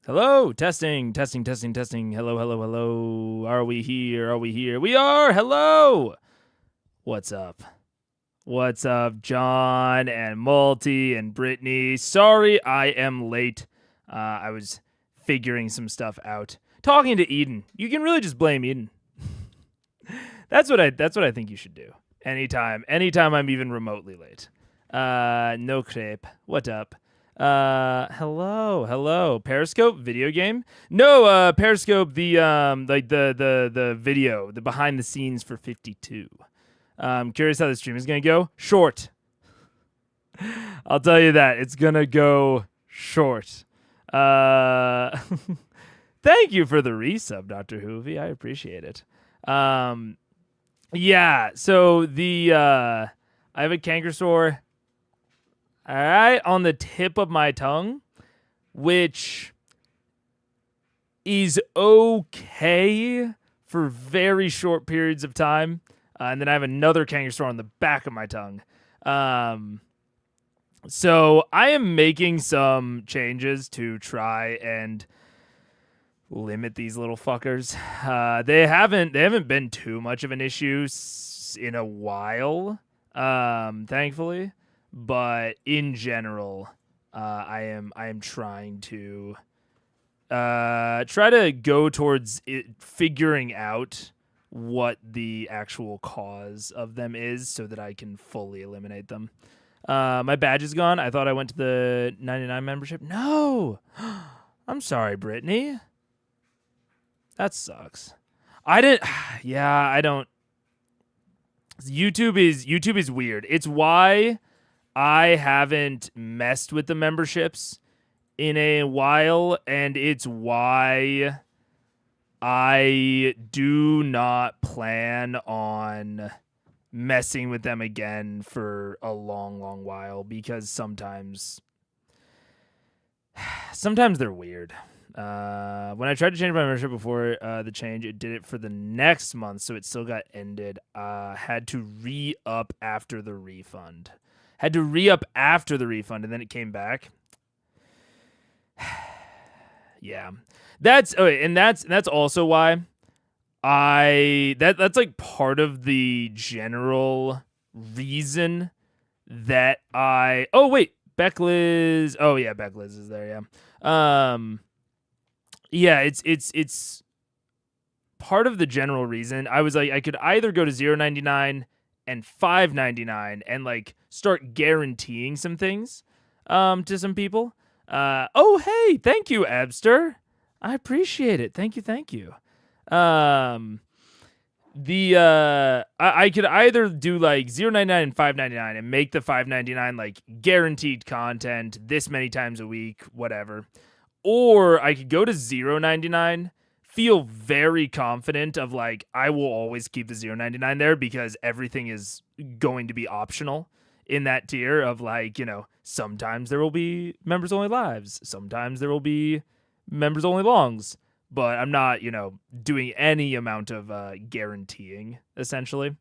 Hello, testing, testing, testing, testing. Hello, hello, hello. Are we here? Are we here? We are. Hello. What's up? What's up, John and Multi and Brittany? Sorry I am late. I was figuring some stuff out. Talking to Eden. You can really just blame Eden. That's what I think you should do. Anytime I'm even remotely late. No crepe. What up? Hello. Periscope video game? No, Periscope the video, the behind the scenes for 52. Curious how the stream is gonna go. Short. I'll tell you that. It's gonna go short. Thank you for the resub, Dr. Hoovy. I appreciate it. Yeah, so I have a canker sore. All right, on the tip of my tongue, which is okay for very short periods of time. And then I have another canker sore on the back of my tongue. So I am making some changes to try and limit these little fuckers. They haven't been too much of an issue in a while, thankfully. But in general, I am trying to try to go towards figuring out what the actual cause of them is so that I can fully eliminate them. My badge is gone. I thought I went to the 99 membership. No! I'm sorry, Brittany. That sucks. I didn't... Yeah, I don't... YouTube is weird. It's why I haven't messed with the memberships in a while, and it's why I do not plan on messing with them again for a long while, because sometimes they're weird. When I tried to change my membership before the change, it did it for the next month, so it still got ended. Had to re-up after the refund. And then it came back. Yeah. That's also why that's like part of the general reason that Beckliz. Oh yeah, Beckliz is there, yeah. Yeah, it's part of the general reason. I was like, I could either go to 0.99 and 5.99 and like start guaranteeing some things to some people. Oh hey, thank you, Abster. I appreciate it. Thank you. I could either do like 0.99 and 5.99 and make the 5.99 like guaranteed content this many times a week, whatever. Or I could go to 0.99, feel very confident of like, I will always keep the 0.99 there because everything is going to be optional in that tier of like, you know, sometimes there will be members only lives. Sometimes there will be members only longs, but I'm not, you know, doing any amount of guaranteeing essentially.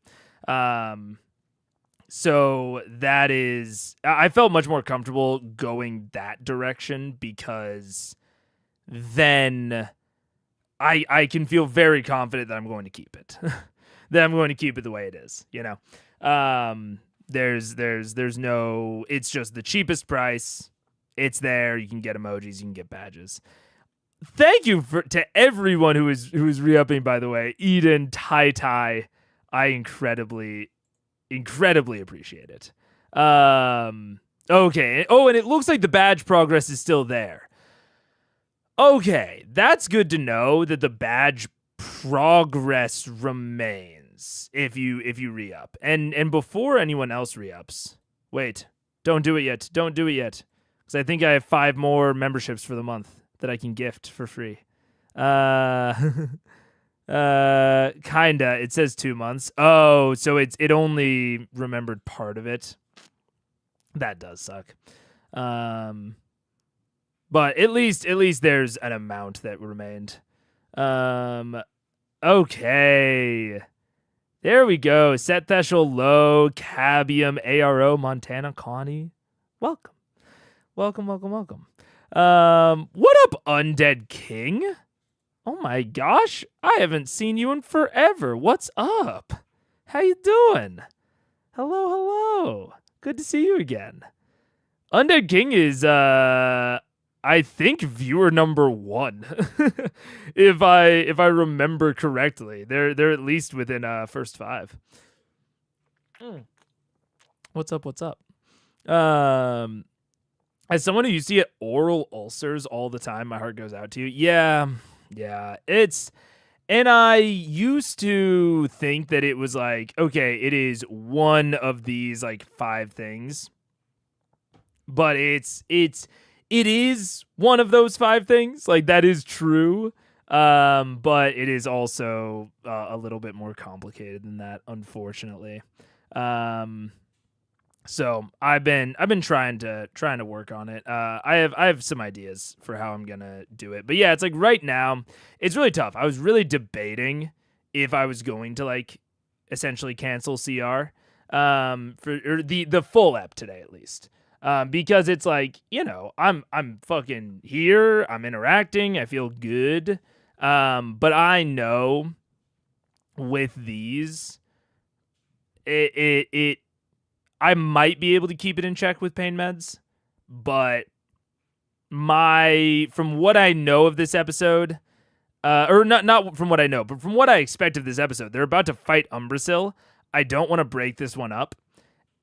So that is, I felt much more comfortable going that direction because then I can feel very confident that I'm going to keep it. That I'm going to keep it the way it is, you know. There's no, it's just the cheapest price. It's there. You can get emojis, you can get badges. Thank you to everyone who is re-upping, by the way. Eden, Tai, I incredibly appreciate it. Okay. Oh, and it looks like the badge progress is still there. Okay, that's good to know that the badge progress remains if you re-up. And before anyone else re-ups. Wait, don't do it yet. Because I think I have 5 more memberships for the month that I can gift for free. Kinda. It says 2 months. Oh, so it only remembered part of it. That does suck. But at least there's an amount that remained. Okay. There we go. Set Theshel Low, Cabium, ARO, Montana, Connie. Welcome. What up, Undead King? Oh my gosh, I haven't seen you in forever. What's up? How you doing? Hello. Good to see you again. Undead King is I think viewer number 1. if I remember correctly. They're at least within first 5. What's up? As someone who used to get oral ulcers all the time, my heart goes out to you. Yeah. And I used to think that it was like, okay, it is one of these like 5 things. But it is one of those 5 things. Like, that is true. But it is also a little bit more complicated than that, unfortunately. So I've been trying to work on it. I have some ideas for how I'm gonna do it, but yeah, it's like right now it's really tough. I was really debating if I was going to like essentially cancel CR for the full ep today at least, because it's like, you know, I'm fucking here, I'm interacting, I feel good, but I know with these it I might be able to keep it in check with pain meds, but from what I know of this episode, or not from what I know, but from what I expect of this episode, they're about to fight Umbrasyl. I don't want to break this one up,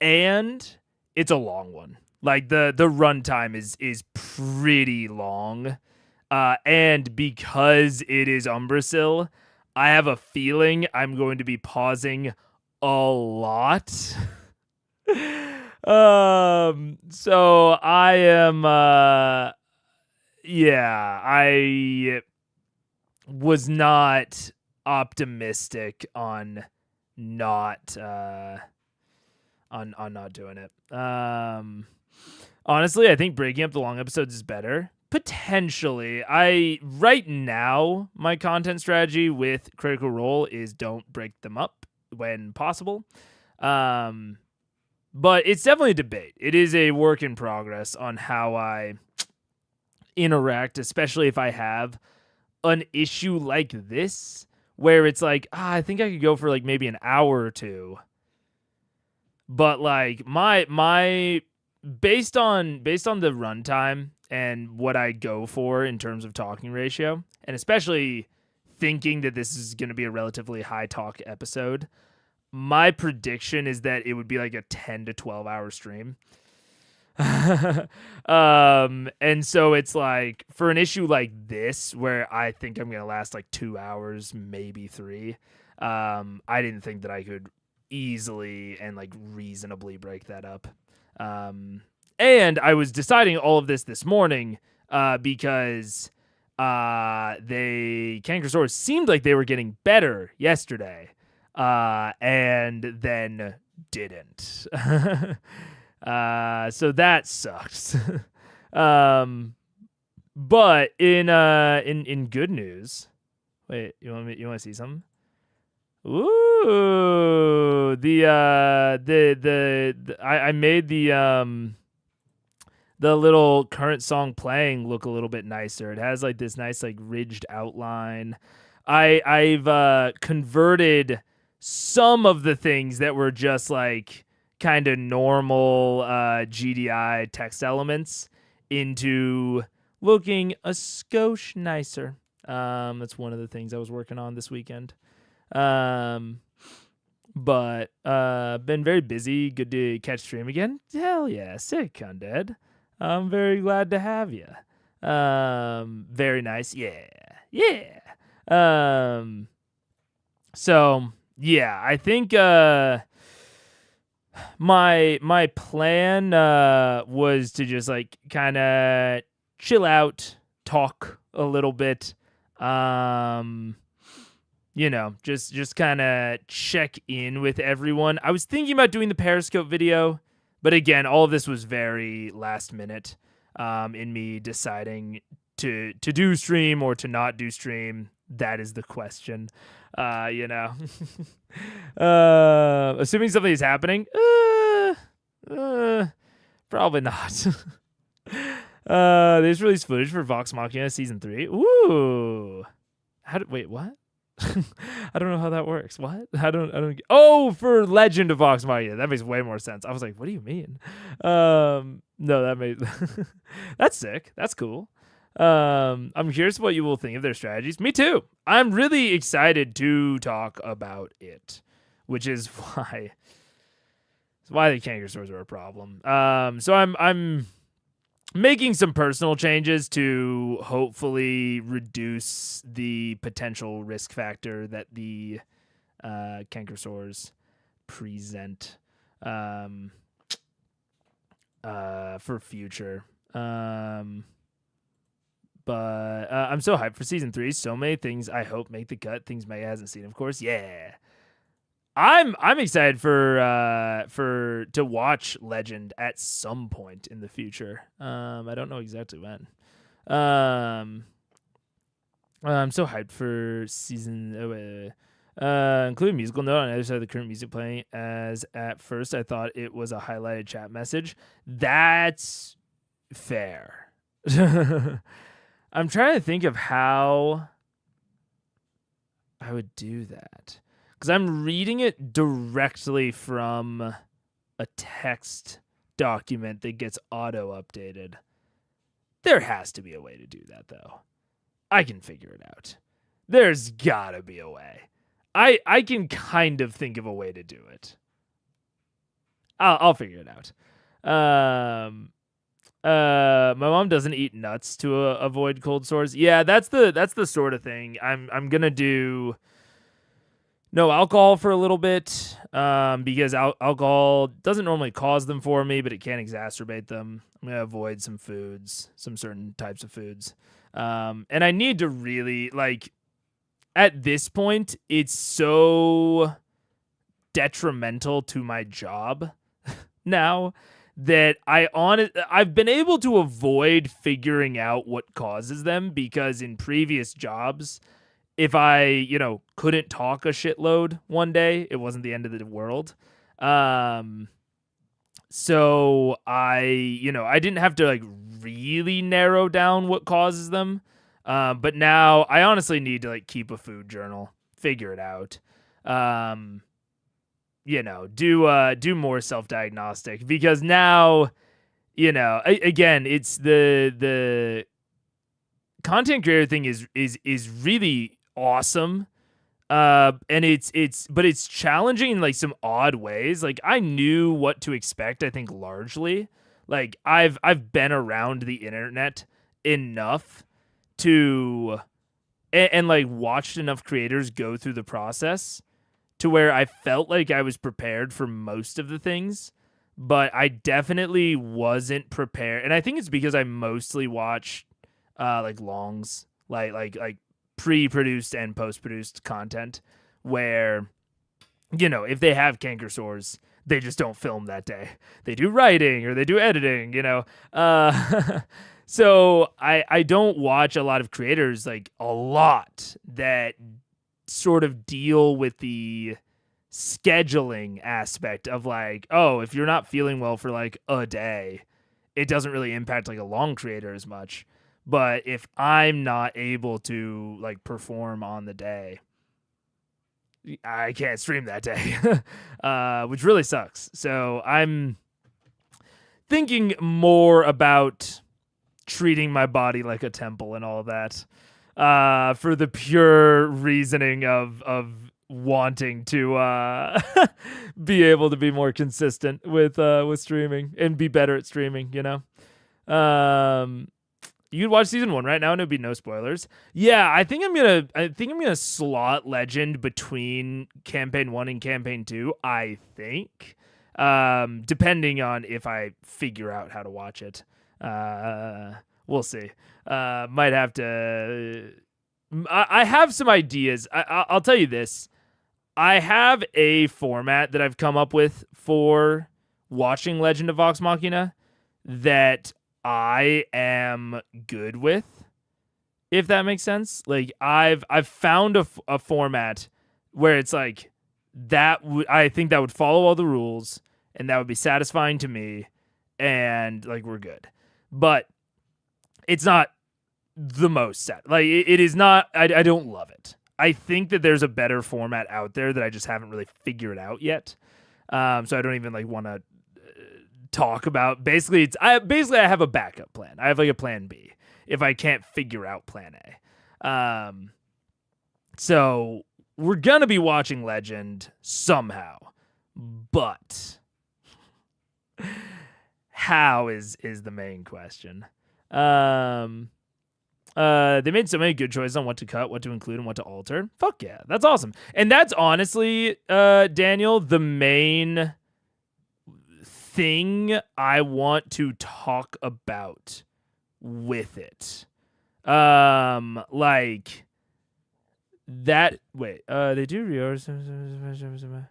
and it's a long one. Like the runtime is pretty long, and because it is Umbrasyl, I have a feeling I'm going to be pausing a lot. So I am I was not optimistic on not on not doing it. Honestly, I think breaking up the long episodes is better. Potentially. Right now my content strategy with Critical Role is don't break them up when possible. But it's definitely a debate. It is a work in progress on how I interact, especially if I have an issue like this, where it's like, I think I could go for like maybe an hour or 2. But like my based on the runtime and what I go for in terms of talking ratio, and especially thinking that this is going to be a relatively high talk episode, my prediction is that it would be like a 10 to 12 hour stream. And so it's like for an issue like this, where I think I'm going to last like 2 hours, maybe 3. I didn't think that I could easily and like reasonably break that up. And I was deciding all of this morning, because Cankersaurus seemed like they were getting better yesterday. And then didn't. So that sucks. But in good news, wait, you want to see something? Ooh, I made the little current song playing look a little bit nicer. It has like this nice like ridged outline. I've converted some of the things that were just like kind of normal GDI text elements into looking a skosh nicer. That's one of the things I was working on this weekend. But been very busy. Good to catch stream again. Hell yeah, sick, Undead. I'm very glad to have you. Very nice. Yeah. So yeah, I think my plan was to just like kind of chill out, talk a little bit, you know, just kind of check in with everyone. I was thinking about doing the Periscope video, but again, all of this was very last minute in me deciding to do stream or to not do stream. That is the question. You know, assuming something is happening, probably not. They just released footage for Vox Machina season 3. Ooh. Wait, what? I don't know how that works. What? I don't. Oh, for Legend of Vox Machina. That makes way more sense. I was like, what do you mean? No, that made that's sick. That's cool. I'm curious what you will think of their strategies. Me too. I'm really excited to talk about it, which is why the canker sores are a problem. So I'm making some personal changes to hopefully reduce the potential risk factor that the canker sores present for future. But I'm so hyped for season 3. So many things I hope make the cut. Things Mega hasn't seen, of course. Yeah. I'm excited for to watch Legend at some point in the future. I don't know exactly when. I'm so hyped for season. Include a musical note on the other side of the current music playing, as at first I thought it was a highlighted chat message. That's fair. I'm trying to think of how I would do that. Because I'm reading it directly from a text document that gets auto-updated. There has to be a way to do that, though. I can figure it out. There's gotta be a way. I can kind of think of a way to do it. I'll figure it out. My mom doesn't eat nuts to avoid cold sores. Yeah, that's the sort of thing. I'm gonna do no alcohol for a little bit, because alcohol doesn't normally cause them for me, but it can exacerbate them. I'm gonna avoid some foods, some certain types of foods, and I need to really at this point, it's so detrimental to my job now that I've been able to avoid figuring out what causes them, because in previous jobs, if I, couldn't talk a shitload one day, it wasn't the end of the world. So I didn't have to really narrow down what causes them. But now I honestly need to keep a food journal, figure it out. Do more self-diagnostic, because now, again, it's the content creator thing is really awesome. And it's challenging in some odd ways. I knew what to expect, I think largely. I've been around the internet enough to and watched enough creators go through the process to where I felt like I was prepared for most of the things, but I definitely wasn't prepared. And I think it's because I mostly watch longs, like pre-produced and post-produced content where, if they have canker sores, they just don't film that day. They do writing or they do editing, So I don't watch a lot of creators a lot that sort of deal with the scheduling aspect of if you're not feeling well for a day, it doesn't really impact a long creator as much. But if I'm not able to perform on the day, I can't stream that day, which really sucks. So I'm thinking more about treating my body like a temple and all that, for the pure reasoning of wanting to be able to be more consistent with streaming and be better at streaming. You could watch season 1 right now and it'd be no spoilers. Yeah, I think I'm gonna slot Legend between campaign 1 and campaign 2. I think, depending on if I figure out how to watch it. We'll see. Might have to. I have some ideas. I'll tell you this. I have a format that I've come up with for watching Legend of Vox Machina that I am good with, if that makes sense. I've found a format where it's that I think that would follow all the rules and that would be satisfying to me, and we're good. But it's not the most set. Like it is not. I don't love it. I think that there's a better format out there that I just haven't really figured out yet. So I don't even like want to talk about. Basically, I have a backup plan. I have like a plan B if I can't figure out plan A. So we're gonna be watching Legend somehow, but how is the main question. They made so many good choices on what to cut, what to include, and what to alter. Fuck yeah, that's awesome. And that's honestly, Daniel, the main thing I want to talk about with it. Like that. Wait, they do reorder.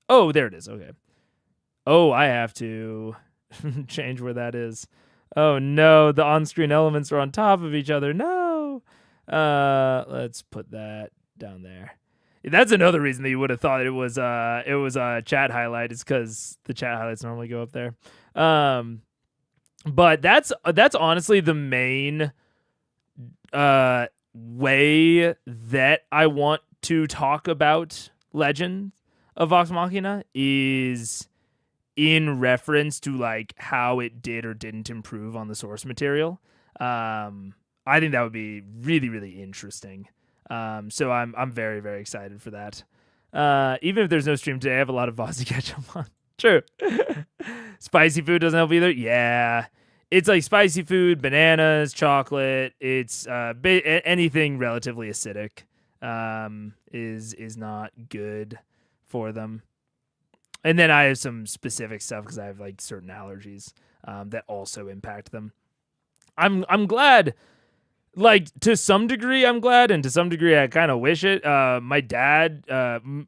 Oh, there it is. Okay. Oh, I have to change where that is. Oh no, the on-screen elements are on top of each other. No. Let's put that down there. That's another reason that you would have thought it was a chat highlight, is because the chat highlights normally go up there. But that's honestly the main way that I want to talk about Legend of Vox Machina, is in reference to like how it did or didn't improve on the source material. I think that would be really, really interesting. So I'm very, very excited for that. Even if there's no stream today, I have a lot of Vozzy ketchup on. True. Spicy food doesn't help either. Yeah. It's like spicy food, bananas, chocolate. It's anything relatively acidic is not good for them. And then I have some specific stuff because I have like certain allergies that also impact them. I'm glad. Like, to some degree, I'm glad, and to some degree, I kind of wish it. My dad,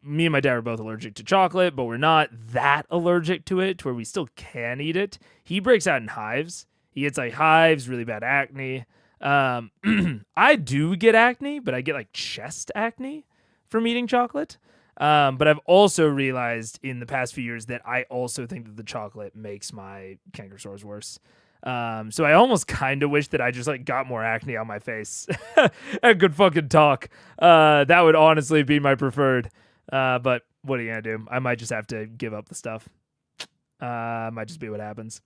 me and my dad are both allergic to chocolate, but we're not that allergic to it, to where we still can eat it. He breaks out in hives. He gets, like, hives, really bad acne. I do get acne, but I get, like, chest acne from eating chocolate. But I've also realized in the past few years that I also think that the chocolate makes my canker sores worse. So I almost kind of wish that I just like got more acne on my face and could fucking talk. That would honestly be my preferred. But what are you gonna do? I might just have to give up the stuff. Might just be what happens.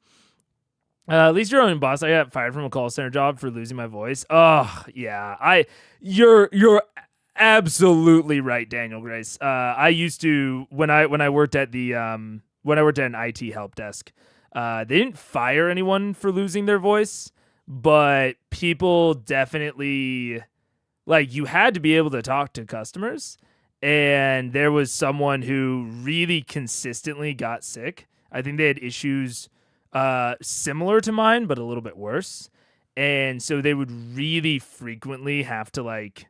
At least your own boss. I got fired from a call center job for losing my voice. Oh yeah, you're absolutely right, Daniel Grace. I used to when I worked at the when I worked at an IT help desk. They didn't fire anyone for losing their voice, but people definitely, like, you had to be able to talk to customers, and there was someone who really consistently got sick. I think they had issues similar to mine, but a little bit worse, and so they would really frequently have to, like,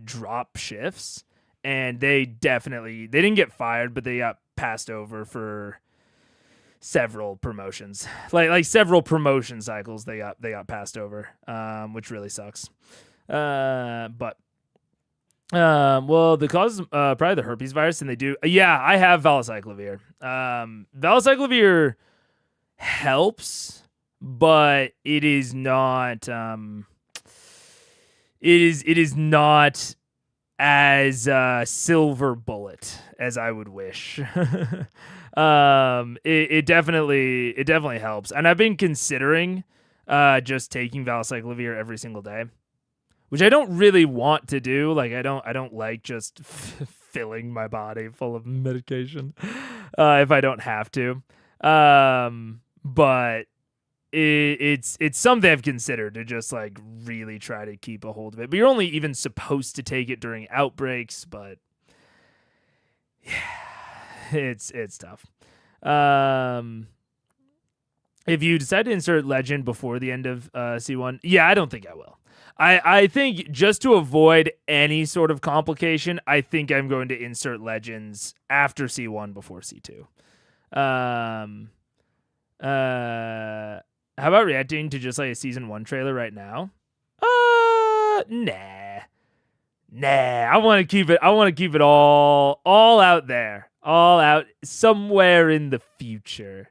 drop shifts, and they didn't get fired, but they got passed over for several promotions, like several promotion cycles. They got passed over, which really sucks. But well, the cause is probably the herpes virus, and they do. Yeah, I have valacyclovir. Valacyclovir helps, but it is not. It is not as silver bullet as I would wish. It definitely helps, and I've been considering just taking valacyclovir every single day, which I don't really want to do. Like, I don't like just filling my body full of medication if I don't have to. But it's something I've considered, to just like really try to keep a hold of it. But you're only even supposed to take it during outbreaks. But yeah, it's tough. If you decide to insert Legend before the end of C1, yeah, I don't think I will. I think just to avoid any sort of complication, I think I'm going to insert Legends after C1 before C2. How about reacting to just like a season 1 trailer right now? Nah. I want to keep it all out there. All out somewhere in the future.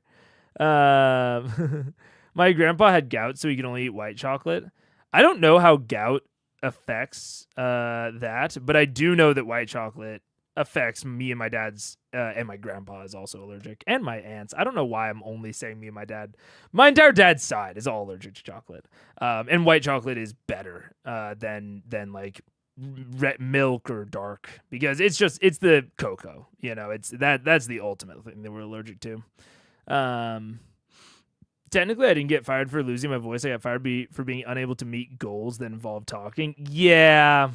My grandpa had gout, so he could only eat white chocolate. I don't know how gout affects that, but I do know that white chocolate affects me and my dad's, and my grandpa is also allergic, and my aunts. I don't know why I'm only saying me and my dad. My entire dad's side is all allergic to chocolate, and white chocolate is better than like red milk or dark, because it's the cocoa. It's that's the ultimate thing that we're allergic to. Technically, I didn't get fired for losing my voice. I got fired for being unable to meet goals that involve talking. Yeah.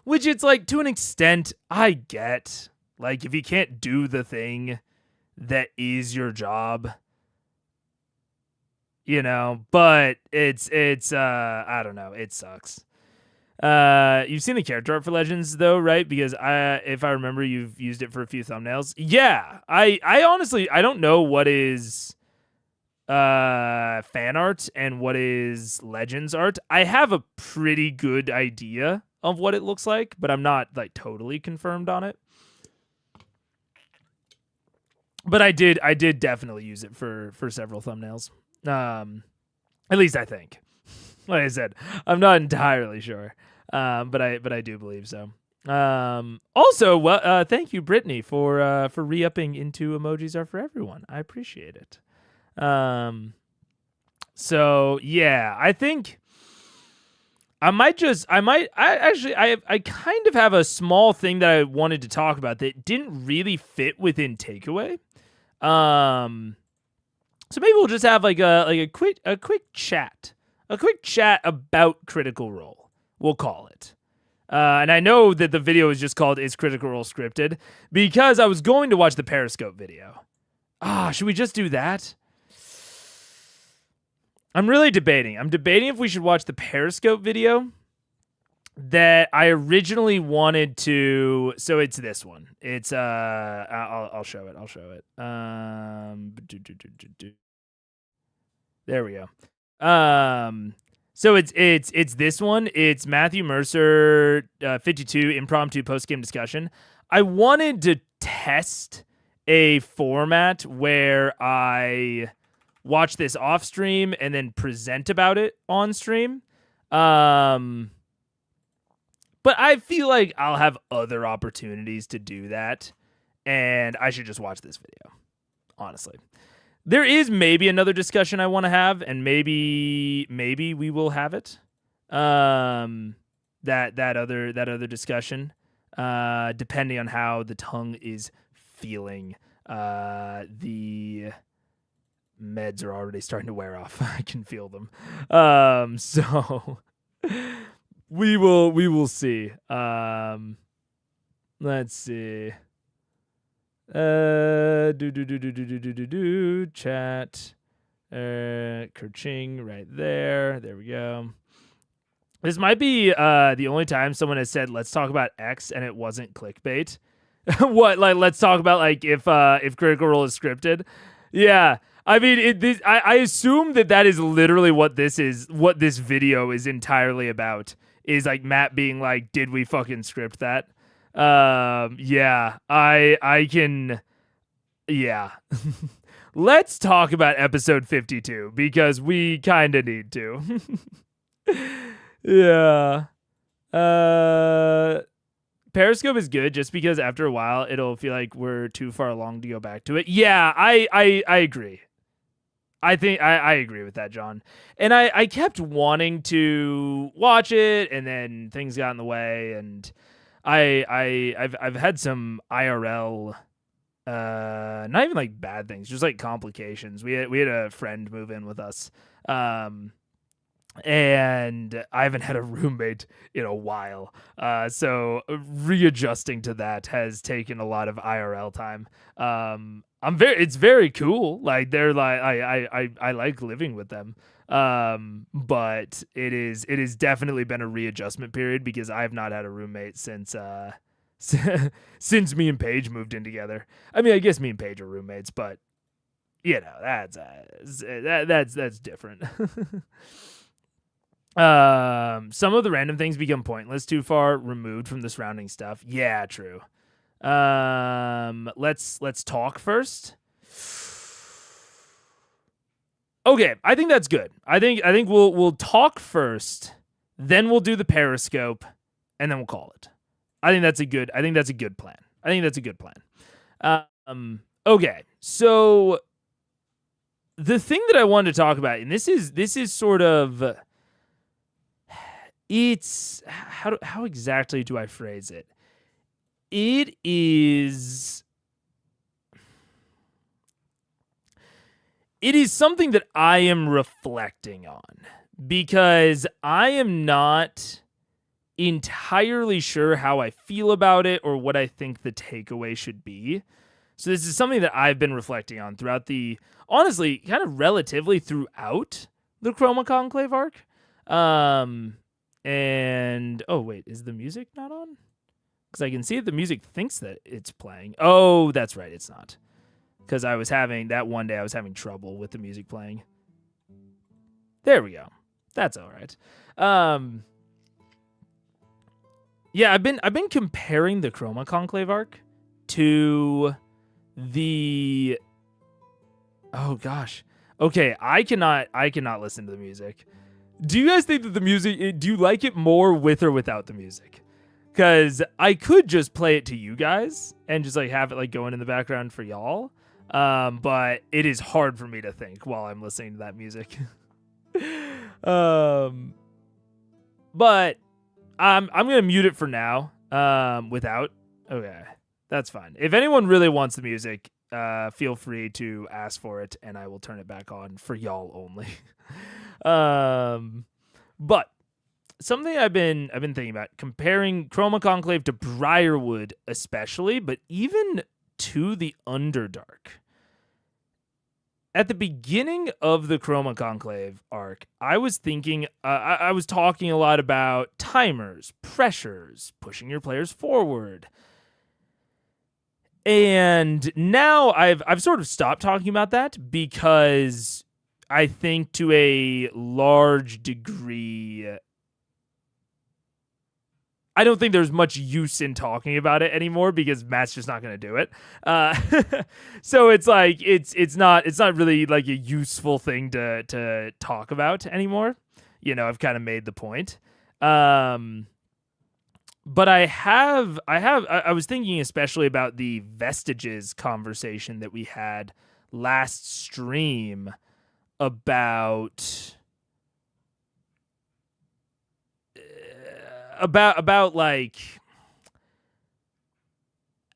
Which it's like, to an extent, I get. Like, if you can't do the thing that is your job, but it's I don't know. It sucks. You've seen the character art for Legends, though, right? Because if I remember, you've used it for a few thumbnails. Yeah. I honestly, I don't know what is fan art and what is Legends art. I have a pretty good idea of what it looks like, but I'm not like totally confirmed on it. But I did definitely use it for several thumbnails. At least I think. Like I said, I'm not entirely sure. But I do believe so. Also, thank you, Brittany, for re-upping into Emojis Are For Everyone. I appreciate it. So yeah, I think I kind of have a small thing that I wanted to talk about that didn't really fit within takeaway. So maybe we'll just have like a quick chat about Critical Role. We'll call it. And I know that the video is just called "Is Critical Role Scripted?" because I was going to watch the Periscope video. Should we just do that? I'm really debating. I'm debating if we should watch the Periscope video that I originally wanted to. So it's this one. It's I'll show it. There we go. So it's this one. It's Matthew Mercer 52 impromptu post game discussion. I wanted to test a format where I watch this off stream and then present about it on stream. But I feel like I'll have other opportunities to do that, and I should just watch this video. Honestly, there is maybe another discussion I want to have, and maybe we will have it. That other discussion, depending on how the tongue is feeling. The meds are already starting to wear off. I can feel them. So we will see. Let's see. Chat. Kerching right there. There we go. This might be the only time someone has said, "Let's talk about X," and it wasn't clickbait. What? Like, let's talk about like if Critical Role is scripted. Yeah. I mean, I assume that is literally what this is. What this video is entirely about is like Matt being like, "Did we fucking script that?" Yeah, I can. Yeah, let's talk about episode 52 because we kind of need to. Yeah. Periscope is good just because after a while it'll feel like we're too far along to go back to it. Yeah, I agree. I think I agree with that, John. And I kept wanting to watch it, and then things got in the way, and I've had some IRL, not even like bad things, just like complications. We had a friend move in with us, and I haven't had a roommate in a while. So readjusting to that has taken a lot of IRL time. It's very cool. Like they're like, I like living with them. But it is definitely been a readjustment period because I've not had a roommate since since me and Paige moved in together. I mean, I guess me and Paige are roommates, but that's different. Some of the random things become pointless too far removed from the surrounding stuff. Yeah, true. Let's talk first. Okay, I think that's good. I think we'll talk first, then we'll do the periscope, and then we'll call it. I think that's a good plan. Okay, so the thing that I wanted to talk about, and this is sort of, it's how exactly do I phrase it? It is something that I am reflecting on, because I am not entirely sure how I feel about it or what I think the takeaway should be. So this is something that I've been reflecting on throughout honestly, kind of relatively throughout the Chroma Conclave arc. And oh wait, is the music not on? Because I can see that the music thinks that it's playing. Oh, that's right, it's not. Because I was having trouble with the music playing. There we go. That's all right. Yeah, I've been comparing the Chroma Conclave arc to the. Oh gosh. Okay, I cannot listen to the music. Do you guys think that the music? Do you like it more with or without the music? Because I could just play it to you guys and just like have it like going in the background for y'all. But it is hard for me to think while I'm listening to that music. But I'm gonna mute it for now. Without. Okay, that's fine. If anyone really wants the music, feel free to ask for it, and I will turn it back on for y'all only. But something I've been thinking about, comparing Chroma Conclave to Briarwood especially, but even to the Underdark. At the beginning of the Chroma Conclave arc, I was thinking, I was talking a lot about timers, pressures, pushing your players forward. And now I've sort of stopped talking about that, because I think to a large degree, I don't think there's much use in talking about it anymore, because Matt's just not going to do it. So it's like it's not really like a useful thing to talk about anymore. You know, I've kind of made the point. But I was thinking especially about the vestiges conversation that we had last stream about like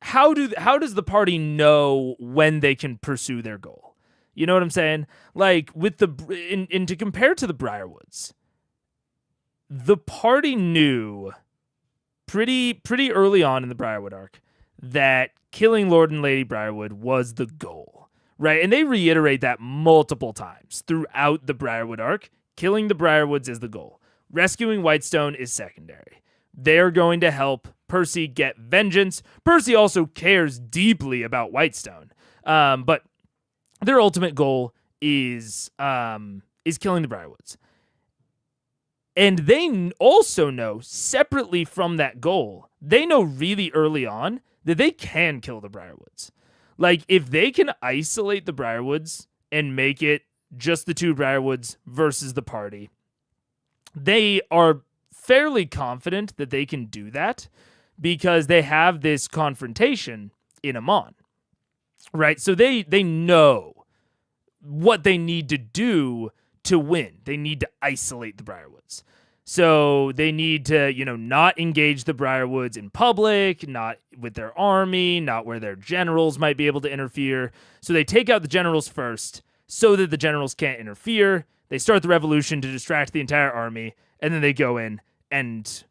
how does the party know when they can pursue their goal? You know what I'm saying? Like with to compare to the Briarwoods, the party knew pretty early on in the Briarwood arc that killing Lord and Lady Briarwood was the goal, right? And they reiterate that multiple times throughout the Briarwood arc. Killing the Briarwoods is the goal. Rescuing Whitestone is secondary. They're going to help Percy get vengeance. Percy also cares deeply about Whitestone, but their ultimate goal is killing the Briarwoods. And they also know, separately from that goal, they know really early on that they can kill the Briarwoods. Like, if they can isolate the Briarwoods and make it just the two Briarwoods versus the party, they are fairly confident that they can do that, because they have this confrontation in Amon, right? So they know what they need to do to win. They need to isolate the Briarwoods. So they need to, not engage the Briarwoods in public, not with their army, not where their generals might be able to interfere. So they take out the generals first so that the generals can't interfere. They start the revolution to distract the entire army, and then they go in and,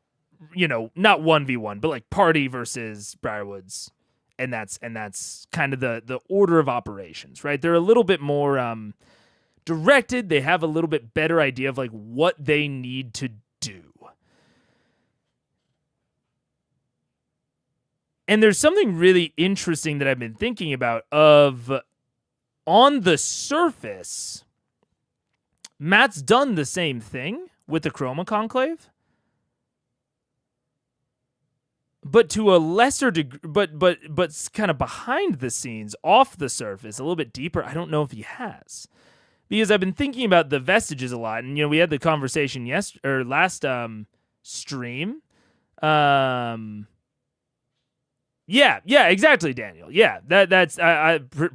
not 1v1, but like party versus Briarwoods. And that's kind of the order of operations, right? They're a little bit more directed. They have a little bit better idea of like what they need to do. And there's something really interesting that I've been thinking about on the surface, Matt's done the same thing with the Chroma Conclave, but to a lesser degree, but kind of behind the scenes, off the surface, a little bit deeper. I don't know if he has, because I've been thinking about the vestiges a lot, and we had the conversation last stream. Yeah, exactly, Daniel. Yeah, that's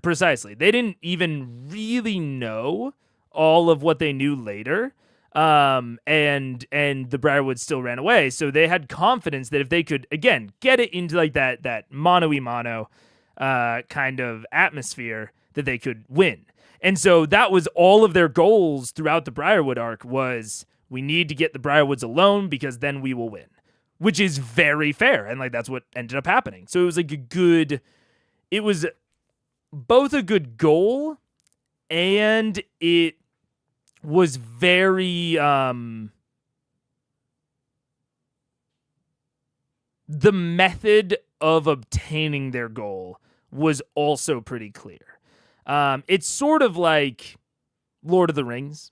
precisely. They didn't even really know all of what they knew later. And the Briarwoods still ran away, so they had confidence that if they could again get it into like that mono kind of atmosphere, that they could win. And so that was all of their goals throughout the Briarwood arc was we need to get the Briarwoods alone because then we will win, which is very fair. And like, that's what ended up happening. So it was like it was both a good goal and it was very, the method of obtaining their goal was also pretty clear. It's sort of like Lord of the Rings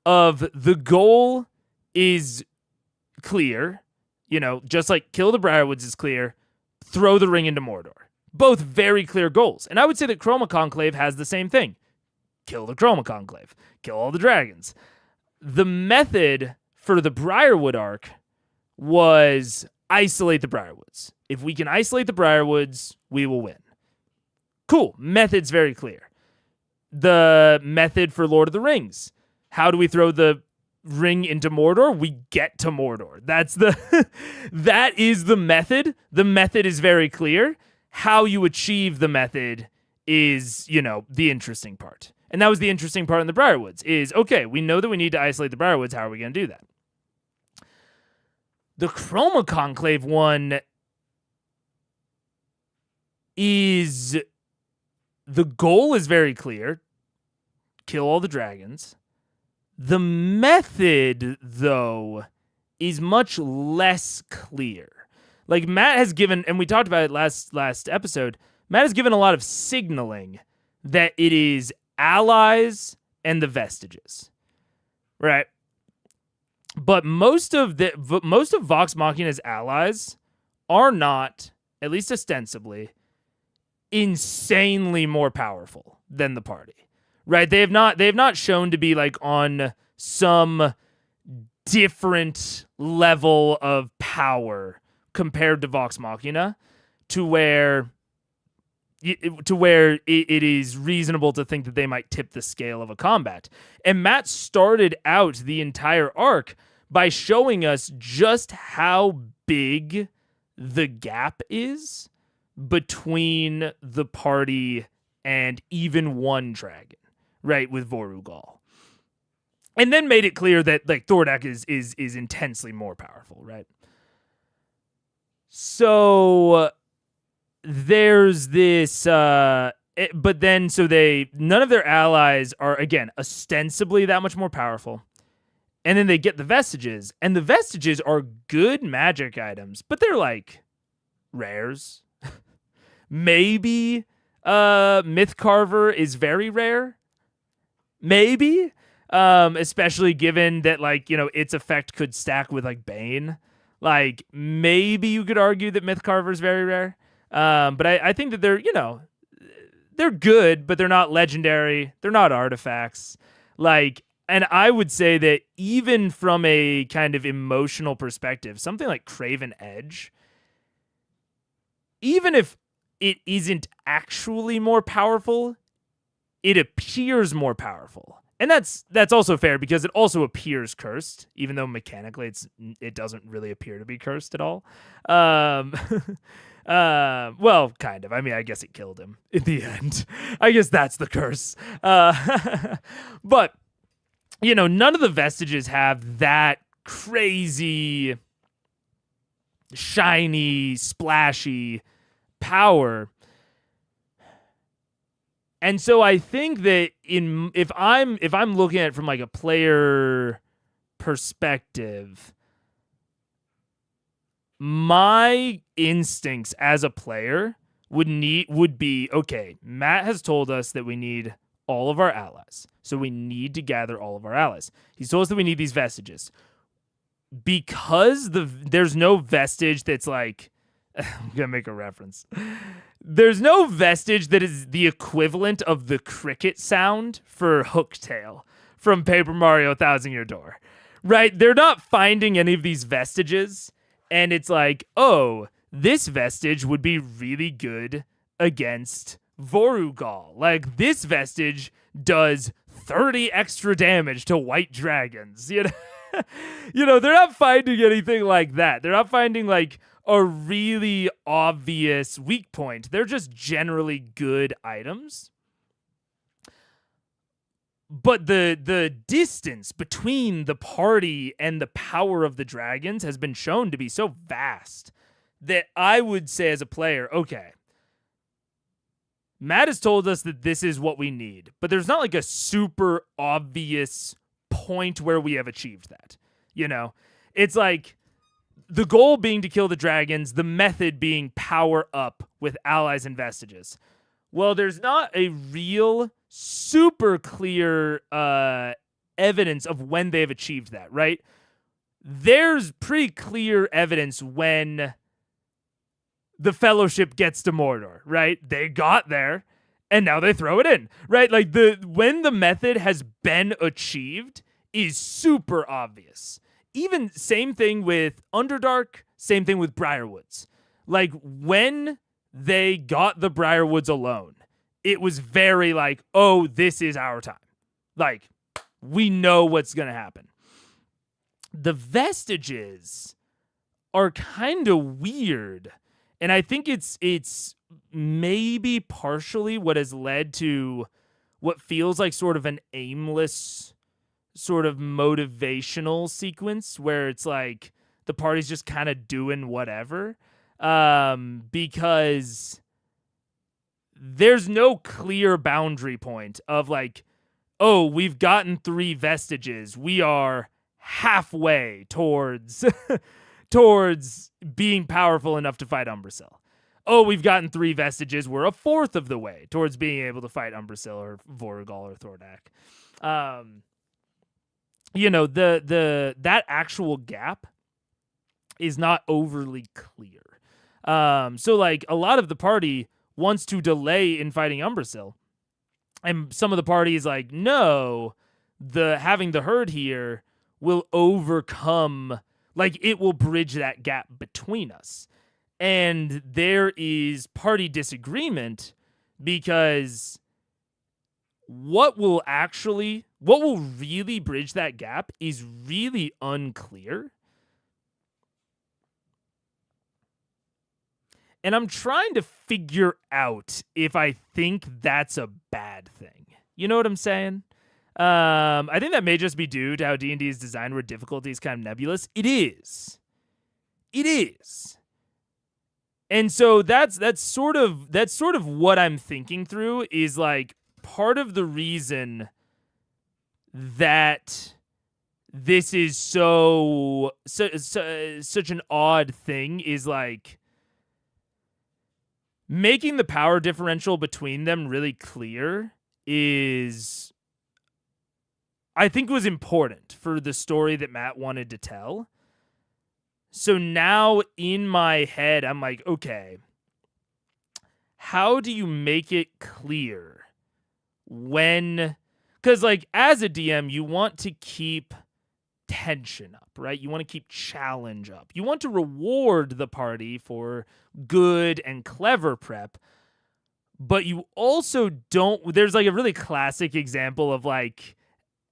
of the goal is clear, just like kill the Briarwoods is clear, throw the ring into Mordor. Both very clear goals. And I would say that Chroma Conclave has the same thing. Kill the Chroma Conclave. Kill all the dragons. The method for the Briarwood arc was isolate the Briarwoods. If we can isolate the Briarwoods, we will win. Cool. Method's very clear. The method for Lord of the Rings. How do we throw the ring into Mordor? We get to Mordor. That is the method. The method is very clear. How you achieve the method is, the interesting part. And that was the interesting part in the Briarwoods is, okay, we know that we need to isolate the Briarwoods. How are we going to do that? The Chroma Conclave one is, the goal is very clear. Kill all the dragons. The method, though, is much less clear. Like Matt has given, and we talked about it last episode, Matt has given a lot of signaling that it is allies and the vestiges, right? But most of Vox Machina's allies are not, at least ostensibly, insanely more powerful than the party, right? They have not shown to be like on some different level of power compared to Vox Machina, to where it is reasonable to think that they might tip the scale of a combat. And Matt started out the entire arc by showing us just how big the gap is between the party and even one dragon, right, with Vorugal. And then made it clear that like Thordak is intensely more powerful, right? So there's this but then so none of their allies are again ostensibly that much more powerful. And then they get the vestiges, and the vestiges are good magic items, but they're like rares. Maybe Myth Carver is very rare. Maybe. Especially given that like, its effect could stack with like Bane. Like maybe you could argue that Myth Carver is very rare. But I think that they're good, but they're not legendary. They're not artifacts. Like, and I would say that even from a kind of emotional perspective, something like Craven Edge, even if it isn't actually more powerful, it appears more powerful. And that's also fair because it also appears cursed, even though mechanically it doesn't really appear to be cursed at all. Well, kind of. I mean, I guess it killed him in the end. I guess that's the curse. But, none of the vestiges have that crazy, shiny, splashy power. And so I think that if I'm looking at it from like a player perspective, my instincts as a player would be, okay, Matt has told us that we need all of our allies. So we need to gather all of our allies. He's told us that we need these vestiges. Because there's no vestige that's like, I'm going to make a reference. there's no vestige that is the equivalent of the cricket sound for Hooktail from Paper Mario Thousand Year Door, right? They're not finding any of these vestiges, and it's like, oh, this vestige would be really good against Vorugal. Like, this vestige does 30 extra damage to white dragons. You know, they're not finding anything like that. They're not finding like a really obvious weak point. They're just generally good items. But the distance between the party and the power of the dragons has been shown to be so vast that I would say as a player, okay, Matt has told us that this is what we need, but there's not like a super obvious point where we have achieved that. You know, it's like the goal being to kill the dragons, the method being power up with allies and vestiges. Well, there's not a real super clear evidence of when they've achieved that, right? There's pretty clear evidence when the Fellowship gets to Mordor, right? They got there, and now they throw it in, right? Like, when the method has been achieved is super obvious. Even same thing with Underdark, same thing with Briarwoods. Like, when they got the Briarwoods alone, it was very like, oh, this is our time. Like, we know what's going to happen. The vestiges are kind of weird. And I think it's maybe partially what has led to what feels like sort of an aimless sort of motivational sequence where it's like the party's just kind of doing whatever, because there's no clear boundary point of like, oh, we've gotten 3 vestiges. We are halfway towards towards being powerful enough to fight Umbrasyl. Oh, we've gotten 3 vestiges. We're a fourth of the way towards being able to fight Umbrasyl or Vorugal or Thordak. You know, that actual gap is not overly clear. So like a lot of the party wants to delay in fighting Umbrasyl, and some of the party is like, no, having the herd here will overcome, like, it will bridge that gap between us. And there is party disagreement because what will really bridge that gap is really unclear. And I'm trying to figure out if I think that's a bad thing. You know what I'm saying? I think that may just be due to how D&D is designed, where difficulty is kind of nebulous. It is. And so that's sort of what I'm thinking through, is like part of the reason that this is such an odd thing is like making the power differential between them really clear is, I think, was important for the story that Matt wanted to tell. So now in my head, I'm like, okay, how do you make it clear when, because like as a DM, you want to keep tension up, right? You want to keep challenge up. You want to reward the party for good and clever prep, but you also don't, there's like a really classic example of like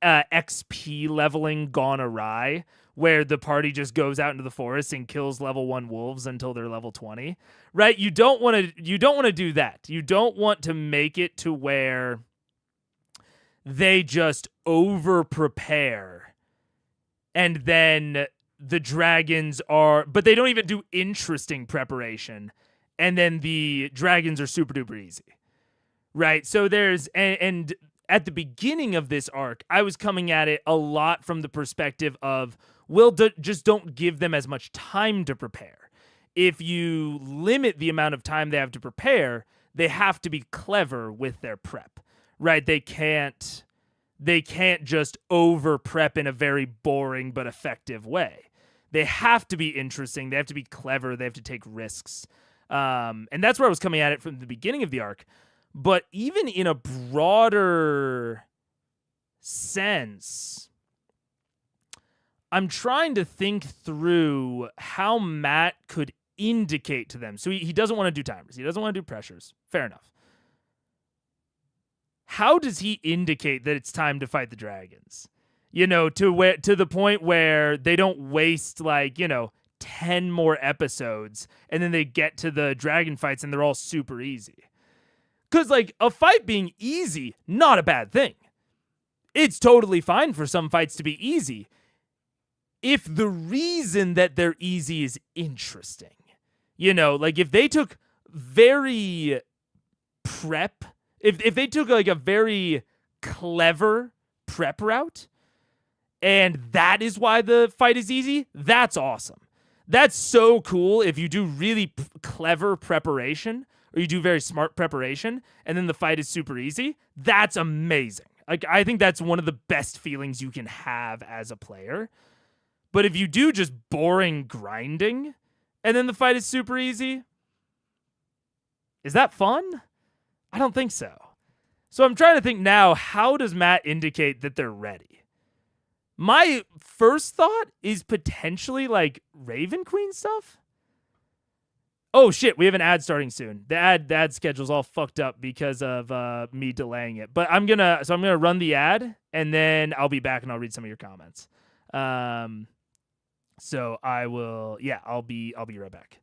XP leveling gone awry, where the party just goes out into the forest and kills level 1 wolves until they're level 20, right? You don't want to do that. You don't want to make it to where they just over prepare and then the dragons but they don't even do interesting preparation, and then the dragons are super duper easy, right? So there's, and at the beginning of this arc, I was coming at it a lot from the perspective of, just don't give them as much time to prepare. If you limit the amount of time they have to prepare, they have to be clever with their prep, right? They can't just over prep in a very boring but effective way. They have to be interesting. They have to be clever. They have to take risks. And that's where I was coming at it from the beginning of the arc. But even in a broader sense, I'm trying to think through how Matt could indicate to them. So he doesn't want to do timers. He doesn't want to do pressures. Fair enough. How does he indicate that it's time to fight the dragons? To the point where they don't waste 10 more episodes and then they get to the dragon fights and they're all super easy. Because a fight being easy, not a bad thing. It's totally fine for some fights to be easy if the reason that they're easy is interesting. If they took very prep, if they took a very clever prep route, and that is why the fight is easy, that's awesome. That's so cool if you do really clever preparation, or you do very smart preparation, and then the fight is super easy. That's amazing. I think that's one of the best feelings you can have as a player. But if you do just boring grinding, and then the fight is super easy, is that fun? I don't think so. So I'm trying to think now, how does Matt indicate that they're ready? My first thought is potentially Raven Queen stuff. Oh shit, we have an ad starting soon. The ad schedule's all fucked up because of me delaying it. But I'm gonna run the ad and then I'll be back and I'll read some of your comments. So I will, I'll be right back.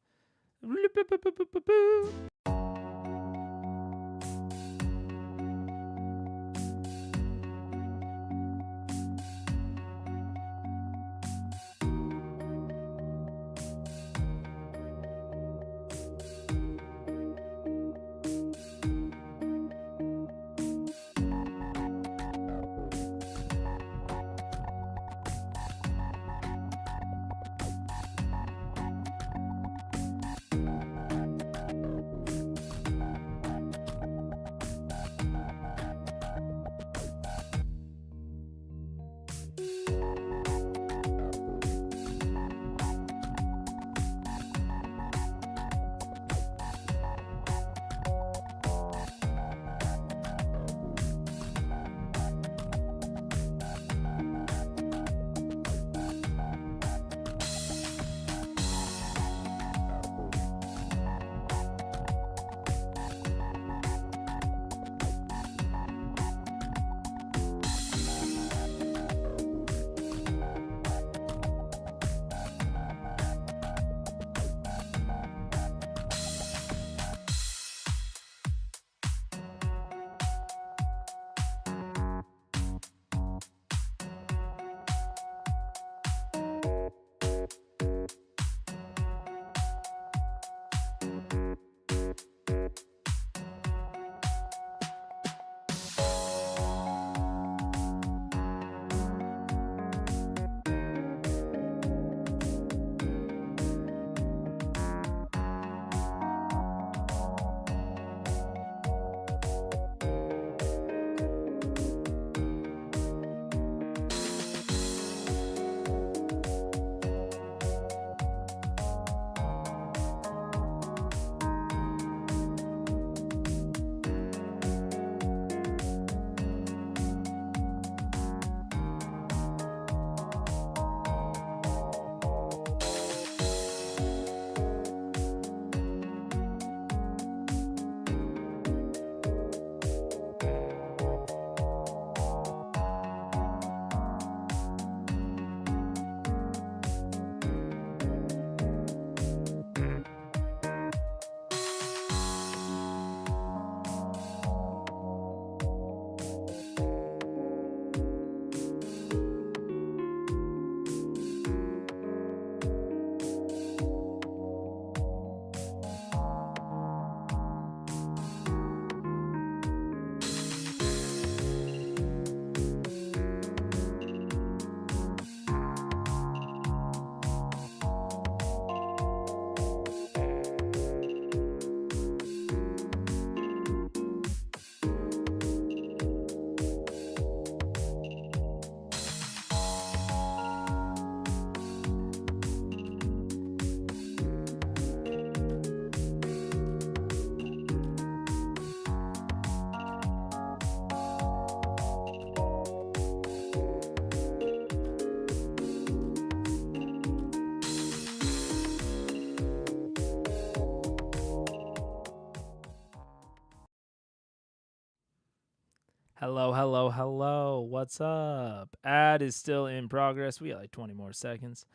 Hello, hello, hello. What's up? Ad is still in progress. We got like 20 more seconds.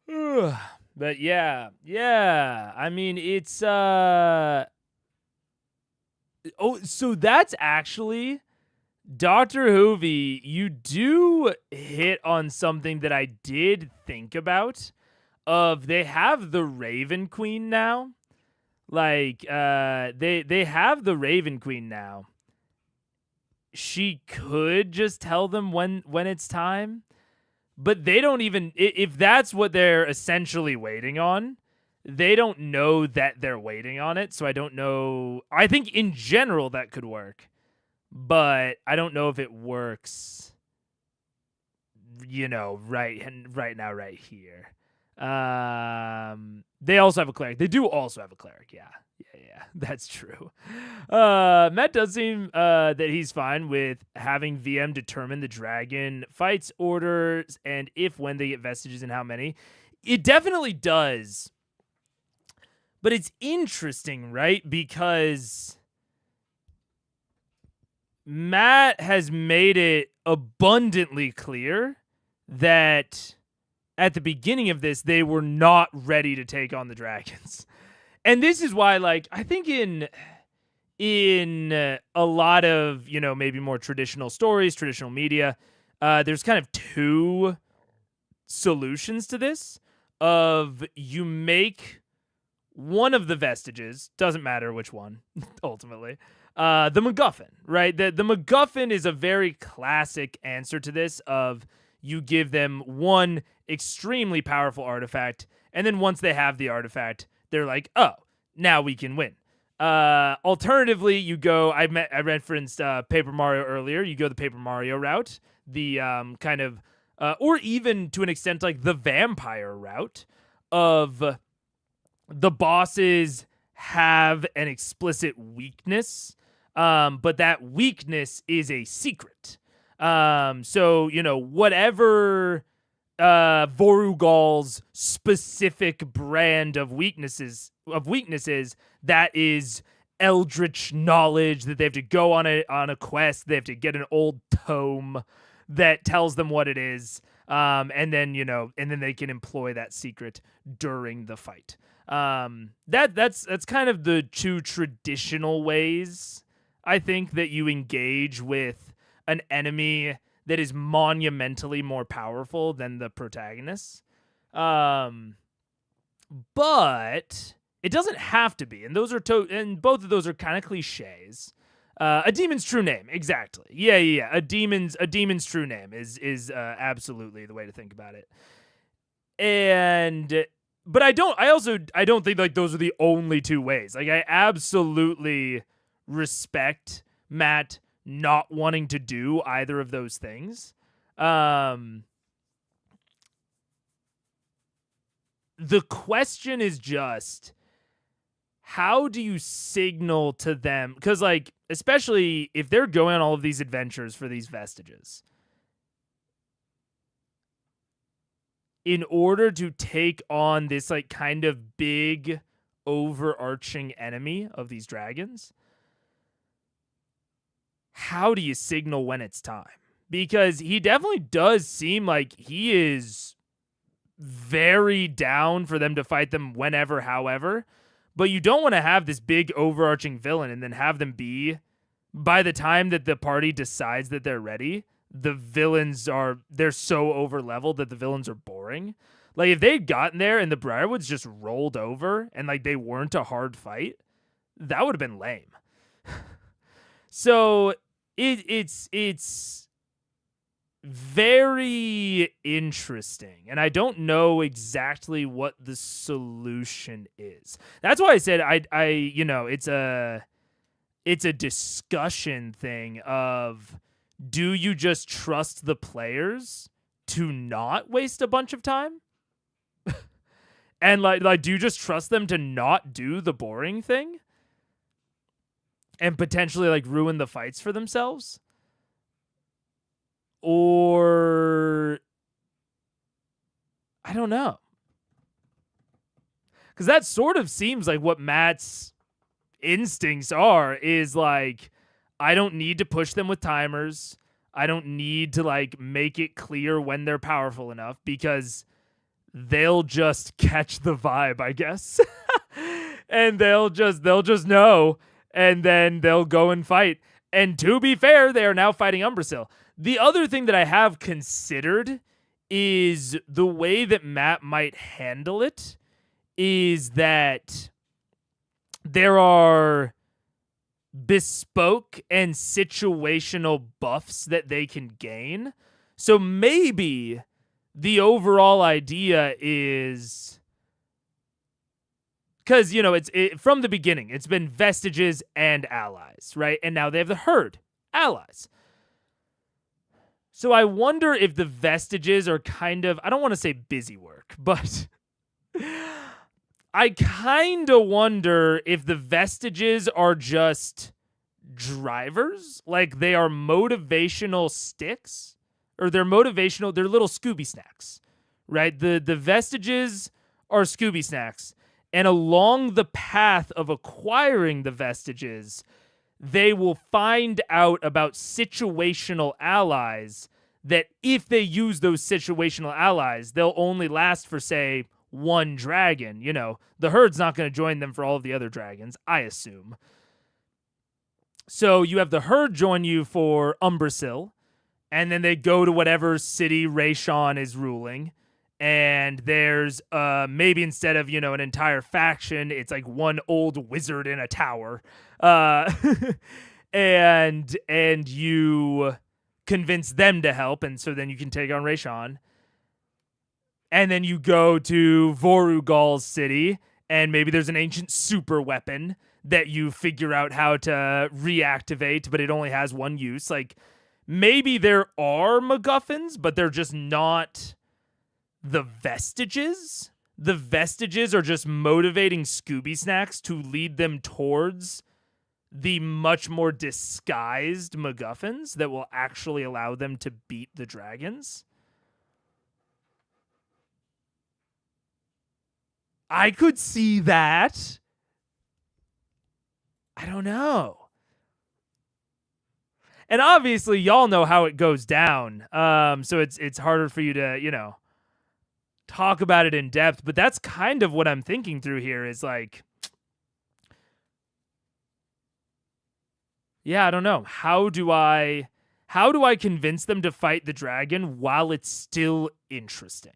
But yeah. I mean, it's oh, so that's actually Dr. Hoovy, you do hit on something that I did think about. They have the Raven Queen now. Like they have the Raven Queen now. She could just tell them when it's time, but they don't even, if that's what they're essentially waiting on, they don't know that they're waiting on it. So I don't know. I think in general that could work, but I don't know if it works, right now, right here. They also have a cleric. They do also have a cleric. Yeah, that's true. Matt does seem that he's fine with having VM determine the dragon fights orders and if when they get vestiges and how many. It definitely does. But it's interesting, right? Because Matt has made it abundantly clear that at the beginning of this, they were not ready to take on the dragons. And this is why, like, I think in a lot of, maybe more traditional stories, traditional media, there's kind of two solutions to this. Of you make one of the vestiges, doesn't matter which one, ultimately, the MacGuffin, right? The MacGuffin is a very classic answer to this of you give them one extremely powerful artifact, and then once they have the artifact, they're like, oh, now we can win. Alternatively, you go, I referenced Paper Mario earlier, you go the Paper Mario route, the kind of, or even to an extent like the vampire route of the bosses have an explicit weakness, but that weakness is a secret. So, whatever Vorugal's specific brand of weaknesses, that is eldritch knowledge that they have to go on a quest. They have to get an old tome that tells them what it is. And then they can employ that secret during the fight. That's kind of the two traditional ways I think that you engage with an enemy that is monumentally more powerful than the protagonist. But it doesn't have to be, and those are and both of those are kind of cliches. A demon's true name, exactly. Yeah. A demon's true name is absolutely the way to think about it. But I don't think like those are the only two ways. Like I absolutely respect Matt not wanting to do either of those things. The question is just, how do you signal to them? Because, like, especially if they're going on all of these adventures for these vestiges, in order to take on this, like, kind of big, overarching enemy of these dragons, how do you signal when it's time? Because he definitely does seem like he is very down for them to fight them whenever, however. But you don't want to have this big overarching villain and then have them be, by the time that the party decides that they're ready, the villains they're so over leveled that the villains are boring. Like if they'd gotten there and the Briarwoods just rolled over and like they weren't a hard fight, that would have been lame. So it's very interesting, and I don't know exactly what the solution is. That's why I said it's a discussion thing of, do you just trust the players to not waste a bunch of time? And like do you just trust them to not do the boring thing and potentially like ruin the fights for themselves? Or I don't know. Because that sort of seems like what Matt's instincts are, is like, I don't need to push them with timers. I don't need to like make it clear when they're powerful enough because they'll just catch the vibe, I guess. And they'll just know, and then they'll go and fight. And to be fair, they are now fighting Umbrasyl. The other thing that I have considered is the way that Matt might handle it is that there are bespoke and situational buffs that they can gain. So maybe the overall idea is, because, you know, from the beginning, it's been Vestiges and allies, right? And now they have the Herd, allies. So I wonder if the Vestiges are kind of, I don't want to say busy work, but I kind of wonder if the Vestiges are just drivers, like they are motivational sticks, or they're little Scooby snacks, right? The Vestiges are Scooby snacks, and along the path of acquiring the Vestiges, they will find out about situational allies that if they use those situational allies, they'll only last for, say, one dragon. You know, the Herd's not going to join them for all of the other dragons, I assume. So you have the Herd join you for Umbrasyl, and then they go to whatever city Rayshawn is ruling, and there's maybe instead of, you know, an entire faction, it's like one old wizard in a tower. And you convince them to help, and so then you can take on Rayshawn. And then you go to Vorugal's city, and maybe there's an ancient super weapon that you figure out how to reactivate, but it only has one use. Like, maybe there are MacGuffins, but they're just not the Vestiges. The Vestiges are just motivating Scooby Snacks to lead them towards the much more disguised MacGuffins that will actually allow them to beat the dragons. I could see that. I don't know. And obviously, y'all know how it goes down. So it's harder for you to, you know, talk about it in depth. But that's kind of what I'm thinking through here is like, yeah, I don't know. How do I convince them to fight the dragon while it's still interesting?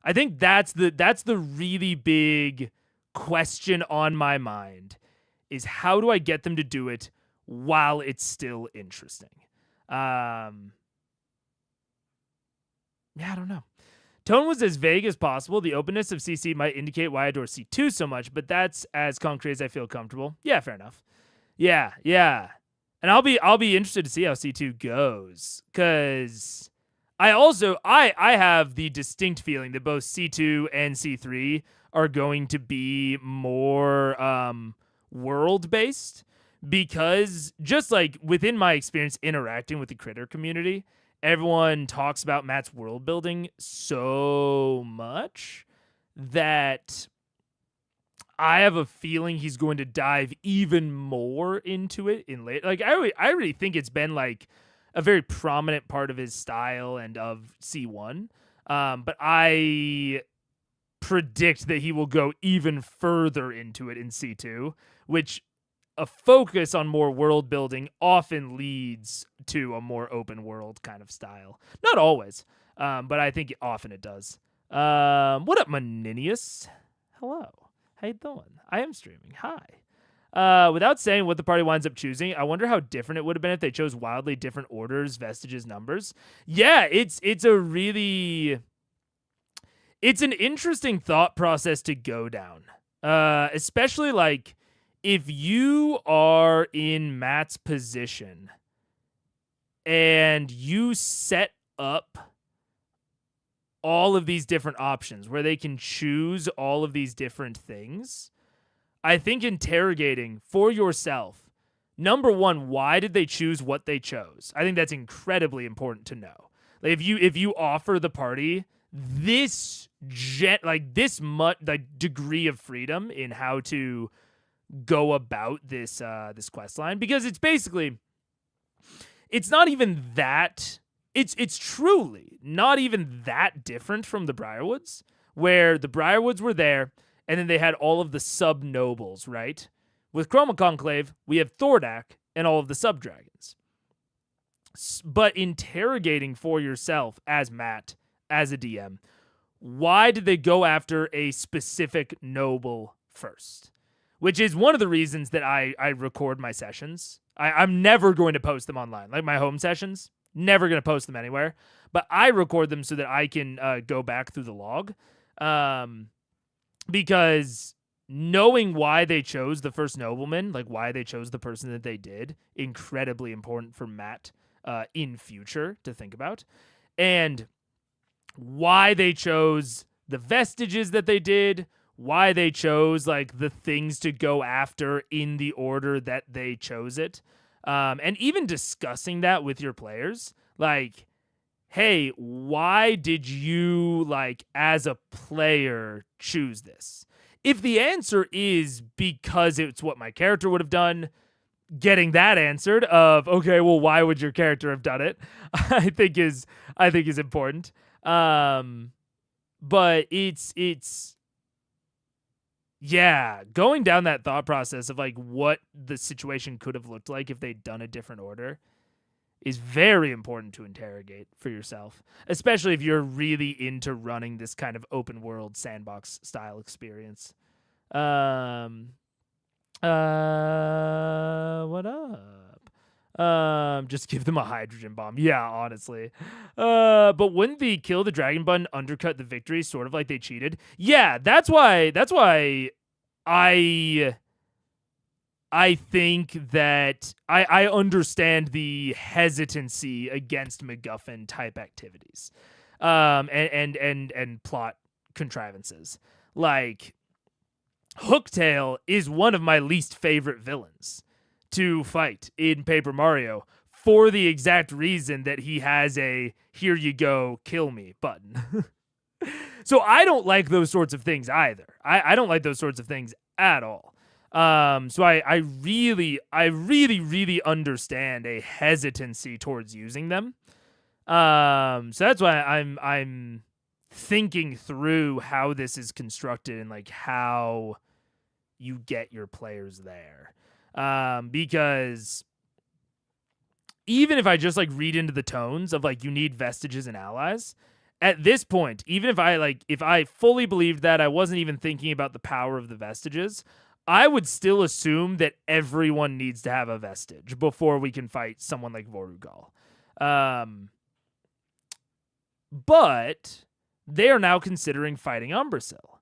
I think that's the really big question on my mind is how do I get them to do it while it's still interesting? Yeah, I don't know. Tone was as vague as possible. The openness of CC might indicate why I adore C2 so much, but that's as concrete as I feel comfortable. Yeah, fair enough. Yeah. And I'll be interested to see how C2 goes, because I have the distinct feeling that both C2 and C3 are going to be more world-based, because just like within my experience interacting with the critter community, everyone talks about Matt's world building so much that I have a feeling he's going to dive even more into it in late. Like I really think it's been like a very prominent part of his style and of C1. But I predict that he will go even further into it in C2, which a focus on more world building often leads to a more open world kind of style. Not always, but I think often it does. What up, Maninius? Hello. How you doing? I am streaming. Hi. Without saying what the party winds up choosing, I wonder how different it would have been if they chose wildly different orders, vestiges, numbers. Yeah, it's an interesting thought process to go down. Especially like if you are in Matt's position and you set up all of these different options where they can choose all of these different things, I think interrogating for yourself, number one, why did they choose what they chose? I think that's incredibly important to know. Like if you offer the party this degree of freedom in how to go about this quest line, because it's basically it's not even that. It's truly not even that different from the Briarwoods, where the Briarwoods were there, and then they had all of the sub-nobles, right? With Chroma Conclave, we have Thordak and all of the sub-dragons. But interrogating for yourself as Matt, as a DM, why did they go after a specific noble first? Which is one of the reasons that I record my sessions. I'm never going to post them online. Like my home sessions, never going to post them anywhere. But I record them so that I can go back through the log. Because knowing why they chose the first nobleman, like why they chose the person that they did, incredibly important for Matt in future to think about. And why they chose the vestiges that they did, why they chose like the things to go after in the order that they chose it. And even discussing that with your players, like, hey, why did you, like, as a player, choose this? If the answer is because it's what my character would have done, getting that answered of, okay, well, why would your character have done it? I think is important. But it's yeah, going down that thought process of like what the situation could have looked like if they'd done a different order is very important to interrogate for yourself, especially if you're really into running this kind of open world sandbox style experience. What up? Just give them a hydrogen bomb. Yeah, honestly. But wouldn't the kill the dragon button undercut the victory sort of like they cheated? Yeah, that's why I think that I understand the hesitancy against MacGuffin type activities. And plot contrivances. Like Hooktail is one of my least favorite villains to fight in Paper Mario for the exact reason that he has a here you go, kill me button. So I don't like those sorts of things either. I don't like those sorts of things at all. So I really understand a hesitancy towards using them. So that's why I'm thinking through how this is constructed and like how you get your players there. Because even if I just like read into the tones of like you need vestiges and allies, at this point, even if I fully believed that, I wasn't even thinking about the power of the vestiges, I would still assume that everyone needs to have a vestige before we can fight someone like Vorugal. But they are now considering fighting Umbrasyl.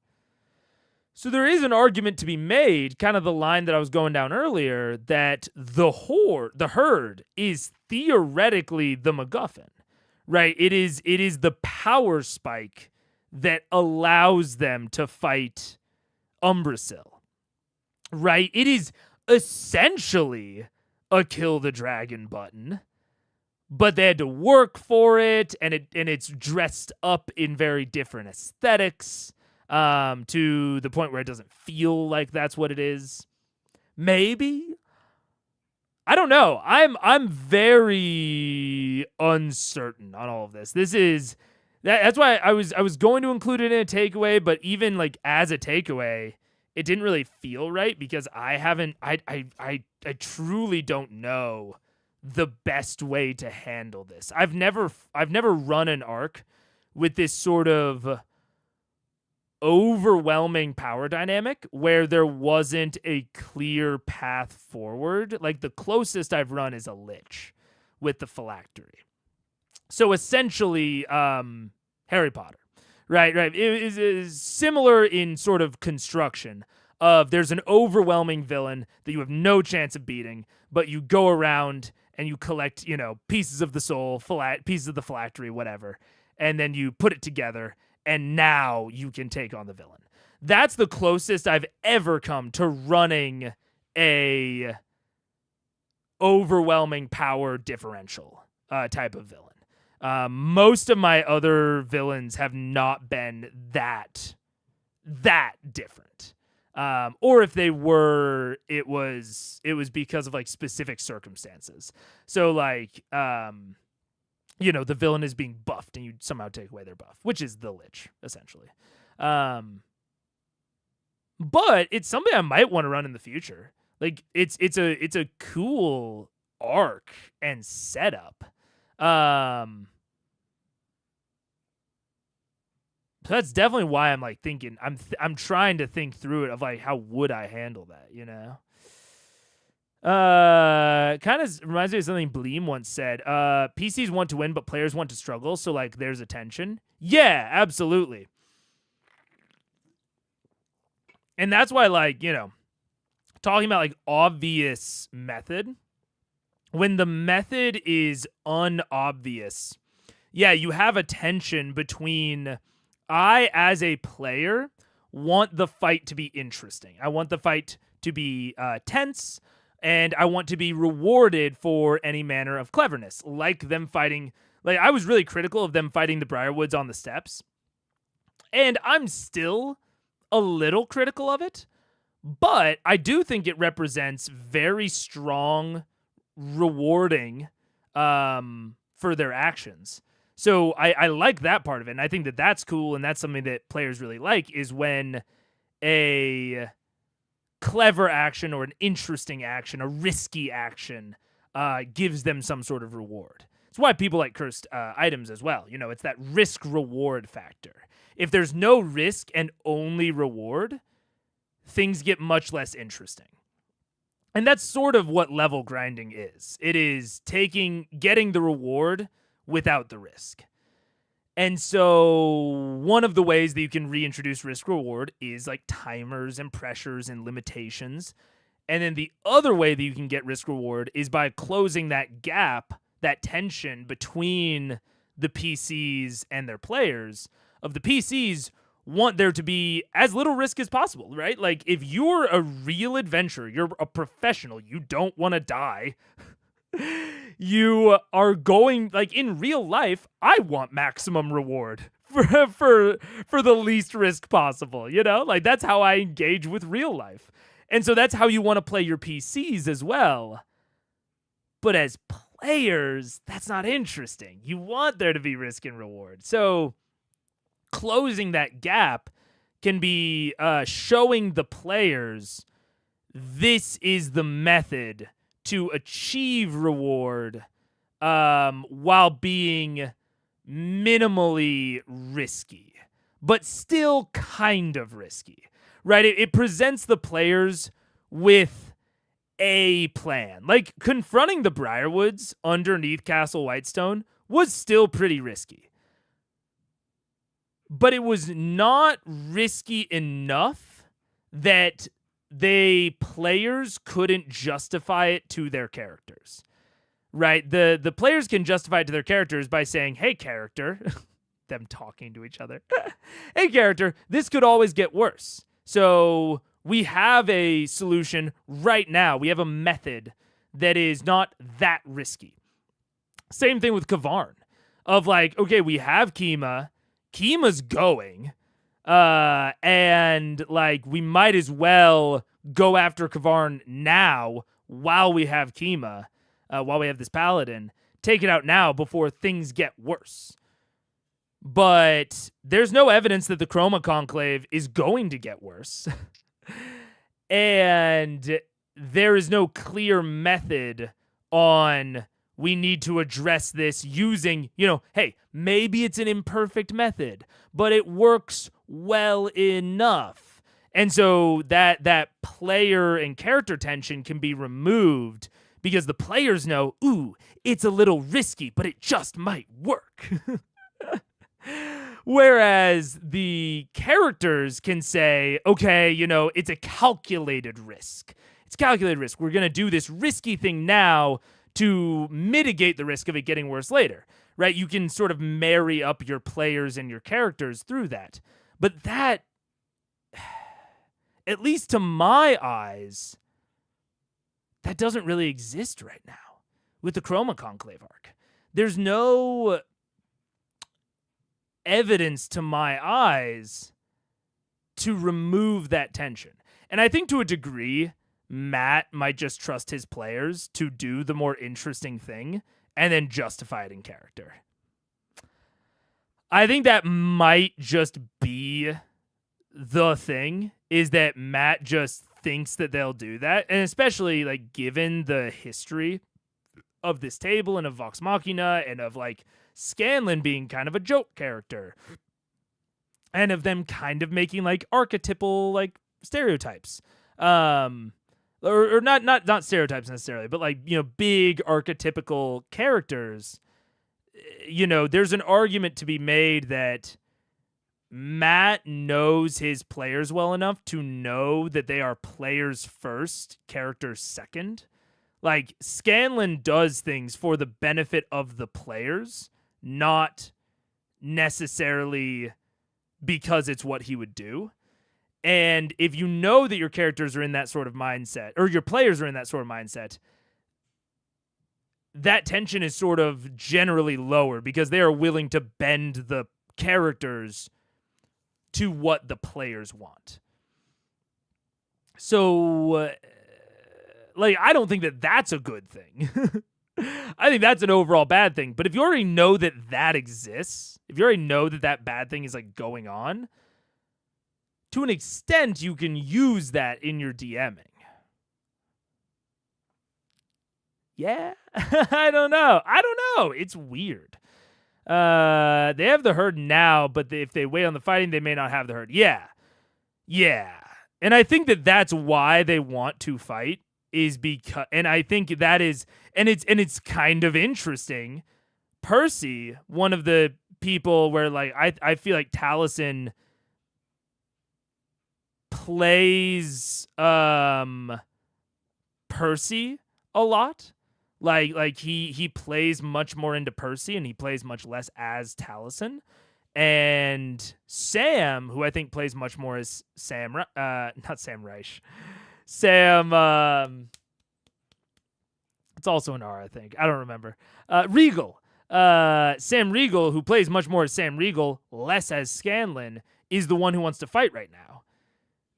So there is an argument to be made, kind of the line that I was going down earlier, that the herd is theoretically the MacGuffin, right? It is the power spike that allows them to fight Umbrasyl, right? It is essentially a kill the dragon button, but they had to work for it, and it's dressed up in very different aesthetics. To the point where it doesn't feel like that's what it is. Maybe. I don't know. I'm very uncertain on all of this. That's why I was going to include it in a takeaway, but even like as a takeaway, it didn't really feel right because I truly don't know the best way to handle this. I've never run an arc with this sort of overwhelming power dynamic where there wasn't a clear path forward. Like the closest I've run is a Lich with the phylactery. So essentially, Harry Potter, right? It is similar in sort of construction of there's an overwhelming villain that you have no chance of beating, but you go around and you collect, pieces of the soul, pieces of the phylactery, whatever, and then you put it together. And now you can take on the villain. That's the closest I've ever come to running a overwhelming power differential type of villain. Most of my other villains have not been that different. Or if they were, it was because of like specific circumstances. So like, you know, the villain is being buffed and you somehow take away their buff, which is the Lich, essentially. But it's something I might want to run in the future. Like it's a cool arc and setup. So that's definitely why I'm like thinking, I'm trying to think through it of like how would I handle that, you know? Kind of reminds me of something Bleem once said. PCs want to win, but players want to struggle, so like there's a tension. Yeah, absolutely. And that's why, like, you know, talking about like obvious method, when the method is unobvious, yeah, you have a tension between I, as a player, want the fight to be interesting. I want the fight to be tense, and I want to be rewarded for any manner of cleverness, like them fighting. Like, I was really critical of them fighting the Briarwoods on the steps, and I'm still a little critical of it, but I do think it represents very strong rewarding for their actions. So I like that part of it, and I think that that's cool, and that's something that players really like, is when a clever action or an interesting action, a risky action, gives them some sort of reward. It's why people like cursed items as well. You know, it's that risk-reward factor. If there's no risk and only reward, things get much less interesting. And that's sort of what level grinding is. It is getting the reward without the risk. And so one of the ways that you can reintroduce risk reward is like timers and pressures and limitations. And then the other way that you can get risk reward is by closing that gap, that tension between the PCs and their players. Of the PCs want there to be as little risk as possible, right? Like if you're a real adventurer, you're a professional, you don't want to die. You are going, like, in real life, I want maximum reward for the least risk possible, you know? Like, that's how I engage with real life. And so that's how you want to play your PCs as well. But as players, that's not interesting. You want there to be risk and reward. So closing that gap can be showing the players this is the method to achieve reward while being minimally risky, but still kind of risky, right? It presents the players with a plan. Like confronting the Briarwoods underneath Castle Whitestone was still pretty risky, but it was not risky enough that players couldn't justify it to their characters, right? The players can justify it to their characters by saying, hey, character, them talking to each other, hey, character, this could always get worse. So we have a solution right now. We have a method that is not that risky. Same thing with Kavarn, of like, okay, we have Kima's going, and like we might as well go after Kavarn now while we have Kima, while we have this paladin, take it out now before things get worse. But there's no evidence that the Chroma Conclave is going to get worse. And there is no clear method on we need to address this using, you know, hey, maybe it's an imperfect method, but it works well enough. And so that player and character tension can be removed because the players know, ooh, it's a little risky, but it just might work. Whereas the characters can say, okay, you know, it's a calculated risk. It's calculated risk. We're going to do this risky thing now to mitigate the risk of it getting worse later, right? You can sort of marry up your players and your characters through that. But that, at least to my eyes, that doesn't really exist right now with the Chroma Conclave arc. There's no evidence to my eyes to remove that tension. And I think to a degree, Matt might just trust his players to do the more interesting thing and then justify it in character. I think that might just be the thing, is that Matt just thinks that they'll do that. And especially, like, given the history of this table and of Vox Machina and of, like, Scanlan being kind of a joke character and of them kind of making, like, archetypal, like, stereotypes. Or not stereotypes necessarily, but, like, you know, big archetypical characters. You know, there's an argument to be made that Matt knows his players well enough to know that they are players first, characters second. Like, Scanlan does things for the benefit of the players, not necessarily because it's what he would do. And if you know that your characters are in that sort of mindset, or your players are in that sort of mindset, that tension is sort of generally lower because they are willing to bend the characters to what the players want. So, like, I don't think that that's a good thing. I think that's an overall bad thing. But if you already know that that exists, if you already know that that bad thing is, like, going on, to an extent, you can use that in your DMing. Yeah, I don't know. It's weird. They have the herd now, but if they wait on the fighting, they may not have the herd. Yeah. And I think that that's why they want to fight, is because, and I think that is, and it's kind of interesting. Percy, one of the people where, like, I feel like Taliesin plays Percy a lot. Like he plays much more into Percy, and he plays much less as Taliesin. And Sam, who I think plays much more as Sam, not Sam Reich. Sam, it's also an R, I think. I don't remember. Regal. Sam Regal, who plays much more as Sam Regal, less as Scanlan, is the one who wants to fight right now.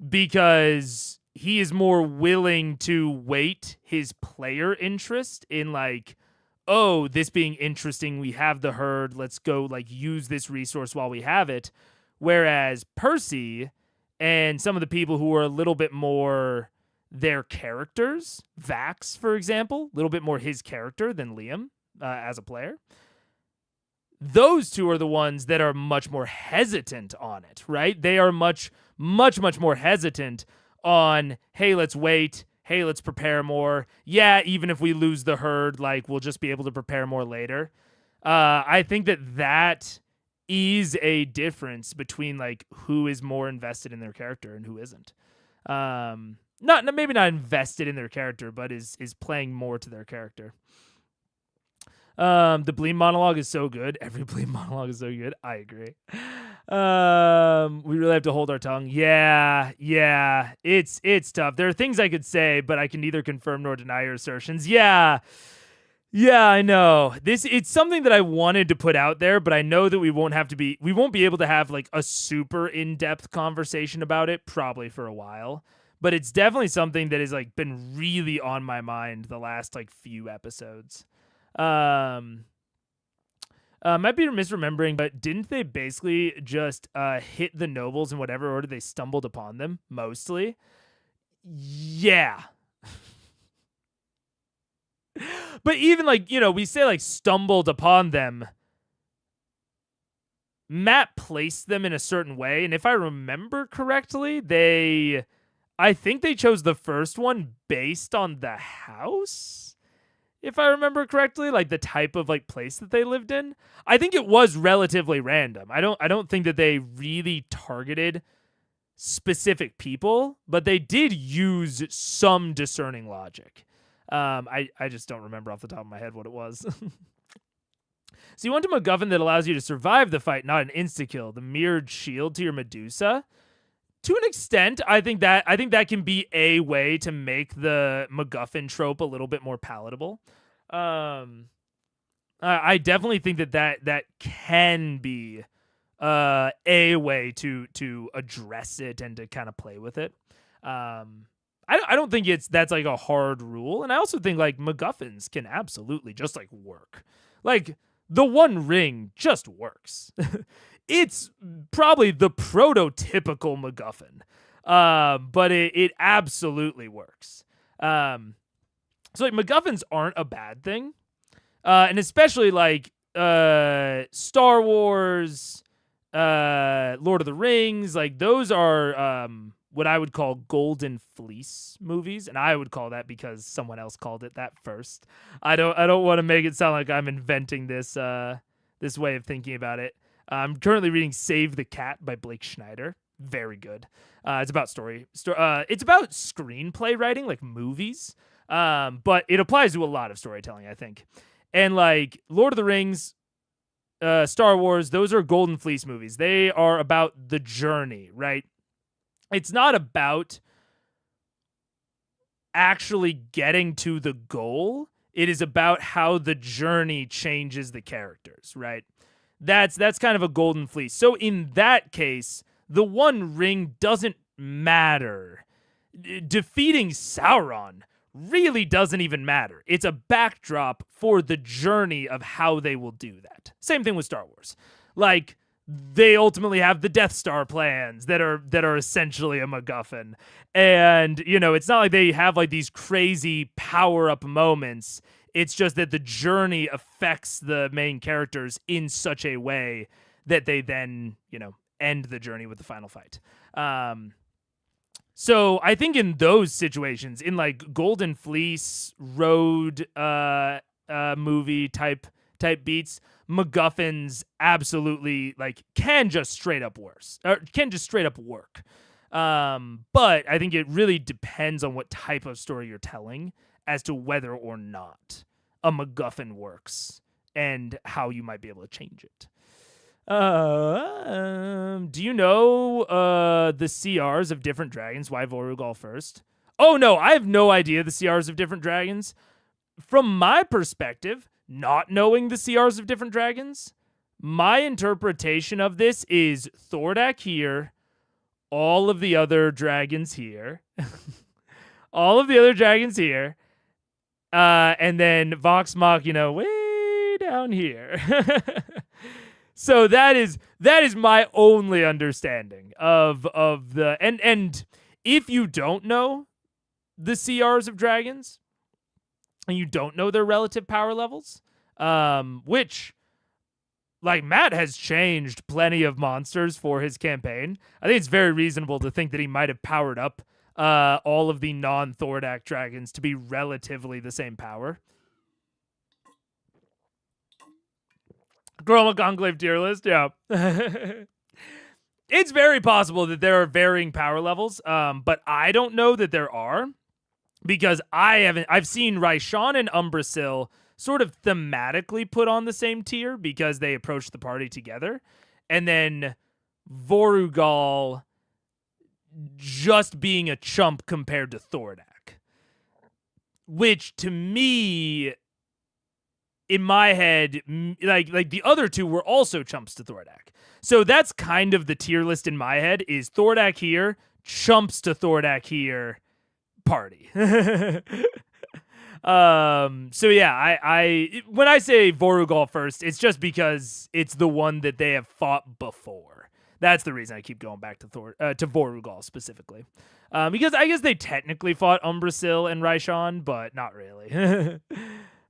Because he is more willing to weight his player interest in, like, oh, this being interesting, we have the herd, let's go, like, use this resource while we have it. Whereas Percy and some of the people who are a little bit more their characters, Vax, for example, a little bit more his character than Liam as a player, those two are the ones that are much more hesitant on it, right? They are much more hesitant on, hey, let's wait. Hey, let's prepare more. Yeah, even if we lose the herd, like, we'll just be able to prepare more later. I think that is a difference between, like, who is more invested in their character and who isn't. Maybe not invested in their character, but is playing more to their character. The Bleem monologue is so good. Every Bleem monologue is so good. I agree. We really have to hold our tongue. Yeah. It's tough. There are things I could say, but I can neither confirm nor deny your assertions. Yeah, I know. It's something that I wanted to put out there, but I know that we won't be able to have, like, a super in-depth conversation about it probably for a while. But it's definitely something that has, like, been really on my mind the last, like, few episodes. Might be misremembering, but didn't they basically just hit the nobles in whatever order they stumbled upon them, mostly? Yeah. But even, like, you know, we say, like, stumbled upon them. Matt placed them in a certain way, and if I remember correctly, I think they chose the first one based on the house, if I remember correctly, like the type of, like, place that they lived in. I think it was relatively random. I don't think that they really targeted specific people, but they did use some discerning logic. I just don't remember off the top of my head what it was. So you want a MacGuffin that allows you to survive the fight, not an insta-kill. The mirrored shield to your Medusa. To an extent, I think that can be a way to make the MacGuffin trope a little bit more palatable. I definitely think that can be a way to address it and to kind of play with it. I don't think that's like a hard rule, and I also think like MacGuffins can absolutely just like work. Like the One Ring just works. It's probably the prototypical MacGuffin, but it absolutely works. So like MacGuffins aren't a bad thing, and especially like Star Wars, Lord of the Rings, like those are what I would call Golden Fleece movies, and I would call that because someone else called it that first. I don't want to make it sound like I'm inventing this this way of thinking about it. I'm currently reading Save the Cat by Blake Schneider. Very good. It's about it's about screenplay writing, like movies, but it applies to a lot of storytelling, I think. And like Lord of the Rings, Star Wars, those are Golden Fleece movies. They are about the journey, right? It's not about actually getting to the goal. It is about how the journey changes the characters, right? That's kind of a Golden Fleece. So in that case, the One Ring doesn't matter. Defeating Sauron really doesn't even matter. It's a backdrop for the journey of how they will do that. Same thing with Star Wars. Like, they ultimately have the Death Star plans that are essentially a MacGuffin. And, you know, it's not like they have like these crazy power-up moments. It's just that the journey affects the main characters in such a way that they then, you know, end the journey with the final fight. So I think in those situations, in like Golden Fleece, road movie type beats, MacGuffins absolutely like can just straight up work. But I think it really depends on what type of story you're telling as to whether or not a MacGuffin works and how you might be able to change it. Do you know the CRs of different dragons? Why Vorugal first? Oh no, I have no idea the CRs of different dragons. From my perspective, not knowing the CRs of different dragons, my interpretation of this is Thordak here, all of the other dragons here, all of the other dragons here, and then Vox Machina way down here. So that is my only understanding of the and if you don't know the CRs of dragons and you don't know their relative power levels, which like Matt has changed plenty of monsters for his campaign. I think it's very reasonable to think that he might have powered up all of the non-Thordak dragons to be relatively the same power. Chroma Conclave tier list, yeah. It's very possible that there are varying power levels, but I don't know that there are because I've seen Raishan and Umbrasyl sort of thematically put on the same tier because they approach the party together, and then Vorugal just being a chump compared to Thordak, which to me, in my head, like the other two were also chumps to Thordak. So that's kind of the tier list in my head is Thordak here, chumps to Thordak here, party. So yeah, I when I say Vorugal first, it's just because it's the one that they have fought before. That's the reason I keep going back to Vorugal specifically. Because I guess they technically fought Umbrasyl and Raishan, but not really.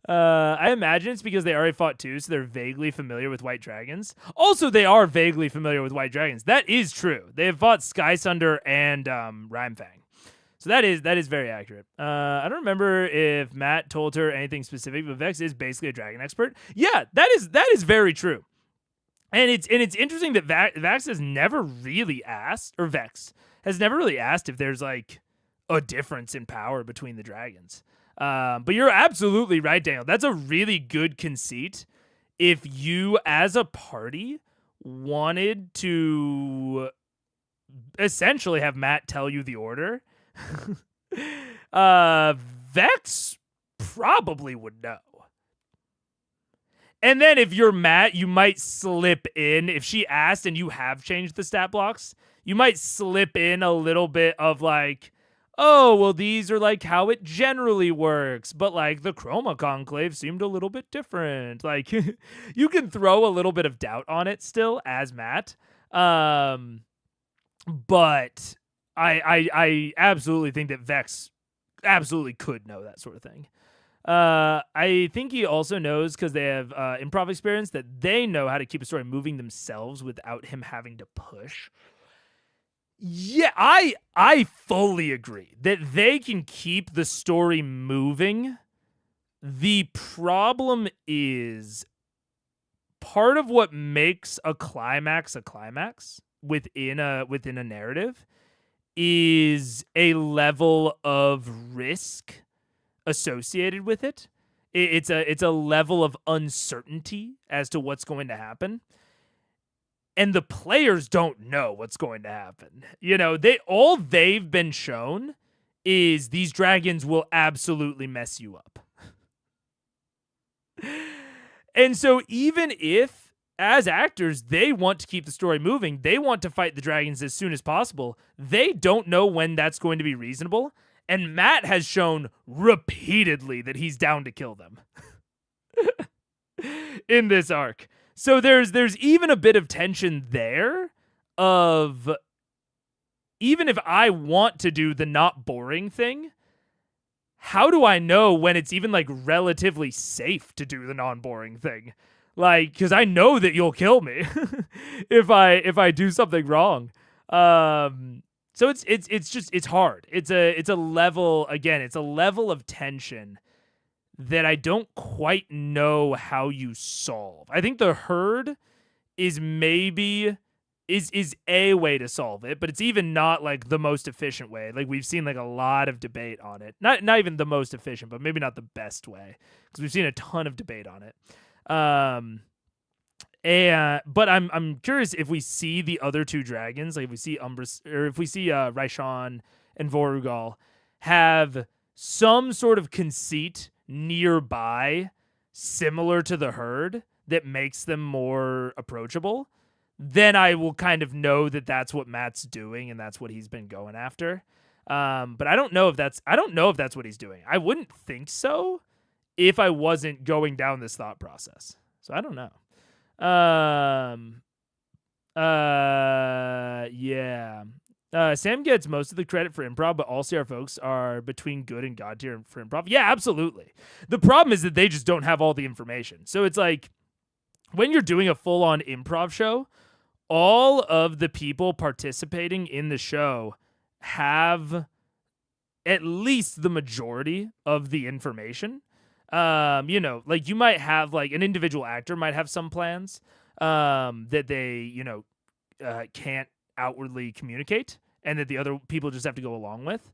I imagine it's because they already fought two, so they're vaguely familiar with white dragons. Also, they are vaguely familiar with white dragons. That is true. They have fought Skysunder and Rhymefang. So that is very accurate. I don't remember if Matt told her anything specific, but Vex is basically a dragon expert. Yeah, that is very true. And it's interesting that Vex has never really asked if there's like a difference in power between the dragons. But you're absolutely right, Daniel. That's a really good conceit. If you, as a party, wanted to essentially have Matt tell you the order, Vex probably would know. And then if you're Matt, you might slip in. If she asked and you have changed the stat blocks, you might slip in a little bit of like, oh, well, these are like how it generally works, but like the Chroma Conclave seemed a little bit different. Like you can throw a little bit of doubt on it still as Matt. But I absolutely think that Vex absolutely could know that sort of thing. I think he also knows, because they have improv experience, that they know how to keep a story moving themselves without him having to push. Yeah, I fully agree that they can keep the story moving. The problem is, part of what makes a climax within a narrative is a level of risk associated with it. It's a level of uncertainty as to what's going to happen. And the players don't know what's going to happen. You know, they've been shown is these dragons will absolutely mess you up. And so even if, as actors, they want to keep the story moving, they want to fight the dragons as soon as possible, they don't know when that's going to be reasonable. And Matt has shown repeatedly that he's down to kill them in this arc. So there's even a bit of tension there of, even if I want to do the not boring thing, how do I know when it's even like relatively safe to do the non-boring thing? Like, because I know that you'll kill me if I do something wrong. So it's hard. It's a level, again, it's a level of tension that I don't quite know how you solve. I think the herd is maybe is a way to solve it, but it's even not like the most efficient way. Like, we've seen like a lot of debate on it. Not even the most efficient, but maybe not the best way, because we've seen a ton of debate on it. But I'm curious if we see the other two dragons, like if we see Raishan and Vorugal have some sort of conceit nearby similar to the herd that makes them more approachable, then I will kind of know that that's what Matt's doing and that's what he's been going after. But I don't know if that's what he's doing. I wouldn't think so if I wasn't going down this thought process. So I don't know. Yeah. Sam gets most of the credit for improv, but all CR folks are between good and god tier for improv. Yeah, absolutely. The problem is that they just don't have all the information. So it's like, when you're doing a full-on improv show, all of the people participating in the show have at least the majority of the information. You know, like you might have like an individual actor might have some plans that they, you know, can't outwardly communicate, and that the other people just have to go along with.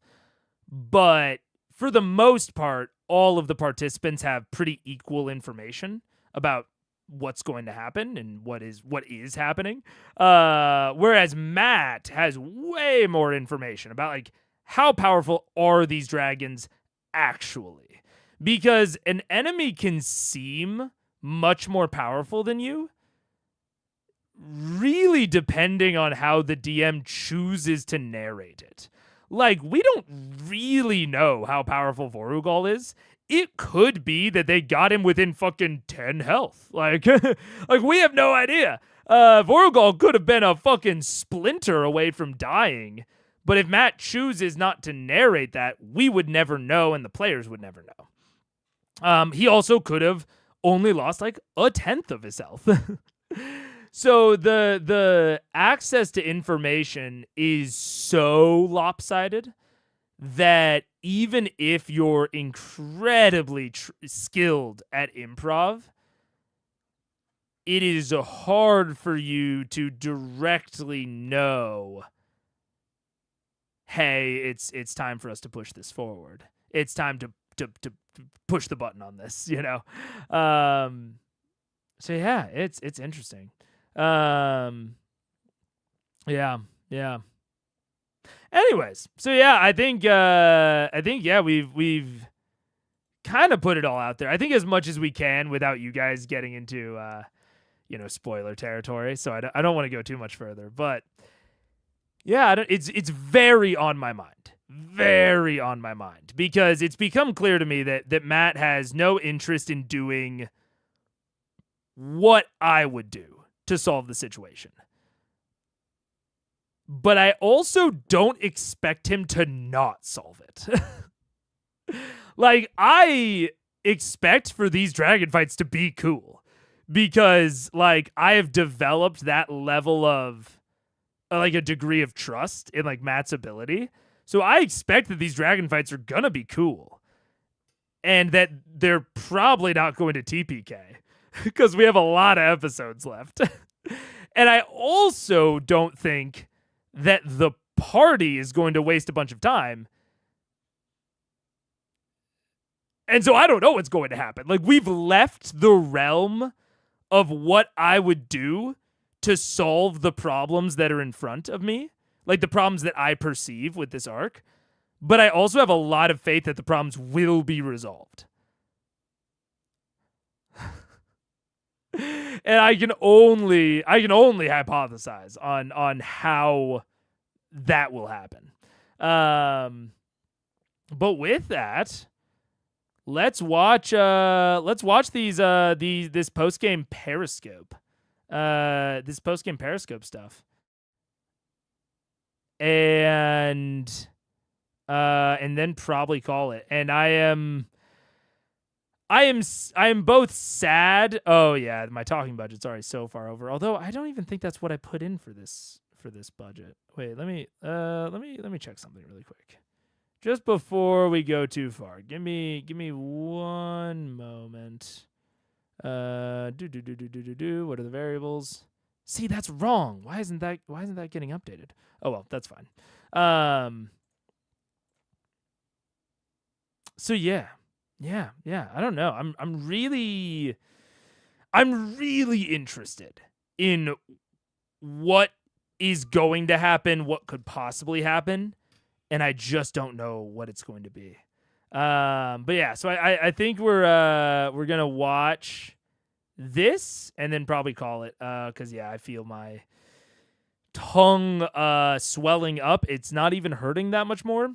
But for the most part, all of the participants have pretty equal information about what's going to happen and what is happening. Whereas Matt has way more information about like how powerful are these dragons actually. Because an enemy can seem much more powerful than you, really depending on how the DM chooses to narrate it. Like, we don't really know how powerful Vorugal is. It could be that they got him within fucking 10 health. Like, like we have no idea. Vorugal could have been a fucking splinter away from dying. But if Matt chooses not to narrate that, we would never know, and the players would never know. He also could have only lost like 1/10 of his health. So the access to information is so lopsided that even if you're incredibly skilled at improv, it is hard for you to directly know, hey, it's time for us to push this forward. It's time to push the button on this, you know? So yeah, it's interesting. Yeah. Anyways, so yeah, I think yeah, we've kind of put it all out there. I think as much as we can without you guys getting into you know, spoiler territory. So I don't want to go too much further, but yeah, it's very on my mind. very on my mind, because it's become clear to me that Matt has no interest in doing what I would do to solve the situation. But I also don't expect him to not solve it. Like, I expect for these dragon fights to be cool, because, like, I have developed that level of, like, a degree of trust in, like, Matt's ability. So I expect that these dragon fights are gonna be cool, and that they're probably not going to TPK, because we have a lot of episodes left. And I also don't think that the party is going to waste a bunch of time. And so I don't know what's going to happen. Like, we've left the realm of what I would do to solve the problems that are in front of me, like the problems that I perceive with this arc. But I also have a lot of faith that the problems will be resolved. And I can only hypothesize on how that will happen. But with that, let's watch this post-game periscope. This post-game periscope stuff. And then probably call it. And I am both sad. Oh yeah, my talking budget's already so far over. Although I don't even think that's what I put in for this budget. Wait, let me check something really quick. Just before we go too far. Give me one moment. What are the variables? See, that's wrong. Why isn't that getting updated? Oh well, that's fine. So yeah. I don't know. I'm really interested in what is going to happen, what could possibly happen, and I just don't know what it's going to be. But yeah, so I think we're gonna watch this and then probably call it, because yeah, I feel my tongue swelling up. It's not even hurting that much more,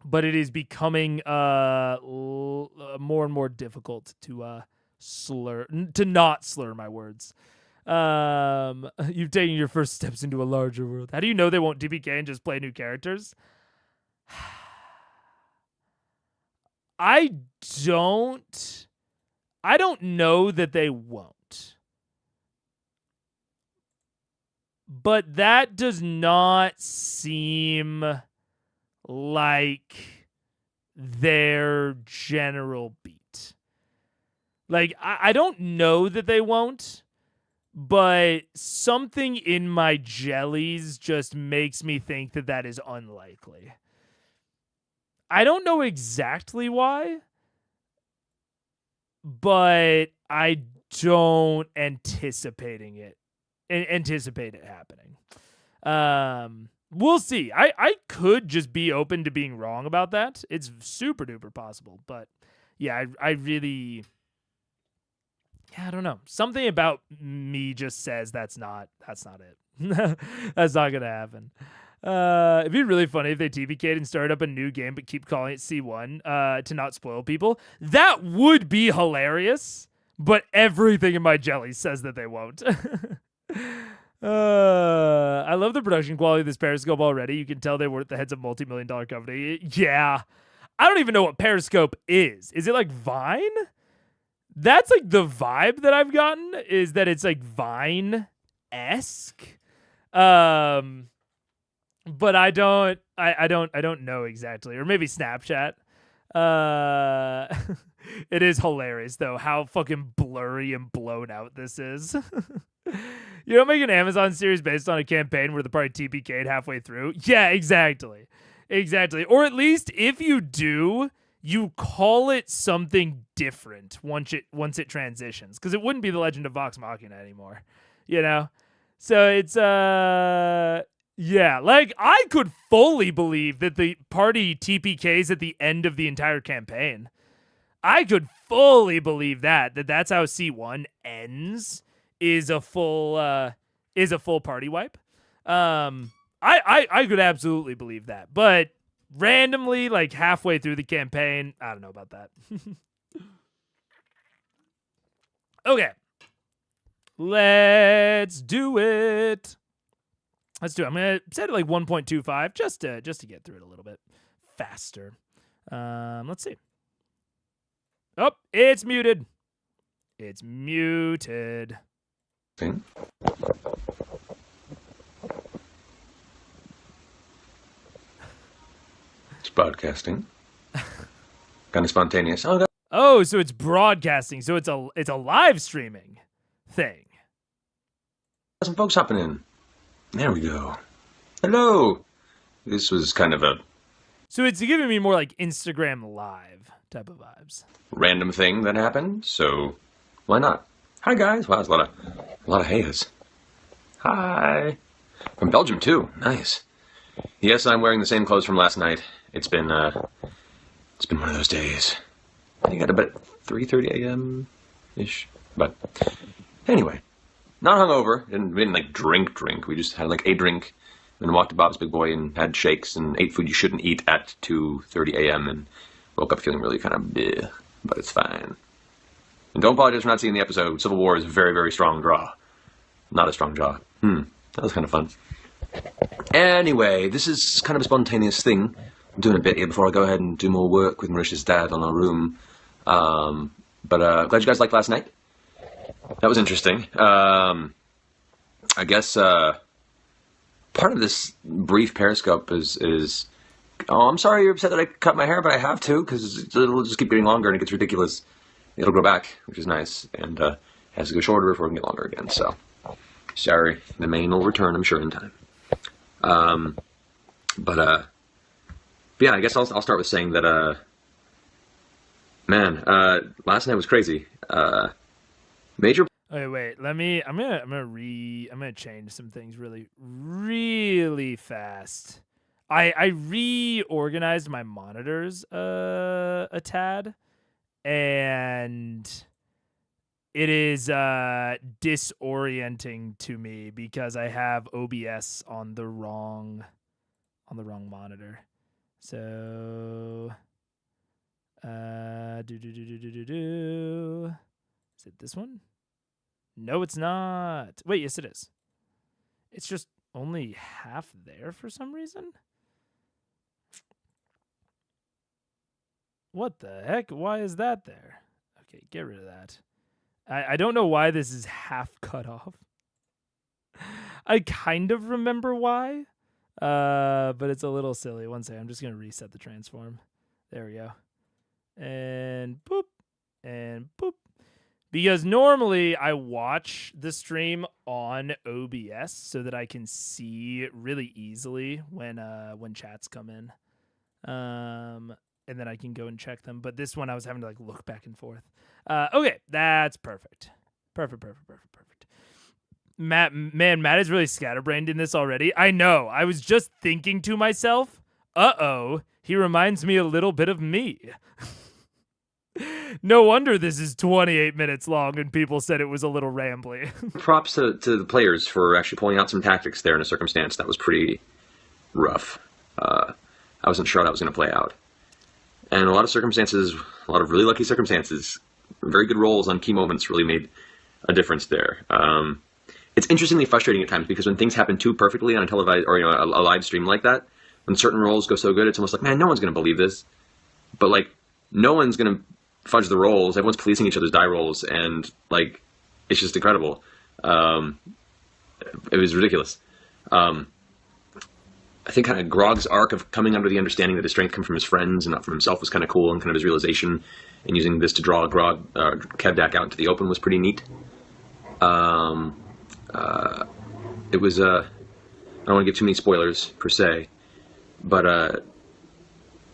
but it is becoming more and more difficult to not slur my words. You've taken your first steps into a larger world. How do you know they won't DPK and just play new characters? I don't know that they won't. But that does not seem like their general beat. Like, I don't know that they won't, but something in my jellies just makes me think that that is unlikely. I don't know exactly why, but I don't anticipate it happening. We'll see. I could just be open to being wrong about that. It's super duper possible, but yeah, I really, I don't know. Something about me just says that's not it. That's not gonna happen. It'd be really funny if they TPK'd and started up a new game but keep calling it C1 to not spoil people. That would be hilarious, but everything in my jelly says that they won't. I love the production quality of this Periscope already. You can tell they were at the heads of multi-million-dollar company. Yeah. I don't even know what Periscope is. Is it like Vine? That's like the vibe that I've gotten, is that it's like Vine-esque. But I don't know exactly. Or maybe Snapchat. It is hilarious though how fucking blurry and blown out this is. You don't make an Amazon series based on a campaign where the party TPK'd halfway through. Yeah, exactly. Or at least if you do, you call it something different once it transitions, because it wouldn't be the Legend of Vox Machina anymore, you know? So it's yeah, like I could fully believe that the party TPKs at the end of the entire campaign. I could fully believe that's how C1 ends, is a full party wipe. I could absolutely believe that, but randomly, like halfway through the campaign. I don't know about that. Okay. Let's do it. I'm gonna set it like 1.25 just to get through it a little bit faster. Let's see. Oh, it's muted. It's muted. Thing. It's broadcasting. Kind of spontaneous. Oh, so it's broadcasting. So it's a live streaming thing. Some folks hopping in. There we go. Hello. This was kind of a... So it's giving me more like Instagram Live type of vibes. Random thing that happened, so why not? Hi, guys. Wow, there's a lot of heyas. Hi. From Belgium, too. Nice. Yes, I'm wearing the same clothes from last night. It's been one of those days. I think at about 3:30 a.m.-ish. But anyway, not hungover. We didn't like drink. We just had like a drink, and walked to Bob's Big Boy and had shakes and ate food you shouldn't eat at 2:30 a.m. and woke up feeling really kind of bleh, but it's fine. And don't apologize for not seeing the episode. Civil War is a very, very strong draw. Not a strong jaw. That was kind of fun. Anyway, this is kind of a spontaneous thing. I'm doing a bit here before I go ahead and do more work with Marisha's dad on our room. But glad you guys liked last night. That was interesting. I guess part of this brief periscope is oh, I'm sorry you're upset that I cut my hair, but I have to because it'll just keep getting longer and it gets ridiculous. It'll grow back, which is nice, and has to go shorter before it can get longer again. So sorry, the mane will return, I'm sure, in time. But yeah, I guess I'll start with saying that last night was crazy. Major. Okay, wait. I'm gonna change some things really fast. I reorganized my monitors a tad, and it is disorienting to me because I have OBS on the wrong monitor. So is it this one? No, it's not. Wait, yes it is. It's just only half there for some reason. What the heck? Why is that there? Okay, get rid of that. I don't know why this is half cut off. I kind of remember why. But it's a little silly. One second, I'm just going to reset the transform. There we go. And boop. And boop. Because normally I watch the stream on OBS so that I can see really easily when chats come in. And then I can go and check them. But this one I was having to like look back and forth. Okay, that's perfect. Perfect. Matt is really scatterbrained in this already. I know. I was just thinking to myself, he reminds me a little bit of me. No wonder this is 28 minutes long and people said it was a little rambly. Props to the players for actually pulling out some tactics there in a circumstance that was pretty rough. I wasn't sure how that was going to play out. And a lot of really lucky circumstances, very good rolls on key moments really made a difference there. It's interestingly frustrating at times because when things happen too perfectly on a televised or a live stream like that, when certain rolls go so good, it's almost like, man, no one's going to believe this. But like, no one's going to fudge the rolls. Everyone's policing each other's die rolls, and like, it's just incredible. It was ridiculous. I think kind of Grog's arc of coming under the understanding that his strength comes from his friends and not from himself was kind of cool, and kind of his realization and using this to draw Grog, Kevdak out into the open was pretty neat. It was, I don't want to give too many spoilers per se, but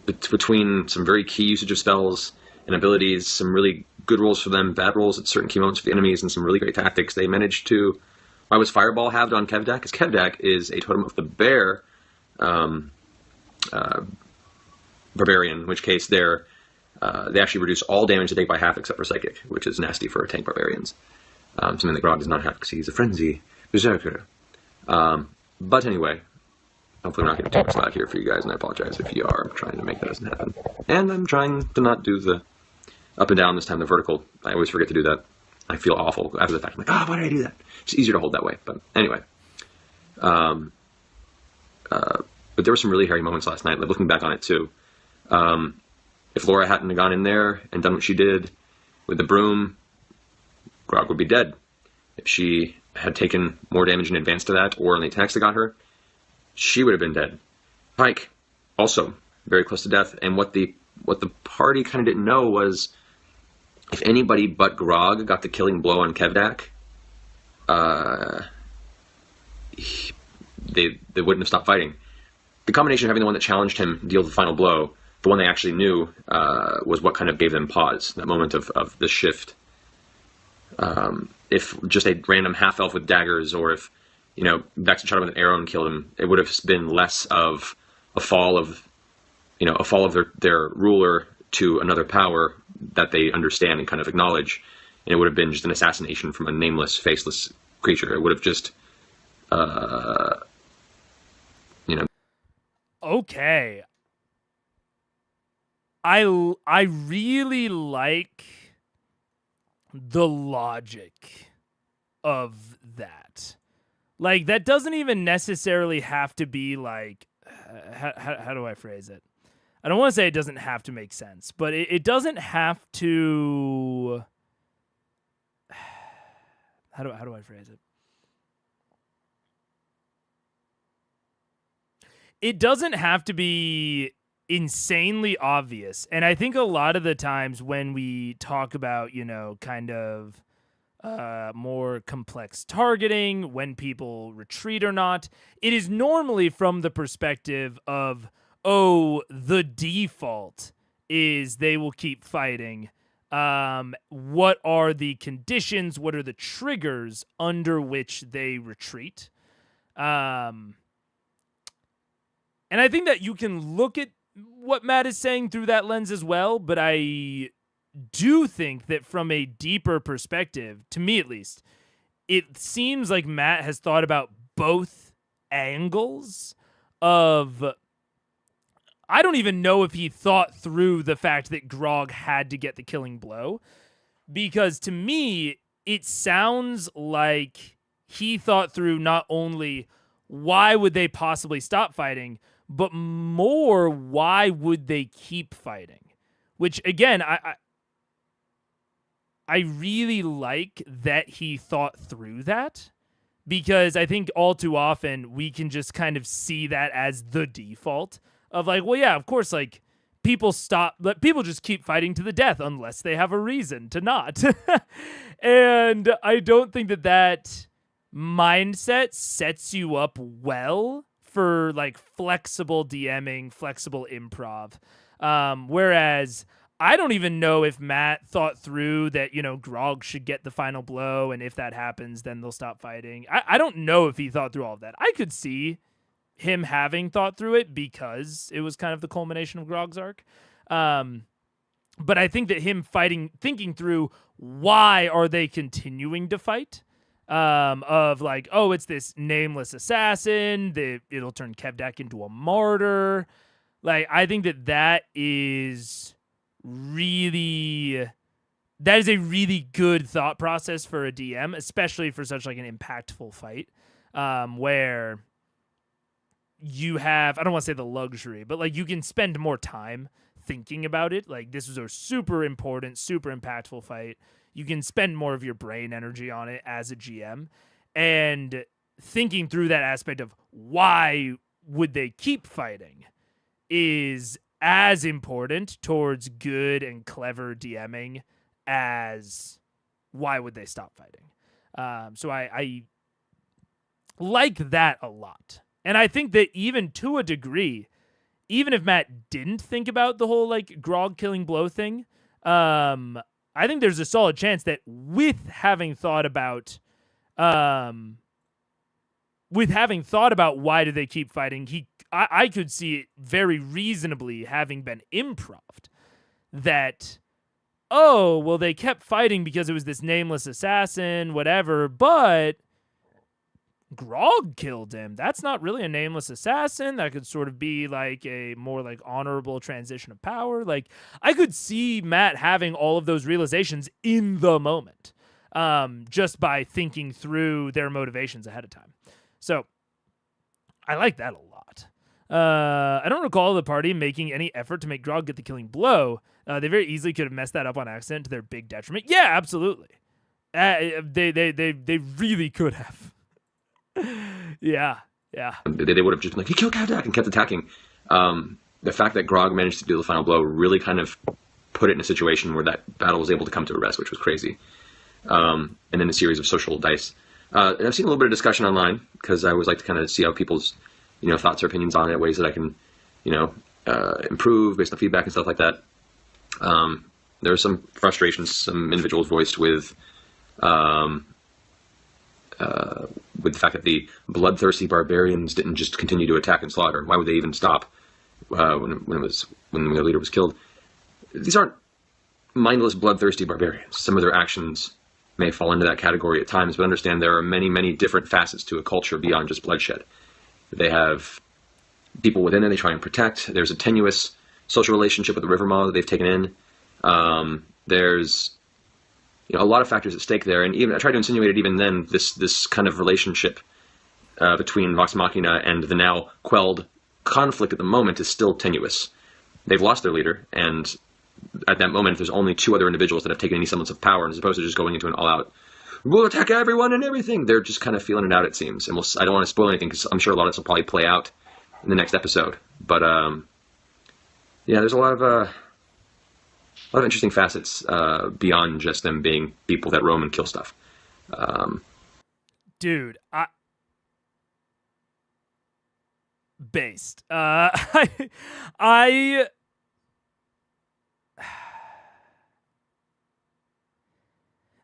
between some very key usage of spells and abilities, some really good rolls for them, bad rolls at certain key moments for the enemies, and some really great tactics, they managed to... Why was Fireball halved on Kevdak? Because Kevdak is a totem of the bear barbarian, in which case they actually reduce all damage they take by half except for psychic, which is nasty for tank barbarians. Something that Grog does not have because he's a frenzy berserker. But anyway, Hopefully we're not getting too much lag here for you guys, and I apologize if you are. I'm trying to make that doesn't happen. And I'm trying to not do the up and down this time, the vertical. I always forget to do that. I feel awful after the fact. I'm like, why did I do that? It's easier to hold that way. But anyway. But there were some really hairy moments last night, like looking back on it too. If Laura hadn't gone in there and done what she did with the broom, Grog would be dead. If she had taken more damage in advance to that, or on the attacks that got her, she would have been dead. Pike, also very close to death. And what the party kind of didn't know was, if anybody but Grog got the killing blow on Kevdak, they wouldn't have stopped fighting. The combination of having the one that challenged him deal the final blow, the one they actually knew, was what kind of gave them pause, that moment of the shift. If just a random half-elf with daggers, or if, Vex had shot him with an arrow and killed him, it would have been less of a fall of their ruler to another power that they understand and kind of acknowledge, and it would have been just an assassination from a nameless, faceless creature. It would have just, Okay. I really like the logic of that. Like, that doesn't even necessarily have to be like, how do I phrase it? I don't want to say it doesn't have to make sense, but it doesn't have to. How do I phrase it? It doesn't have to be insanely obvious. And I think a lot of the times when we talk about, kind of more complex targeting, when people retreat or not, it is normally from the perspective of, the default is they will keep fighting. What are the conditions? What are the triggers under which they retreat? And I think that you can look at what Matt is saying through that lens as well, but I do think that from a deeper perspective, to me at least, it seems like Matt has thought about both angles of... I don't even know if he thought through the fact that Grog had to get the killing blow, because to me, it sounds like he thought through not only why would they possibly stop fighting, but more, why would they keep fighting? Which, again, I really like that he thought through that, because I think all too often we can just kind of see that as the default of like, well, yeah, of course, like, people just keep fighting to the death unless they have a reason to not. And I don't think that mindset sets you up well for like flexible DMing, flexible improv. Whereas I don't even know if Matt thought through that, Grog should get the final blow, and if that happens, then they'll stop fighting. I don't know if he thought through all of that. I could see him having thought through it because it was kind of the culmination of Grog's arc. But I think that him thinking through why are they continuing to fight, of like, it's this nameless assassin, it'll turn Kevdak into a martyr. Like, I think that is a really good thought process for a DM, especially for such like an impactful fight, where you have, I don't want to say the luxury, but like you can spend more time thinking about it. Like, this was a super important, super impactful fight. You can spend more of your brain energy on it as a GM, and thinking through that aspect of why would they keep fighting is as important towards good and clever DMing as why would they stop fighting. So I like that a lot. And I think that even to a degree, even if Matt didn't think about the whole like Grog killing blow thing, I think there's a solid chance that with having thought about why do they keep fighting, I could see it very reasonably having been improved that, they kept fighting because it was this nameless assassin, whatever, but Grog killed him. That's not really a nameless assassin. That could sort of be like a more like honorable transition of power. Like, I could see Matt having all of those realizations in the moment, just by thinking through their motivations ahead of time. So I like that a lot. I don't recall the party making any effort to make Grog get the killing blow. They very easily could have messed that up on accident to their big detriment. Yeah, absolutely. They really could have. Yeah. They would have just been like, he killed Kavdak and kept attacking. The fact that Grog managed to do the final blow really kind of put it in a situation where that battle was able to come to a rest, which was crazy. And then a series of social dice. And I've seen a little bit of discussion online because I always like to kind of see how people's, thoughts or opinions on it, ways that I can, improve based on feedback and stuff like that. There are some frustrations some individuals voiced with the fact that the bloodthirsty barbarians didn't just continue to attack and slaughter. Why would they even stop when their leader was killed? These aren't mindless, bloodthirsty barbarians. Some of their actions may fall into that category at times, but understand there are many, many different facets to a culture beyond just bloodshed. They have people within it they try and protect. There's a tenuous social relationship with the river maw that they've taken in. There's a lot of factors at stake there, and even I tried to insinuate it even then, this kind of relationship between Vox Machina and the now quelled conflict at the moment is still tenuous. They've lost their leader, and at that moment there's only two other individuals that have taken any semblance of power, and as opposed to just going into an all-out, we'll attack everyone and everything, they're just kind of feeling it out, it seems. And I don't want to spoil anything, because I'm sure a lot of this will probably play out in the next episode. But, there's a lot of interesting facets beyond just them being people that roam and kill stuff. Dude, based.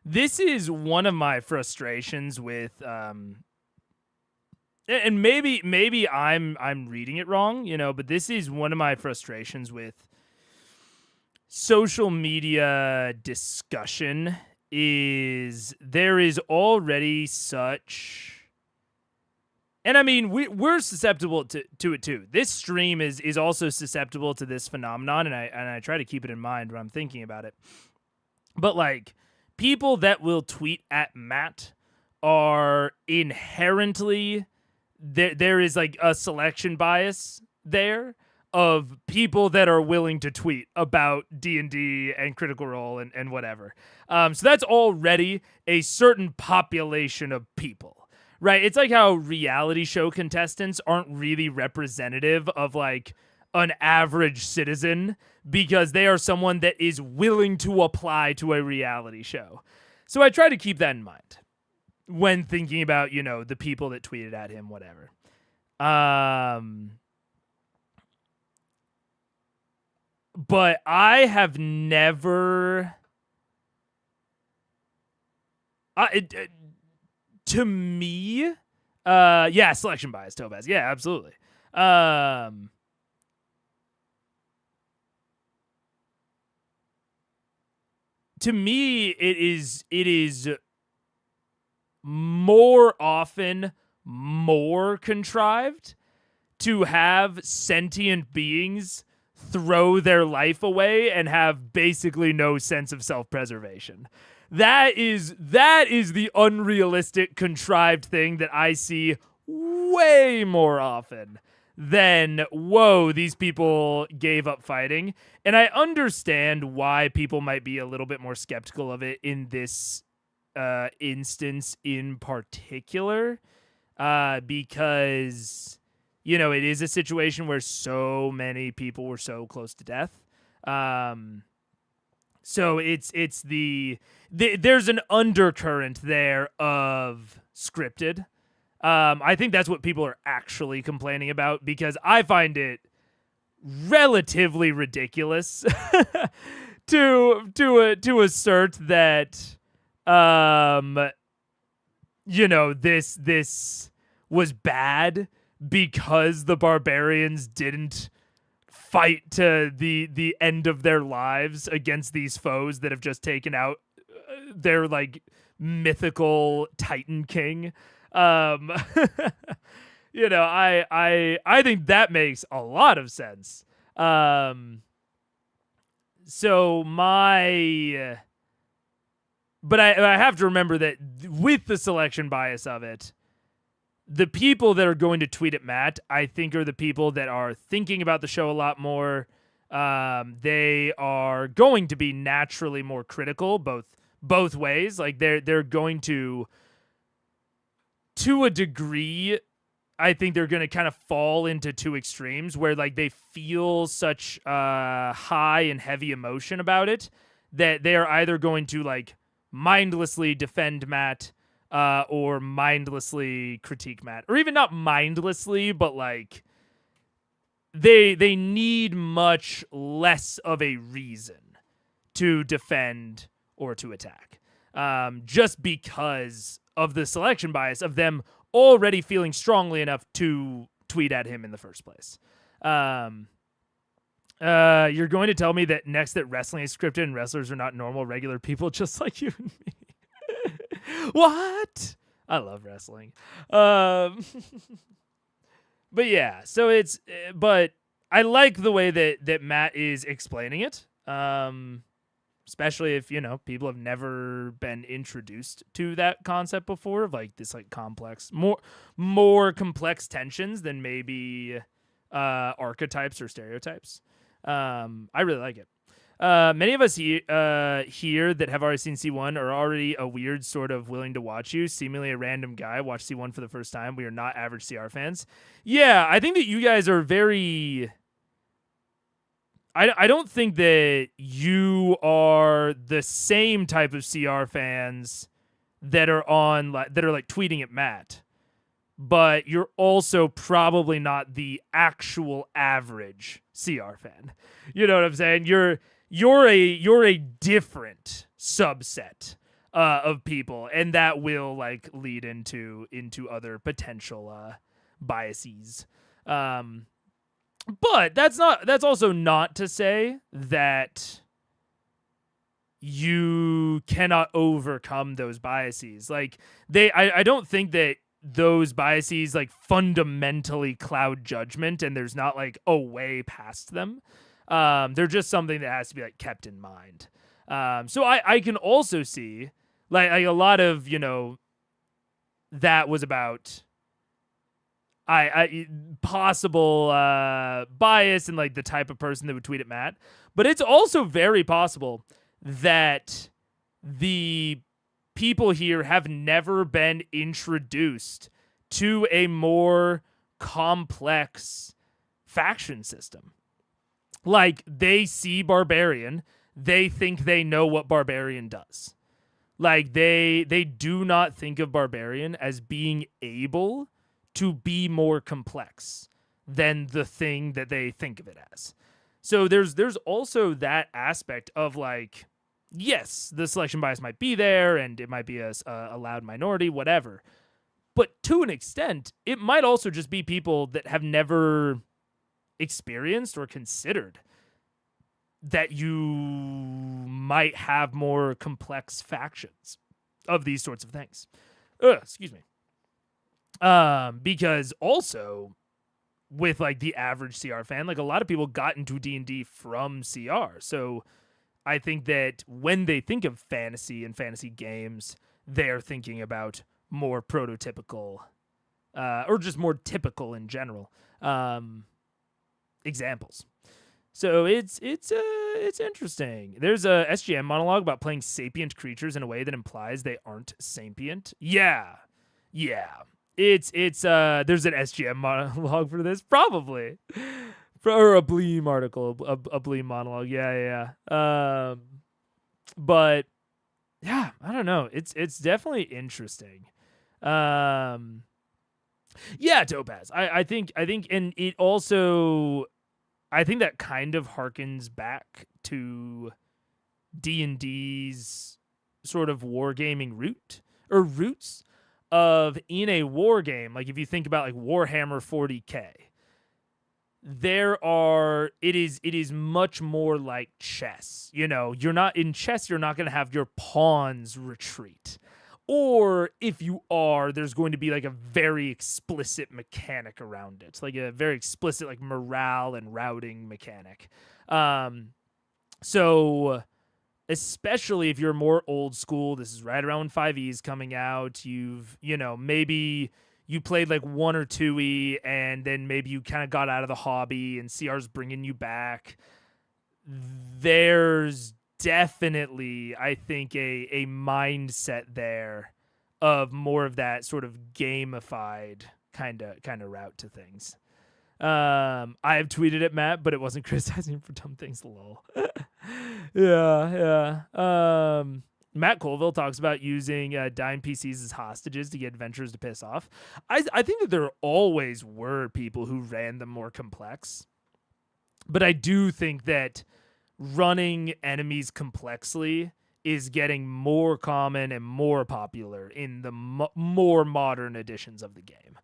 This is one of my frustrations with, and maybe I'm reading it wrong, but this is one of my frustrations with social media discussion. Is there is already such, and I mean we're susceptible to it too. This stream is also susceptible to this phenomenon, and I try to keep it in mind when I'm thinking about it. But like, people that will tweet at Matt are inherently there is like a selection bias there of people that are willing to tweet about D&D and Critical Role and whatever. So that's already a certain population of people, right? It's like how reality show contestants aren't really representative of like an average citizen, because they are someone that is willing to apply to a reality show. So I try to keep that in mind when thinking about, the people that tweeted at him, whatever. But I have never, to me, selection bias, Topaz. Yeah, absolutely. To me, it is more often more contrived to have sentient beings throw their life away and have basically no sense of self-preservation. That is the unrealistic, contrived thing that I see way more often than, whoa, these people gave up fighting. And I understand why people might be a little bit more skeptical of it in this instance in particular, because, it is a situation where so many people were so close to death. So it's there's an undercurrent there of scripted. I think that's what people are actually complaining about, because I find it relatively ridiculous to assert that this was bad because the barbarians didn't fight to the end of their lives against these foes that have just taken out their like mythical Titan King. Um, I think that makes a lot of sense. So but I have to remember that with the selection bias of it, the people that are going to tweet at Matt, I think, are the people that are thinking about the show a lot more. They are going to be naturally more critical, both ways. Like they're going to a degree, I think they're going to kind of fall into two extremes where like they feel such high and heavy emotion about it that they are either going to like mindlessly defend Matt or mindlessly critique Matt, or even not mindlessly, but like they need much less of a reason to defend or to attack, just because of the selection bias of them already feeling strongly enough to tweet at him in the first place. You're going to tell me that next that wrestling is scripted and wrestlers are not normal, regular people just like you and me. What? I love wrestling. But yeah, so but I like the way that Matt is explaining it. Especially if, people have never been introduced to that concept before of like this like complex, more complex tensions than maybe archetypes or stereotypes. I really like it. Many of us here that have already seen C1 are already a weird sort of willing to watch you, seemingly a random guy, watch C1 for the first time. We are not average CR fans. Yeah, I think that you guys are very... I don't think that you are the same type of CR fans that are like tweeting at Matt, but you're also probably not the actual average CR fan. You know what I'm saying? You're a different subset of people, and that will like lead into other potential biases. But that's also not to say that you cannot overcome those biases. Like I don't think that those biases like fundamentally cloud judgment and there's not like a way past them. They're just something that has to be like kept in mind. So I can also see like a lot of, that was about I possible bias and like the type of person that would tweet at Matt, but it's also very possible that the people here have never been introduced to a more complex faction system. Like they see Barbarian, they think they know what Barbarian does. Like they do not think of Barbarian as being able to be more complex than the thing that they think of it as. So there's also that aspect of like, yes, the selection bias might be there and it might be a loud minority, whatever. But to an extent, it might also just be people that have never experienced or considered that you might have more complex factions of these sorts of things. Excuse me. Because also with like the average CR fan, like a lot of people got into D&D from CR. So I think that when they think of fantasy and fantasy games, they're thinking about more prototypical, or just more typical in general, examples. So it's interesting. There's a SGM monologue about playing sapient creatures in a way that implies they aren't sapient. Yeah. It's there's an SGM monologue for this, probably. Or a Bleem article, a Bleem monologue. Yeah. But yeah, I don't know. It's definitely interesting. Yeah, Topaz. I think, and it also, I think that kind of harkens back to D&D's sort of wargaming roots of in a war game. Like if you think about like Warhammer 40K, it is much more like chess. You're not in chess, you're not going to have your pawns retreat, Or if you are, there's going to be like a very explicit mechanic around it, like a very explicit like morale and routing mechanic. So especially if you're more old school, this is right around when 5e's coming out. Maybe you played like 1 or 2e, and then maybe you kind of got out of the hobby and CR's bringing you back. There's definitely, I think, a mindset there of more of that sort of gamified kind of route to things. I have tweeted at Matt, but it wasn't criticizing for dumb things. Lol. Yeah. Matt Colville talks about using dying PCs as hostages to get adventurers to piss off. I think that there always were people who ran them more complex, but I do think that running enemies complexly is getting more common and more popular in the more modern editions of the game.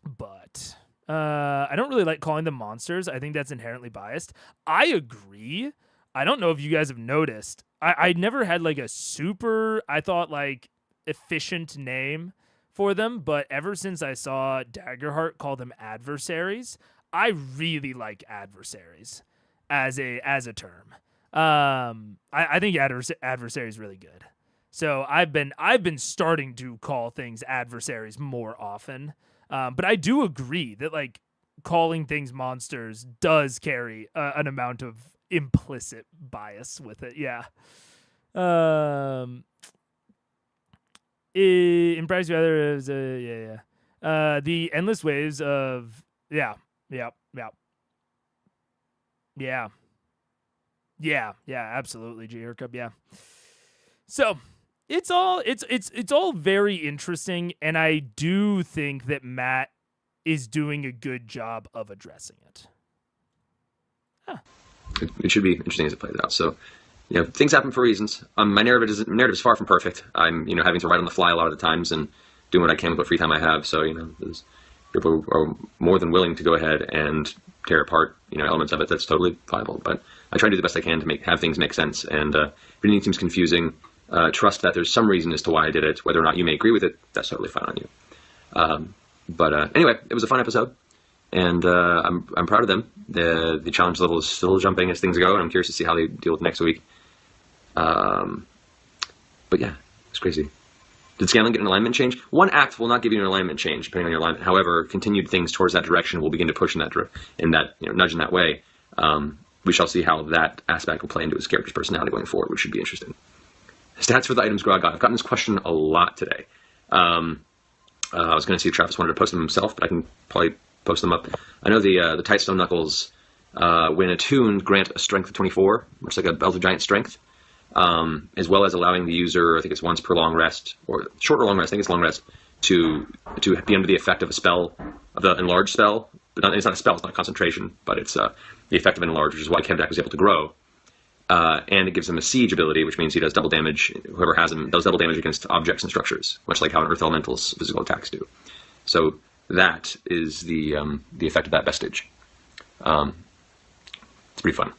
But I don't really like calling them monsters. I think that's inherently biased. I agree. I don't know if you guys have noticed. I never had like a super, I thought like efficient name for them, but ever since I saw Daggerheart call them adversaries, I really like adversaries as a term. I think adversary is really good. So I've been starting to call things adversaries more often. But I do agree that like calling things monsters does carry an amount of implicit bias with it. Yeah. In Price Rather is the endless waves of yeah, absolutely, G Hercup, yeah. So it's all very interesting, and I do think that Matt is doing a good job of addressing it. It should be interesting as it plays out. So, things happen for reasons. My narrative is far from perfect. I'm having to write on the fly a lot of the times and doing what I can with what free time I have. So there's people who are more than willing to go ahead and tear apart elements of it. That's totally viable. But I try to do the best I can to have things make sense. And if anything seems confusing, trust that there's some reason as to why I did it. Whether or not you may agree with it, that's totally fine on you. But anyway, it was a fun episode, and I'm proud of them. The challenge level is still jumping as things go, and I'm curious to see how they deal with next week. But yeah, it's crazy. Did Scanlan get an alignment change? One act will not give you an alignment change, depending on your alignment. However, continued things towards that direction will begin to push in that nudge in that way. We shall see how that aspect will play into his character's personality going forward, which should be interesting. Stats for the items Grog got. I've gotten this question a lot today. I was going to see if Travis wanted to post them himself, but I can probably post them up. I know the Tight Stone Knuckles, when attuned, grant a strength of 24, which is like a Belt of Giant strength, as well as allowing the user, I think it's once per long rest, or short or long rest, I think it's long rest, to be under the effect of a spell, of the enlarged spell. But it's not a spell, it's not a concentration, but it's the effect of an enlarged, which is why Kevdak was able to grow. And it gives him a siege ability, which means he does double damage. Whoever has him does double damage against objects and structures, much like how an Earth Elemental's physical attacks do. So that is the effect of that vestige. It's pretty fun.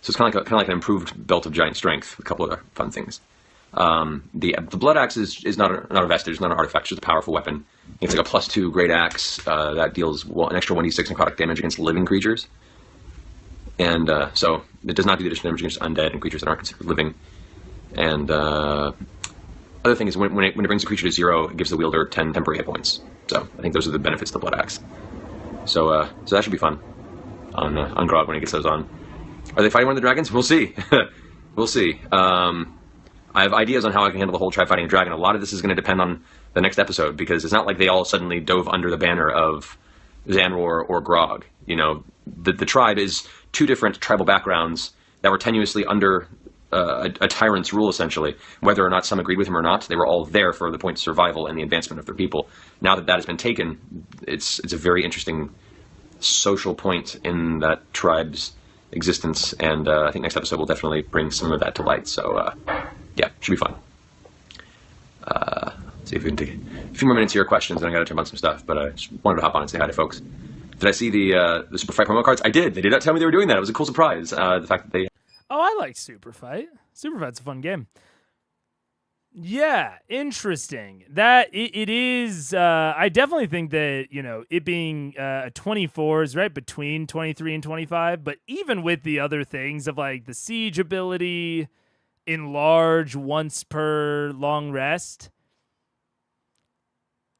So it's kind of like an improved Belt of Giant Strength, with a couple of other fun things. The Blood Axe is not a vestige, it's not an artifact, it's just a powerful weapon. It's like a +2 Great Axe that deals an extra 1d6 necrotic damage against living creatures. And so it does not do the additional damage against undead and creatures that aren't considered living. And other thing is when it brings a creature to 0, it gives the wielder 10 temporary hit points. So I think those are the benefits of the Blood Axe. So that should be fun on Grog when he gets those on. Are they fighting one of the dragons? We'll see. We'll see. I have ideas on how I can handle the whole tribe fighting a dragon. A lot of this is going to depend on the next episode, because it's not like they all suddenly dove under the banner of Xanror or Grog. The tribe is 2 different tribal backgrounds that were tenuously under a tyrant's rule, essentially. Whether or not some agreed with him or not, they were all there for the point of survival and the advancement of their people. Now that has been taken, it's a very interesting social point in that tribe's existence, and I think next episode will definitely bring some of that to light. So yeah, should be fun. See if we can take a few more minutes here, questions, and I got to turn on some stuff, but I just wanted to hop on and say hi to folks. Did I see the Super Fight promo cards? I did. They did not tell me they were doing that. It was a cool surprise. The fact that they... Oh, I like Super Fight. Super Fight's a fun game. Yeah, interesting. That it is. I definitely think that it being a 24 is right between 23 and 25. But even with the other things of like the siege ability, enlarge once per long rest,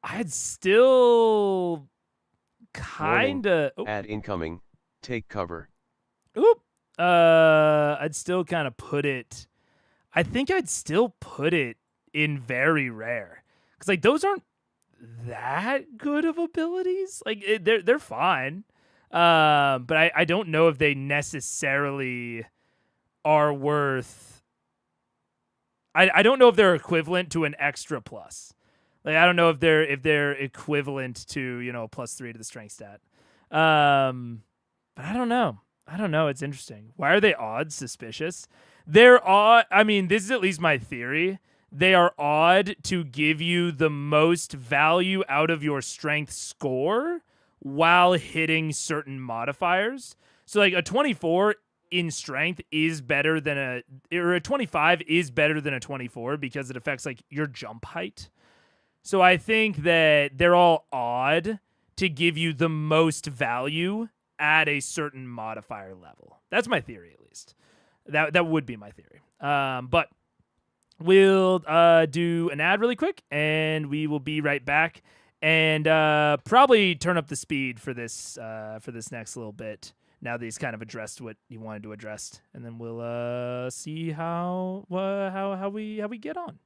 I'd still Warning. kind of. Ad incoming. Take cover. Oop. I'd still kind of put it. I think I'd still put it in very rare because like those aren't that good of abilities. Like they're fine, but I don't know if they necessarily are worth. I don't know if they're equivalent to an extra plus. Like I don't know if they're equivalent to a +3 to the strength stat. But I don't know. It's interesting. Why are they odd? Suspicious. They're odd. I mean, this is at least my theory. They are odd to give you the most value out of your strength score while hitting certain modifiers. So like a 24 in strength is better than a 25 is better than a 24 because it affects like your jump height. So I think that they're all odd to give you the most value at a certain modifier level. That's my theory, at least. That would be my theory. But we'll do an ad really quick, and we will be right back. And probably turn up the speed for this next little bit. Now that he's kind of addressed what he wanted to address, and then we'll see how we get on.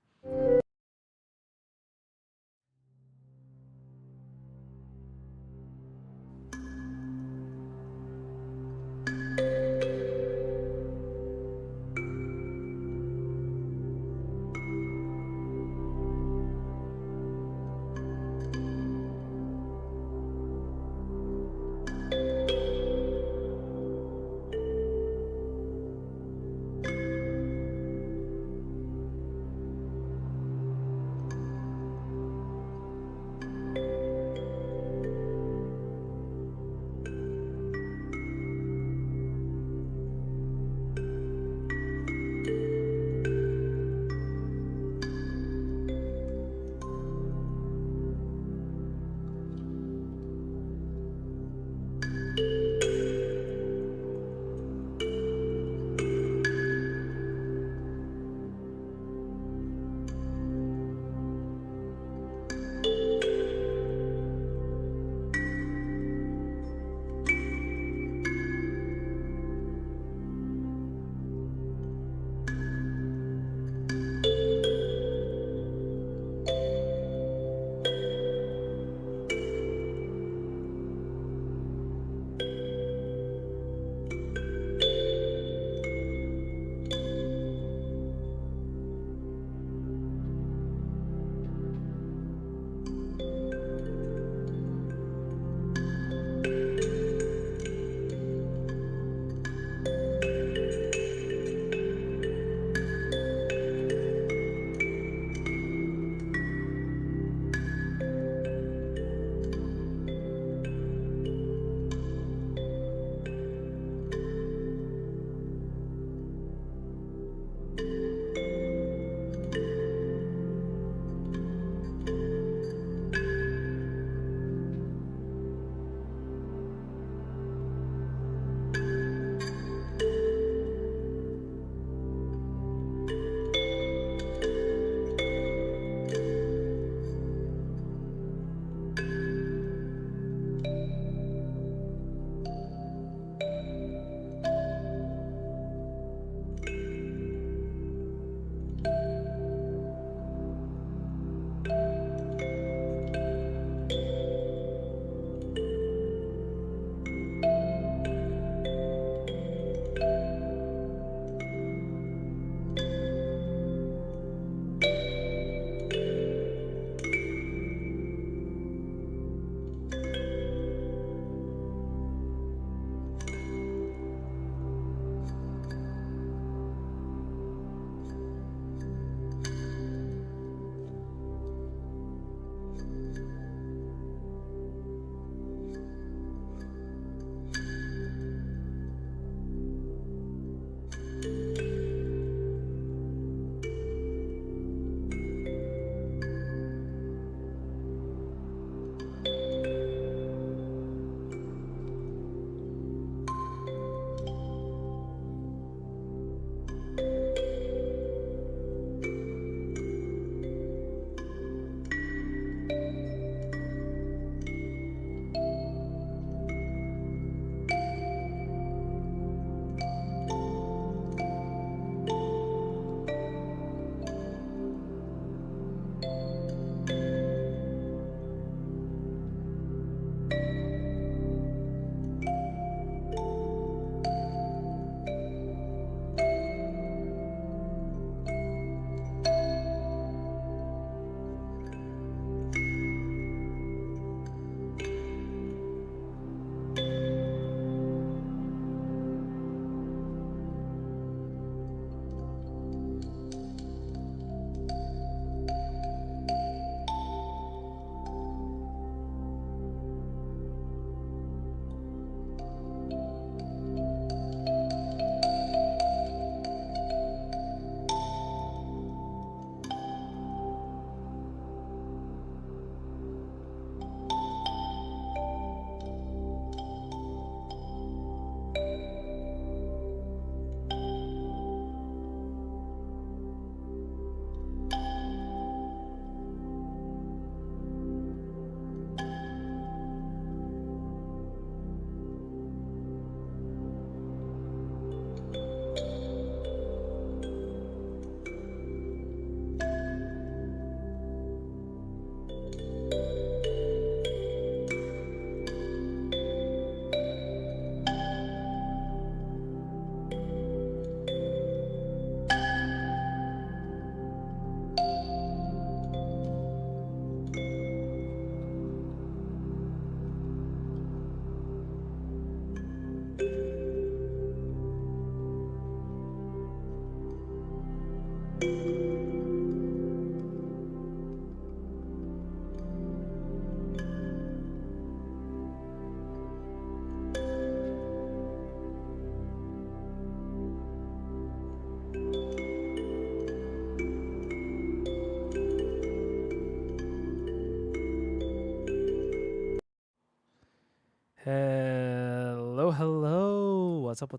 Hello. What's up?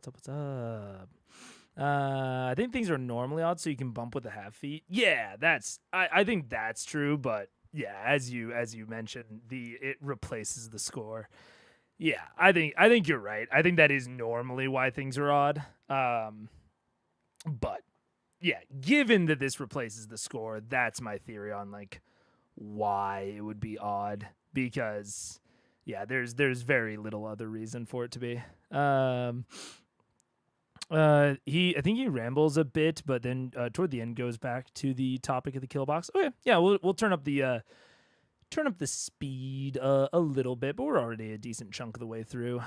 I think things are normally odd, so you can bump with the half feet. Yeah, I think that's true, but yeah, as you mentioned, it replaces the score. Yeah, I think you're right. I think that is normally why things are odd. But yeah, given that this replaces the score, that's my theory on like why it would be odd, because yeah, there's very little other reason for it to be. I think he rambles a bit, but then toward the end goes back to the topic of the kill box. Okay, yeah, we'll turn up the speed a little bit, but we're already a decent chunk of the way through.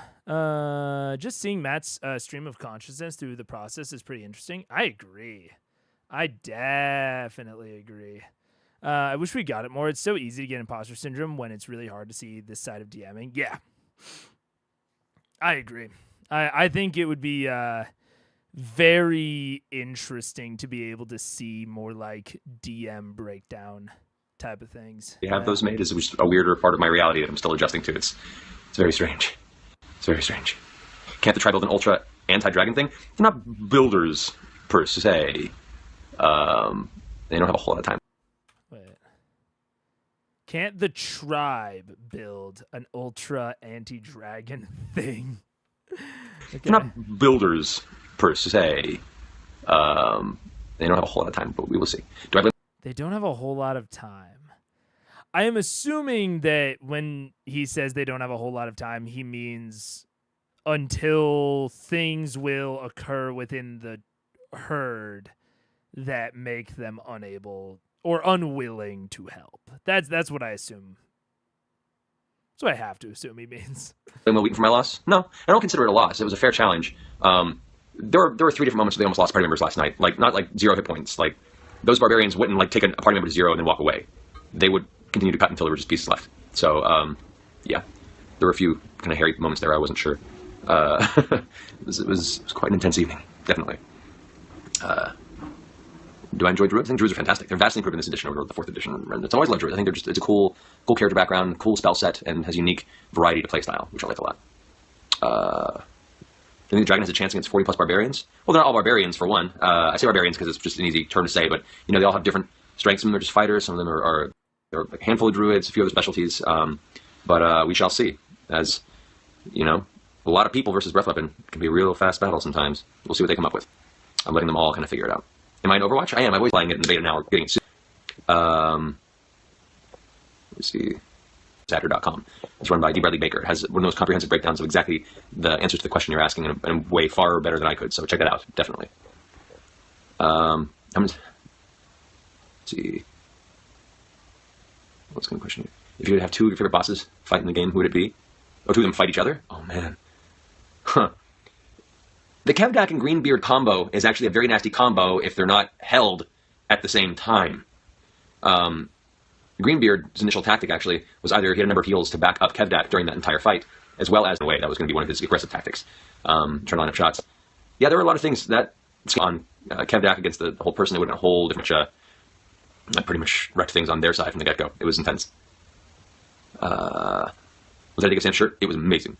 Just seeing Matt's stream of consciousness through the process is pretty interesting. I agree. I definitely agree. I wish we got it more. It's so easy to get imposter syndrome when it's really hard to see this side of DMing. Yeah, I agree. I think it would be very interesting to be able to see more like DM breakdown type of things. You have those made is a weirder part of my reality that I'm still adjusting to. It's very strange. It's very strange. Can't the try build an ultra anti-dragon thing? They're not builders per se. They don't have a whole lot of time. Wait. Can't the tribe build an ultra anti-dragon thing? Okay. They're not builders per se. They don't have a whole lot of time, but we will see. They don't have a whole lot of time. I am assuming that when he says they don't have a whole lot of time, he means until things will occur within the herd that make them unable or unwilling to help. That's what I assume. That's what I have to assume he means. Am I waiting for my loss? No, I don't consider it a loss. It was a fair challenge. There were 3 different moments where they almost lost party members last night. Like, not like 0 hit points. Like, those barbarians wouldn't like take a party member to 0 and then walk away. They would continue to cut until there were just pieces left. So, yeah, there were a few kind of hairy moments there. I wasn't sure. It was quite an intense evening, definitely. Do I enjoy druids? I think druids are fantastic. They're vastly improved in this edition over the 4th edition. And it's always loved druids. I think it's a cool character background, cool spell set, and has unique variety to playstyle, which I like a lot. I think the dragon has a chance against 40 plus barbarians. Well, they're not all barbarians for one. I say barbarians because it's just an easy term to say, but they all have different strengths. Some of them are just fighters. Some of them are like a handful of druids, a few other specialties. But we shall see. As a lot of people versus breath weapon can be a real fast battle sometimes. We'll see what they come up with. I'm letting them all kind of figure it out. Am I in Overwatch? I am. I'm always playing it in the beta now. We're getting it soon. Let's see. Satter.com. It's run by D. Bradley Baker. It has one of the most comprehensive breakdowns of exactly the answers to the question you're asking and way far better than I could. So check that out. Definitely. Let's see. What's going to question you? If you could have 2 of your favorite bosses fight in the game, who would it be? Oh, 2 of them fight each other? Oh, man. Huh. The Kevdak and Greenbeard combo is actually a very nasty combo if they're not held at the same time. Greenbeard's initial tactic actually was either he had a number of heals to back up Kevdak during that entire fight, as well as in a way that was going to be one of his aggressive tactics. Trying to line up shots. Yeah, there were a lot of things that on Kevdak against the whole person. It would have been a whole different. I pretty much wrecked things on their side from the get-go. It was intense. Was that a Dig Sand shirt? It was amazing.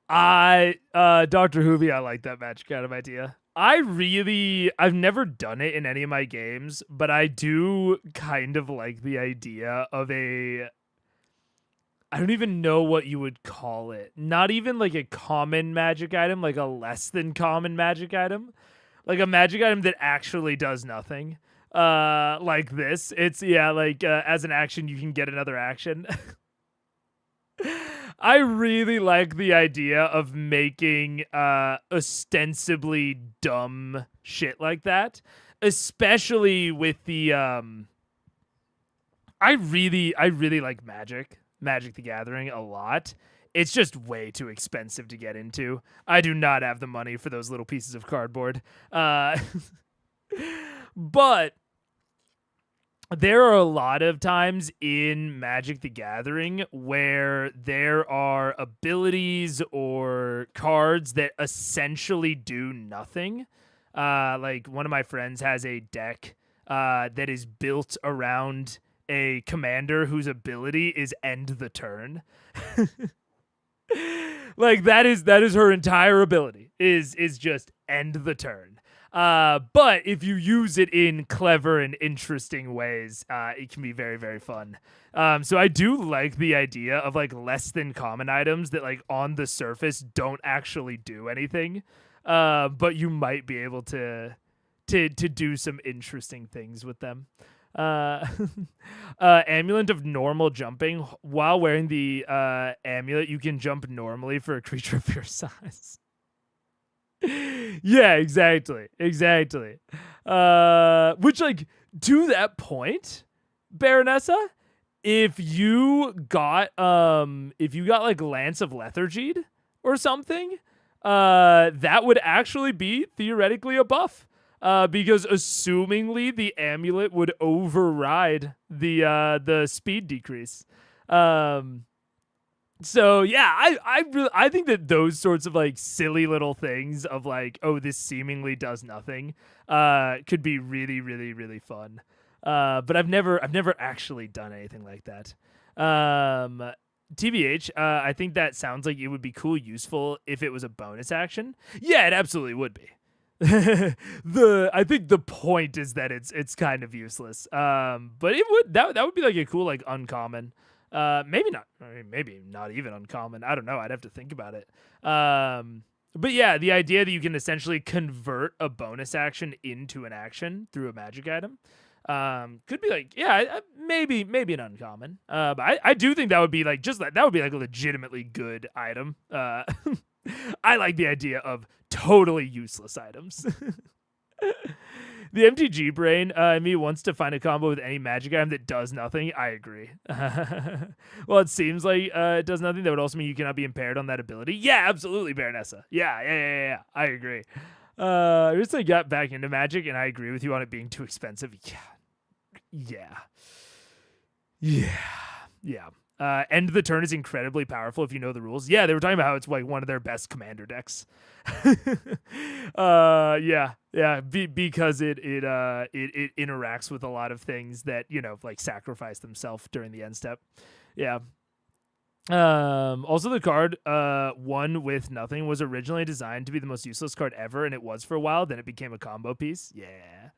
Dr. Hoovy, I like that match kind of idea. I've never done it in any of my games, but I do kind of like the idea of I don't even know what you would call it. Not even like a common magic item, like a less than common magic item. Like a magic item that actually does nothing. Like this. It's, as an action, you can get another action. I really like the idea of making ostensibly dumb shit like that, especially with the I really like Magic the Gathering a lot. It's just way too expensive to get into. I do not have the money for those little pieces of cardboard. But there are a lot of times in Magic the Gathering where there are abilities or cards that essentially do nothing. Like one of my friends has a deck that is built around a commander whose ability is end the turn. Like that is her entire ability is just end the turn. But if you use it in clever and interesting ways, it can be very, very fun. So I do like the idea of like less than common items that like on the surface don't actually do anything. But you might be able to do some interesting things with them. Amulet of normal jumping. While wearing the amulet, you can jump normally for a creature of your size. Yeah, exactly. Which, like, to that point, Baronessa, if you got like Lance of Lethargy or something, that would actually be theoretically a buff. Because assumingly the amulet would override the speed decrease. So yeah, I think that those sorts of like silly little things of like, oh, this seemingly does nothing, could be really, really, really fun. But I've never actually done anything like that. TBH, I think that sounds like it would be cool, useful if it was a bonus action. Yeah, it absolutely would be. I think the point is that it's kind of useless. But it would that would be like a cool like uncommon. Maybe not. I mean, maybe not even uncommon. I don't know. I'd have to think about it. But yeah, the idea that you can essentially convert a bonus action into an action through a magic item, could be like, yeah, maybe an uncommon. But I do think that would be like that would be like a legitimately good item. I like the idea of totally useless items. The MTG brain me wants to find a combo with any magic item that does nothing. I agree. Well, it seems like it does nothing. That would also mean you cannot be impaired on that ability. Yeah, absolutely, Baronessa. Yeah. I agree. I recently got back into Magic, and I agree with you on it being too expensive. Yeah. End the turn is incredibly powerful if you know the rules. Yeah, they were talking about how it's like one of their best commander decks. Because it interacts with a lot of things that, you know, like sacrifice themselves during the end step. Yeah. Also the card one with nothing was originally designed to be the most useless card ever, and it was for a while. Then it became a combo piece. Yeah.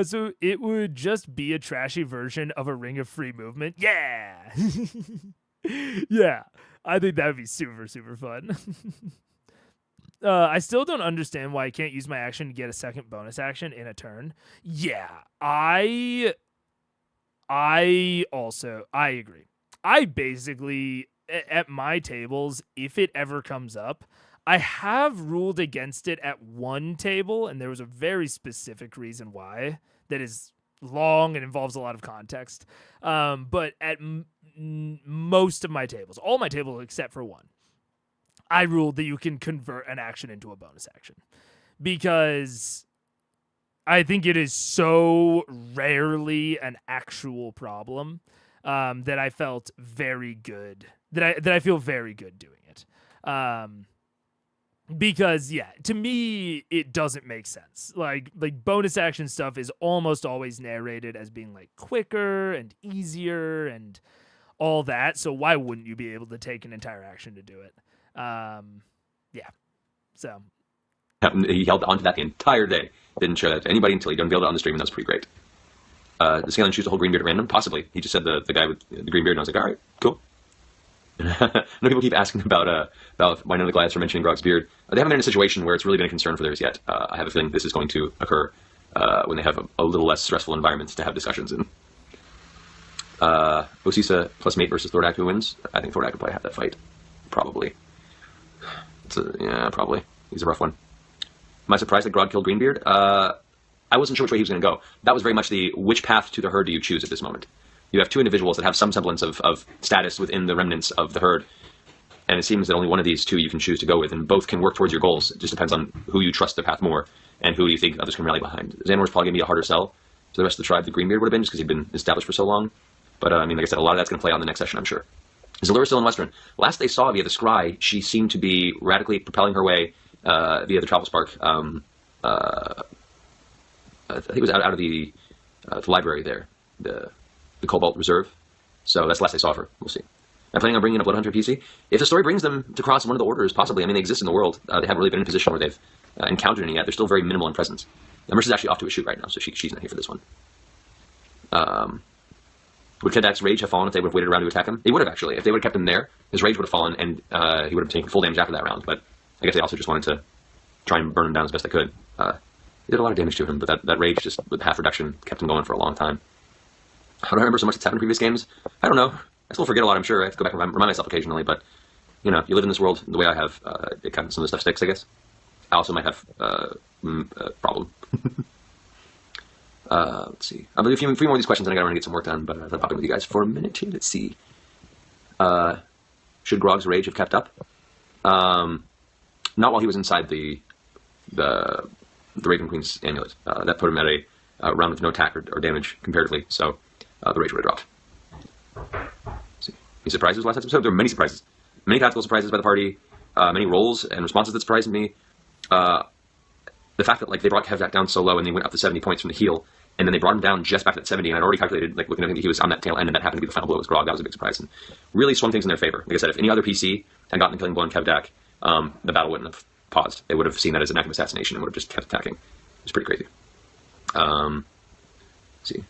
So it would just be a trashy version of a Ring of Free Movement. Yeah. Yeah. I think that would be super, super fun. I still don't understand why I can't use my action to get a second bonus action in a turn. Yeah. I agree. I basically, at my tables, if it ever comes up, I have ruled against it at one table, and there was a very specific reason why that is long and involves a lot of context. But at most of my tables, all my tables except for one, I ruled that you can convert an action into a bonus action, because I think it is so rarely an actual problem that I felt very good, that I feel very good doing it. Because yeah, to me it doesn't make sense. Like bonus action stuff is almost always narrated as being like quicker and easier and all that. So why wouldn't you be able to take an entire action to do it? Yeah. So he held on to that the entire day. Didn't share that to anybody until he unveiled it on the stream, and that was pretty great. Does Scanlan choose to hold Greenbeard at random? Possibly. He just said the guy with the Greenbeard, and I was like, all right, cool. I know people keep asking about why none of the Goliaths are mentioning Grog's beard. They haven't been in a situation where it's really been a concern for theirs yet. I have a feeling this is going to occur when they have a little less stressful environments to have discussions in. Osisa plus mate versus Thordak, who wins? I think Thordak could probably have that fight. Probably. Probably. He's a rough one. Am I surprised that Grog killed Greenbeard? I wasn't sure which way he was going to go. That was very much which path to the herd do you choose at this moment? You have two individuals that have some semblance of status within the remnants of the herd, and it seems that only one of these two you can choose to go with, and both can work towards your goals. It just depends on who you trust the path more, and who you think others can rally behind. Xanor's probably going to be a harder sell to the rest of the tribe than Greenbeard would have been, just because he'd been established for so long. But, I mean, like I said, a lot of that's going to play out in the next session, I'm sure. Zalura still in Western. Last they saw via the scry, she seemed to be radically propelling her way via the travel spark. I think it was out of the library there, the Cobalt Reserve. So that's the last I saw of her. We'll see. I'm planning on bringing in a Blood Hunter PC. If the story brings them to cross one of the orders, possibly. I mean, they exist in the world. They haven't really been in a position where they've encountered any yet. They're still very minimal in presence. Mercer's actually off to a shoot right now, so she's not here for this one. Would Kedak's rage have fallen if they would have waited around to attack him? They would have, actually. If they would have kept him there, his rage would have fallen, and he would have taken full damage after that round. But I guess they also just wanted to try and burn him down as best they could. They did a lot of damage to him, but that rage, just with half reduction, kept him going for a long time. How do I remember so much that's happened in previous games? I don't know. I still forget a lot, I'm sure. I have to go back and remind myself occasionally, but, you know, you live in this world the way I have, it kind of, some of the stuff sticks, I guess. I also might have a problem. Let's see. I'll do a few more of these questions, and I gotta run and get some work done, but I thought I'd pop in with you guys for a minute here. Let's see. Should Grog's rage have kept up? Not while he was inside the Raven Queen's amulet. That put him at a round with no attack or damage comparatively, so the rage would have dropped. Let's see. Any surprises last episode? There were many surprises. Many tactical surprises by the party, many rolls and responses that surprised me. The fact that, like, they brought Kevdak down so low and they went up to 70 points from the heal, and then they brought him down just back to that 70, and I'd already calculated, like, looking at him, he was on that tail end, and that happened to be the final blow was Grog. That was a big surprise, and really swung things in their favor. Like I said, if any other PC had gotten the killing blow on Kevdak, the battle wouldn't have paused. They would have seen that as an act of assassination and would have just kept attacking. It was pretty crazy. Let's see.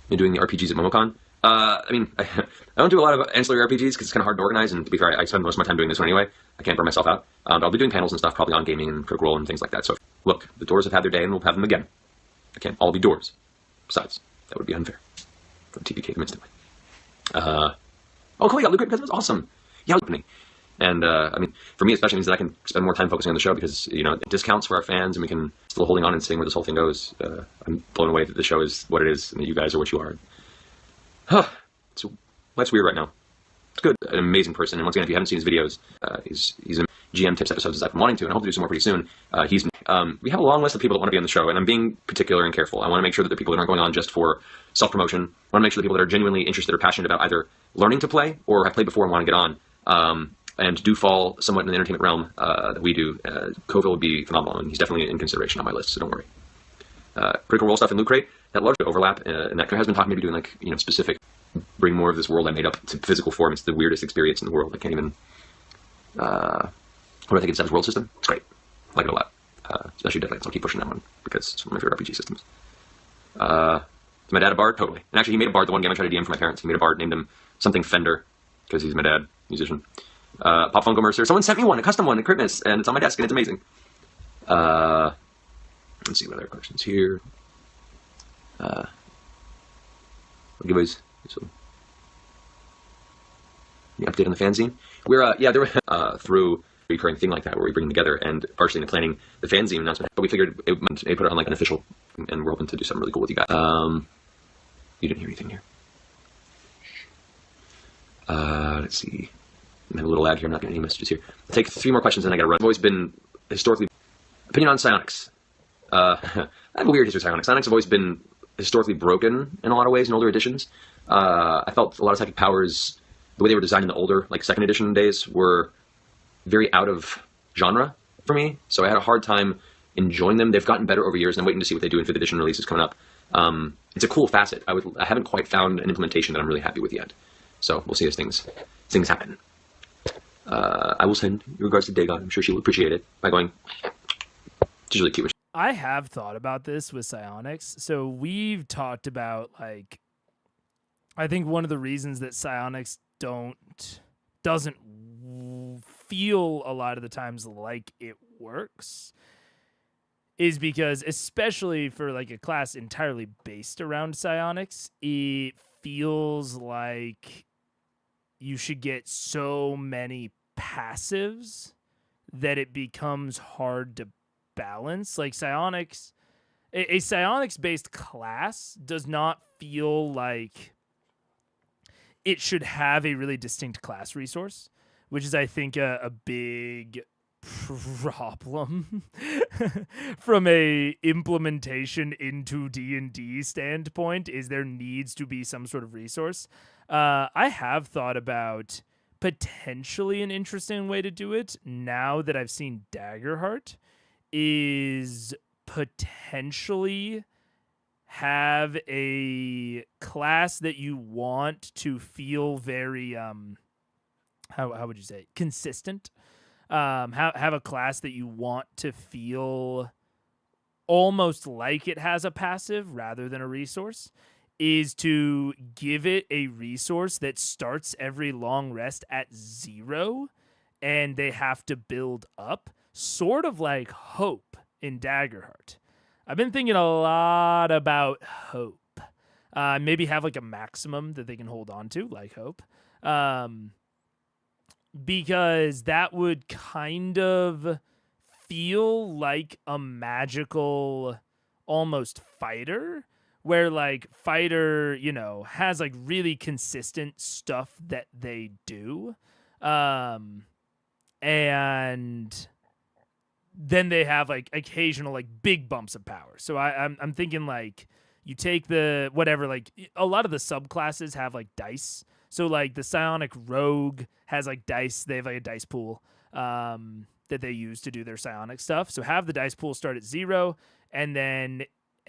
You're doing the RPGs at MomoCon? I mean, I don't do a lot of ancillary RPGs because it's kind of hard to organize, and to be fair, I spend most of my time doing this one anyway. I can't burn myself out. But I'll be doing panels and stuff, probably on gaming and Critical Role and things like that. So, look, the doors have had their day, and we'll have them again. They can't all be doors. Besides, that would be unfair. From TPK them instantly. Oh, cool, you got Loot Crate because it was awesome. Yeah, opening. And, I mean, for me especially, means that I can spend more time focusing on the show because, you know, discounts for our fans, and we can still holding on and seeing where this whole thing goes. I'm blown away that the show is what it is, and that you guys are what you are. So, life's weird right now. It's good. An amazing person. And once again, if you haven't seen his videos, he's in GM tips episodes as I've been wanting to, and I hope to do some more pretty soon. We have a long list of people that want to be on the show, and I'm being particular and careful. I want to make sure that the people that aren't going on just for self-promotion. I want to make sure the people that are genuinely interested or passionate about either learning to play or have played before and want to get on, and do fall somewhat in the entertainment realm that we do. Coville would be phenomenal, and he's definitely in consideration on my list, so don't worry. Critical Role stuff in Loot Crate, that largely overlap, and that has been talking maybe doing, like, you know, specific, bring more of this world I made up to physical form. It's the weirdest experience in the world. I can't even, what do I think of Seb's world system? It's great. I like it a lot. Especially Deadlands. I'll keep pushing that one because it's one of my favorite RPG systems. Is my dad a bard? Totally. And actually, he made a bard the one game I tried to DM for my parents. He made a bard, named him something Fender, because he's my dad, musician. Pop Funko Mercer. Someone sent me one, a custom one at Christmas, and it's on my desk, and it's amazing. Let's see what other questions here. I'll give us some the update on the fanzine. We're there were through a recurring thing like that where we bring them together, and partially into planning the fanzine announcement. But we figured it put it on like an official, and we're hoping to do something really cool with you guys. You didn't hear anything here. Let's see. I have a little ad here. I'm not getting any messages here. I'll take 3 more questions, and I got to run. I've always been historically opinion on psionics. I have a weird history of psionics. Psionics have always been historically broken in a lot of ways in older editions. I felt a lot of psychic powers, the way they were designed in the older, like 2nd edition days, were very out of genre for me. So I had a hard time enjoying them. They've gotten better over years, and I'm waiting to see what they do in 5th edition releases coming up. It's a cool facet. I haven't quite found an implementation that I'm really happy with yet. So we'll see as things happen. I will send regards to Dagon. I'm sure she will appreciate it by going. She's really cute. I have thought about this with psionics. So we've talked about, like, I think one of the reasons that psionics doesn't feel a lot of the times like it works is because, especially for like a class entirely based around psionics, it feels like you should get so many passives that it becomes hard to balance. Like psionics, a psionics based class does not feel like it should have a really distinct class resource, which is, I think, a big problem from a implementation into D&D standpoint. Is there needs to be some sort of resource. I have thought about potentially an interesting way to do it now that I've seen Daggerheart, is potentially have a class that you want to feel very how would you say, consistent. Have a class that you want to feel almost like it has a passive rather than a resource, is to give it a resource that starts every long rest at 0, and they have to build up, sort of like Hope in Daggerheart. I've been thinking a lot about Hope. Maybe have like a maximum that they can hold on to, like Hope. Because that would kind of feel like a magical almost fighter, where like fighter, you know, has like really consistent stuff that they do. And then they have like occasional like big bumps of power. So I'm thinking like you take the whatever, like a lot of the subclasses have like dice. So like the psionic rogue has like dice. They have like a dice pool that they use to do their psionic stuff. So have the dice pool start at 0, and then,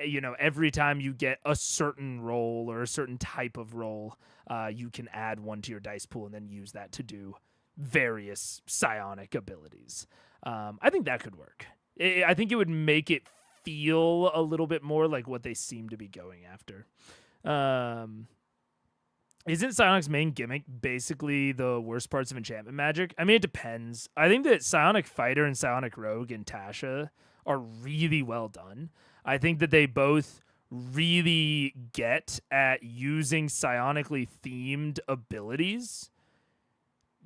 you know, every time you get a certain roll or a certain type of roll, you can add 1 to your dice pool and then use that to do various psionic abilities. I think that could work. I think it would make it feel a little bit more like what they seem to be going after. Isn't Psionic's main gimmick basically the worst parts of enchantment magic? I mean, it depends. I think that Psionic Fighter and Psionic Rogue and Tasha are really well done. I think that they both really get at using psionically themed abilities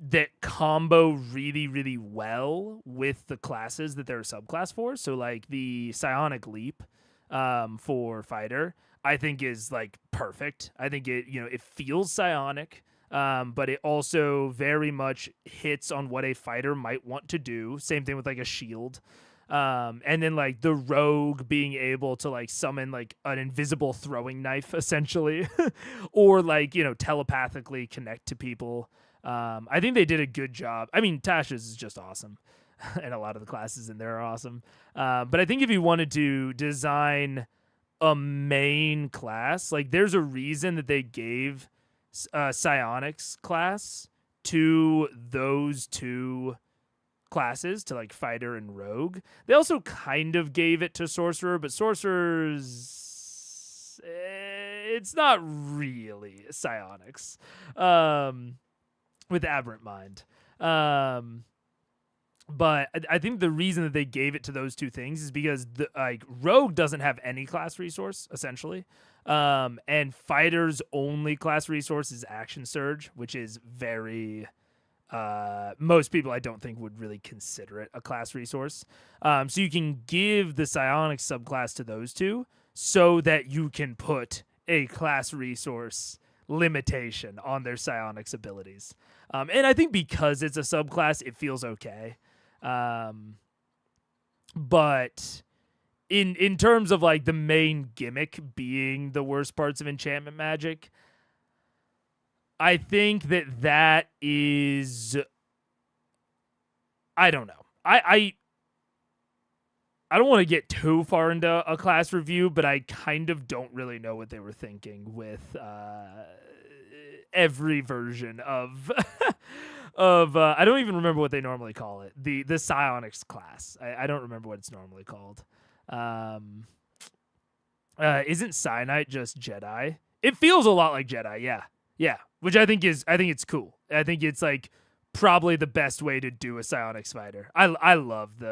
that combo really, really well with the classes that they're a subclass for. So like the Psionic Leap for Fighter, I think is like perfect. I think it, you know, it feels psionic, but it also very much hits on what a fighter might want to do. Same thing with like a shield. And then like the rogue being able to like summon like an invisible throwing knife essentially, or like, you know, telepathically connect to people. I think they did a good job. I mean, Tasha's is just awesome. And a lot of the classes in there are awesome. But I think if you wanted to design a main class, like there's a reason that they gave psionics class to those 2 classes, to like fighter and rogue. They also kind of gave it to sorcerer, but sorcerers, it's not really psionics with aberrant mind. But I think the reason that they gave it to those 2 things is because the like rogue doesn't have any class resource essentially, and fighter's only class resource is action surge, which is very most people I don't think would really consider it a class resource. So you can give the psionic subclass to those 2 so that you can put a class resource limitation on their psionics abilities. And I think because it's a subclass, it feels okay. But in terms of like the main gimmick being the worst parts of enchantment magic, I think that is, I don't know. I don't want to get too far into a class review, but I kind of don't really know what they were thinking with every version of of I don't even remember what they normally call it. The psionics class. I don't remember what it's normally called. Isn't Cyanite just Jedi? It feels a lot like Jedi, yeah. Yeah, which I think it's cool. I think it's like probably the best way to do a psionics fighter. I love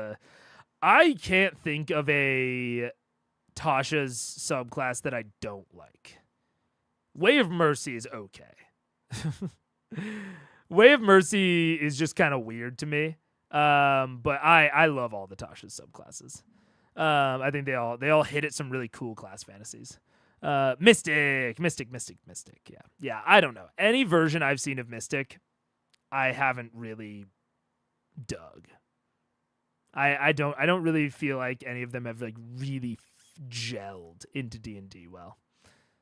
I can't think of a Tasha's subclass that I don't like. Way of Mercy is okay. Way of Mercy is just kind of weird to me. But I love all the Tasha's subclasses. I think they all hit at some really cool class fantasies. Mystic. Yeah, I don't know. Any version I've seen of Mystic, I haven't really dug. I don't really feel like any of them have like really gelled into D&D well.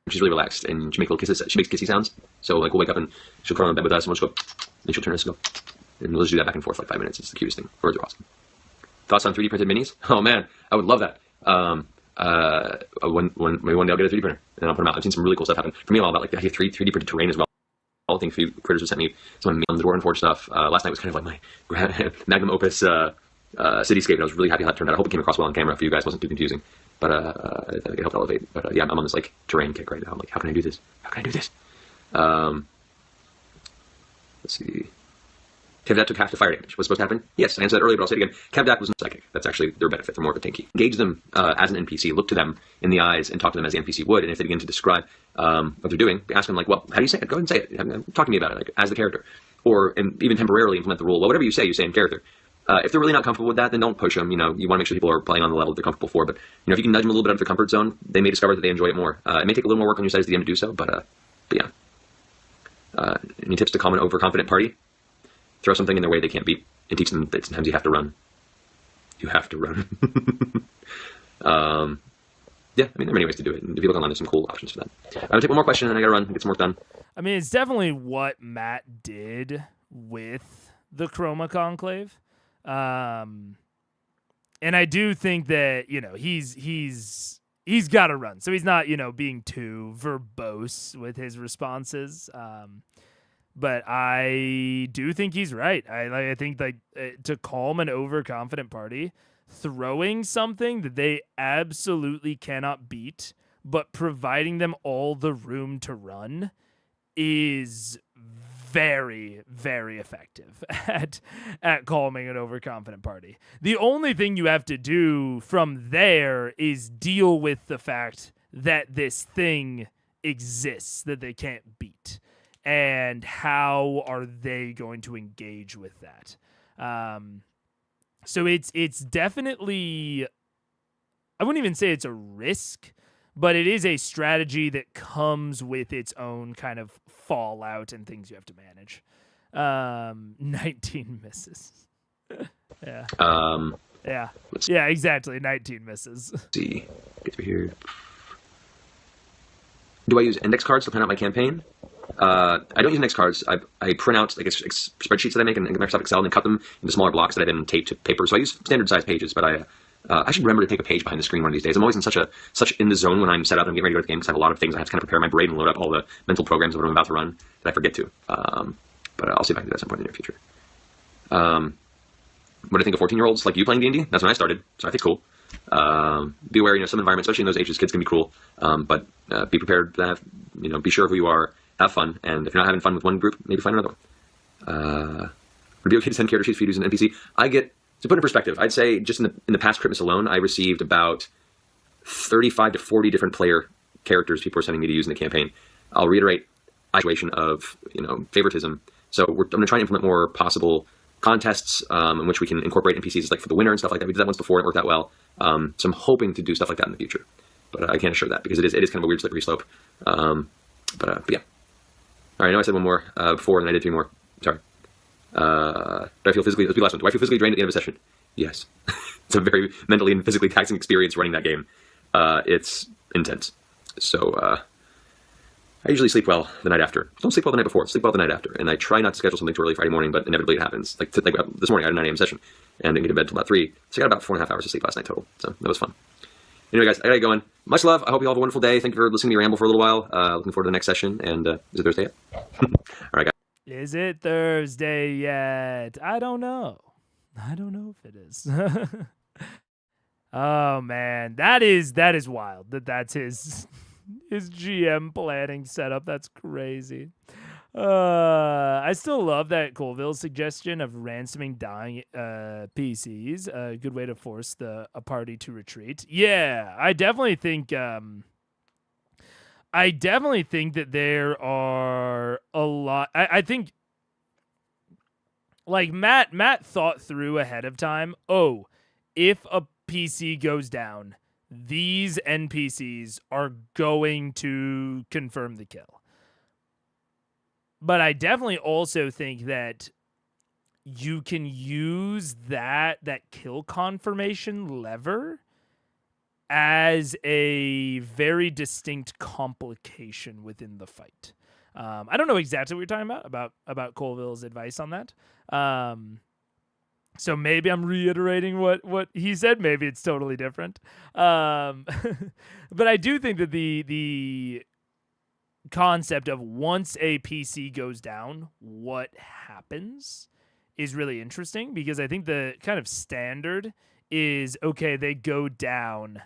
She's really relaxed, and she makes little kisses. She makes kissy sounds. So like we'll wake up and she'll curl in bed with us, and we'll just go, and she'll turn us and go, and we'll just do that back and forth for like 5 minutes. It's the cutest thing. Birds are awesome. Thoughts on 3D printed minis? Oh man, I would love that. Maybe one day I'll get a 3D printer and I'll put them out. I've seen some really cool stuff happen. For me, I'm all about like the 3D printed terrain as well. all. I think a few critters have sent me some on the Dwarven Forge stuff. Last night was kind of like my magnum opus cityscape, and I was really happy how it turned out. I hope it came across well on camera for you guys. It wasn't too confusing, but I think it helped elevate. But yeah, I'm on this like terrain kick right now. I'm like, how can I do this? How can I do this? Let's see. Kevdak took half the fire damage. What's supposed to happen? Yes, I answered that earlier, but I'll say it again. Kevdak was not psychic. That's actually their benefit. They're more of a tanky. Engage them as an NPC. Look to them in the eyes and talk to them as the NPC would. And if they begin to describe what they're doing, ask them like, well, how do you say it? Go ahead and say it. Talk to me about it, like as the character. Or and even temporarily implement the rule. Well, whatever you say in character. If they're really not comfortable with that, then don't push them. You want to make sure people are playing on the level that they're comfortable for. But if you can nudge them a little bit out of their comfort zone, they may discover that they enjoy it more. It may take a little more work on your side as the DM to do so, but yeah. Any tips to calm an overconfident party? Throw something in their way they can't beat, and teach them that sometimes you have to run. You have to run. Yeah, I mean, there are many ways to do it. And if you look online, there's some cool options for that. I'm going to take one more question, and I got to run and get some work done. I mean, it's definitely what Matt did with the Chroma Conclave. And I do think that, he's got to run. So he's not, being too verbose with his responses. But I do think he's right. I think to calm an overconfident party, throwing something that they absolutely cannot beat, but providing them all the room to run is very, very effective at calming an overconfident party. The only thing you have to do from there is deal with the fact that this thing exists that they can't beat. And how are they going to engage with that? So it's definitely, I wouldn't even say it's a risk, but it is a strategy that comes with its own kind of fallout and things you have to manage. 19 misses. Yeah. Yeah, exactly. 19 misses. Let's see. Get through here. Do I use index cards to plan out my campaign? I don't use index cards. I print out like spreadsheets that I make in Microsoft Excel and then cut them into smaller blocks that I then tape to paper. So I use standard size pages, but I should remember to take a page behind the screen one of these days. I'm always in such in the zone when I'm set up and getting ready to go to the game because I have a lot of things I have to kind of prepare my brain and load up all the mental programs of what I'm about to run that I forget to. But I'll see if I can do that at some point in the near future. What do I think of 14-year-olds like you playing D&D? That's when I started, so I think it's cool. Be aware, some environments, especially in those ages, kids can be cruel. But be prepared to have, be sure of who you are. Have fun, and if you're not having fun with one group, maybe find another one. Would it be okay to send character sheets for you to use an NPC? To put in perspective, I'd say just in the past Christmas alone, I received about 35 to 40 different player characters people are sending me to use in the campaign. I'll reiterate, situation of favoritism. So I'm going to try and implement more possible contests in which we can incorporate NPCs like for the winner and stuff like that. We did that once before and it worked out well. So I'm hoping to do stuff like that in the future, but I can't assure that because it is kind of a weird slippery slope. But yeah. All right, I know I said one more before, and I did three more. Sorry. Do I feel physically? Let's be the last one. Do I feel physically drained at the end of a session? Yes. It's a very mentally and physically taxing experience running that game. It's intense. So I usually sleep well the night after. Don't sleep well the night before. Sleep well the night after. And I try not to schedule something too early Friday morning, but inevitably it happens. Like this morning, I had a 9 a.m. session and didn't get to bed until about 3. So I got about 4.5 hours of sleep last night total. So that was fun. Anyway, guys, I gotta get going. Much love. I hope you all have a wonderful day. Thank you for listening to me ramble for a little while. Looking forward to the next session. And is it Thursday yet? All right, guys. Is it Thursday yet? I don't know. I don't know if it is. Oh man, that is wild. That's his GM planning setup. That's crazy. I still love that Colville's suggestion of ransoming dying PCs. A good way to force a party to retreat. Yeah, I definitely think that there are a lot. I think like Matt thought through ahead of time. Oh, if a PC goes down, these NPCs are going to confirm the kill. But I definitely also think that you can use that kill confirmation lever as a very distinct complication within the fight. I don't know exactly what you're talking about Colville's advice on that. So maybe I'm reiterating what he said. Maybe it's totally different. But I do think that concept of once a PC goes down, what happens is really interesting, because I think the kind of standard is, okay, they go down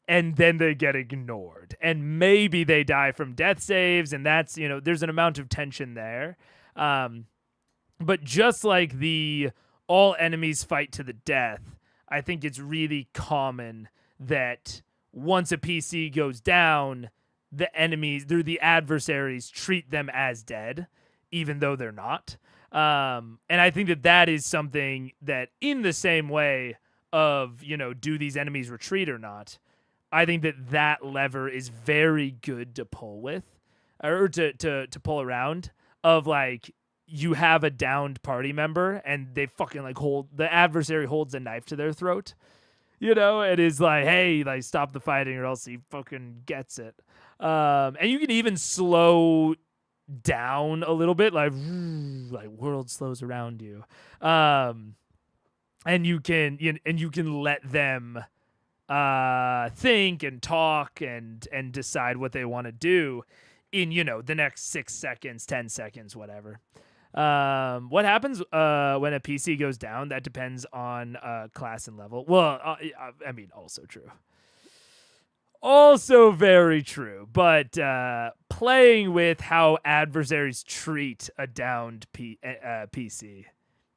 and then they get ignored, and maybe they die from death saves, and that's, there's an amount of tension there. But just like the all enemies fight to the death, I think it's really common that once a PC goes down, the enemies, they're the adversaries, treat them as dead, even though they're not. And I think that is something that, in the same way of, do these enemies retreat or not, I think that lever is very good to pull with, or to pull around, of like, you have a downed party member and they fucking like the adversary holds a knife to their throat. It is like, hey, like, stop the fighting or else he fucking gets it. And you can even slow down a little bit, like world slows around you. And you can let them think and talk and decide what they want to do in, the next 6 seconds, 10 seconds, whatever. What happens when a PC goes down? That depends on class and level. Well, I mean, also true. Also very true. But playing with how adversaries treat a downed PC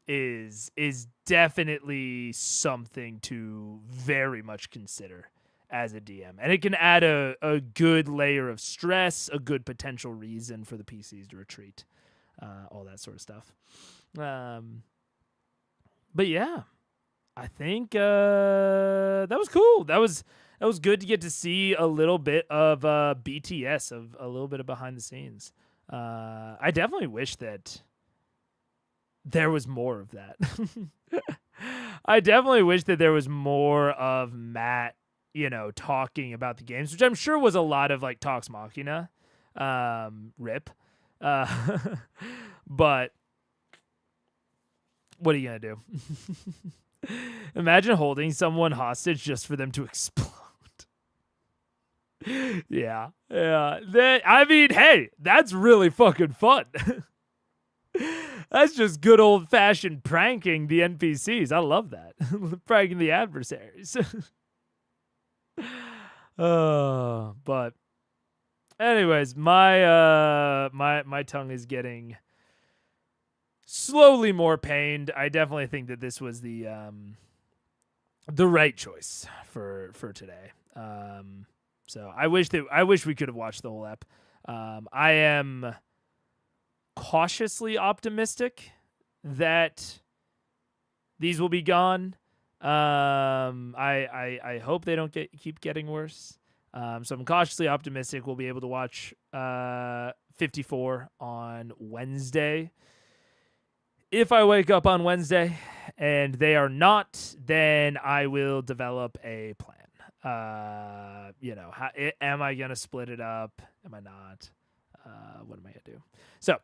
is definitely something to very much consider as a DM. And it can add a good layer of stress, a good potential reason for the PCs to retreat. All that sort of stuff. But yeah, I think that was cool. That was good to get to see a little bit of BTS, of a little bit of behind the scenes. I definitely wish that there was more of that. I definitely wish that there was more of Matt, talking about the games, which I'm sure was a lot of like Talks Machina. Rip. But what are you gonna do? Imagine holding someone hostage just for them to explode. Yeah. I mean, hey, that's really fucking fun. That's just good old fashioned pranking the NPCs. I love that. Pranking the adversaries. But anyways, my tongue is getting slowly more pained. I definitely think that this was the right choice for today. So I wish we could have watched the whole ep. I am cautiously optimistic that these will be gone. I hope they don't keep getting worse. So I'm cautiously optimistic we'll be able to watch 54 on Wednesday. If I wake up on Wednesday and they are not, then I will develop a plan. Am I going to split it up? Am I not? What am I going to do? So,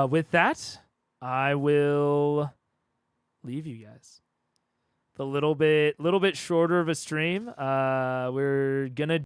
with that, I will leave you guys. The little bit shorter of a stream. We're gonna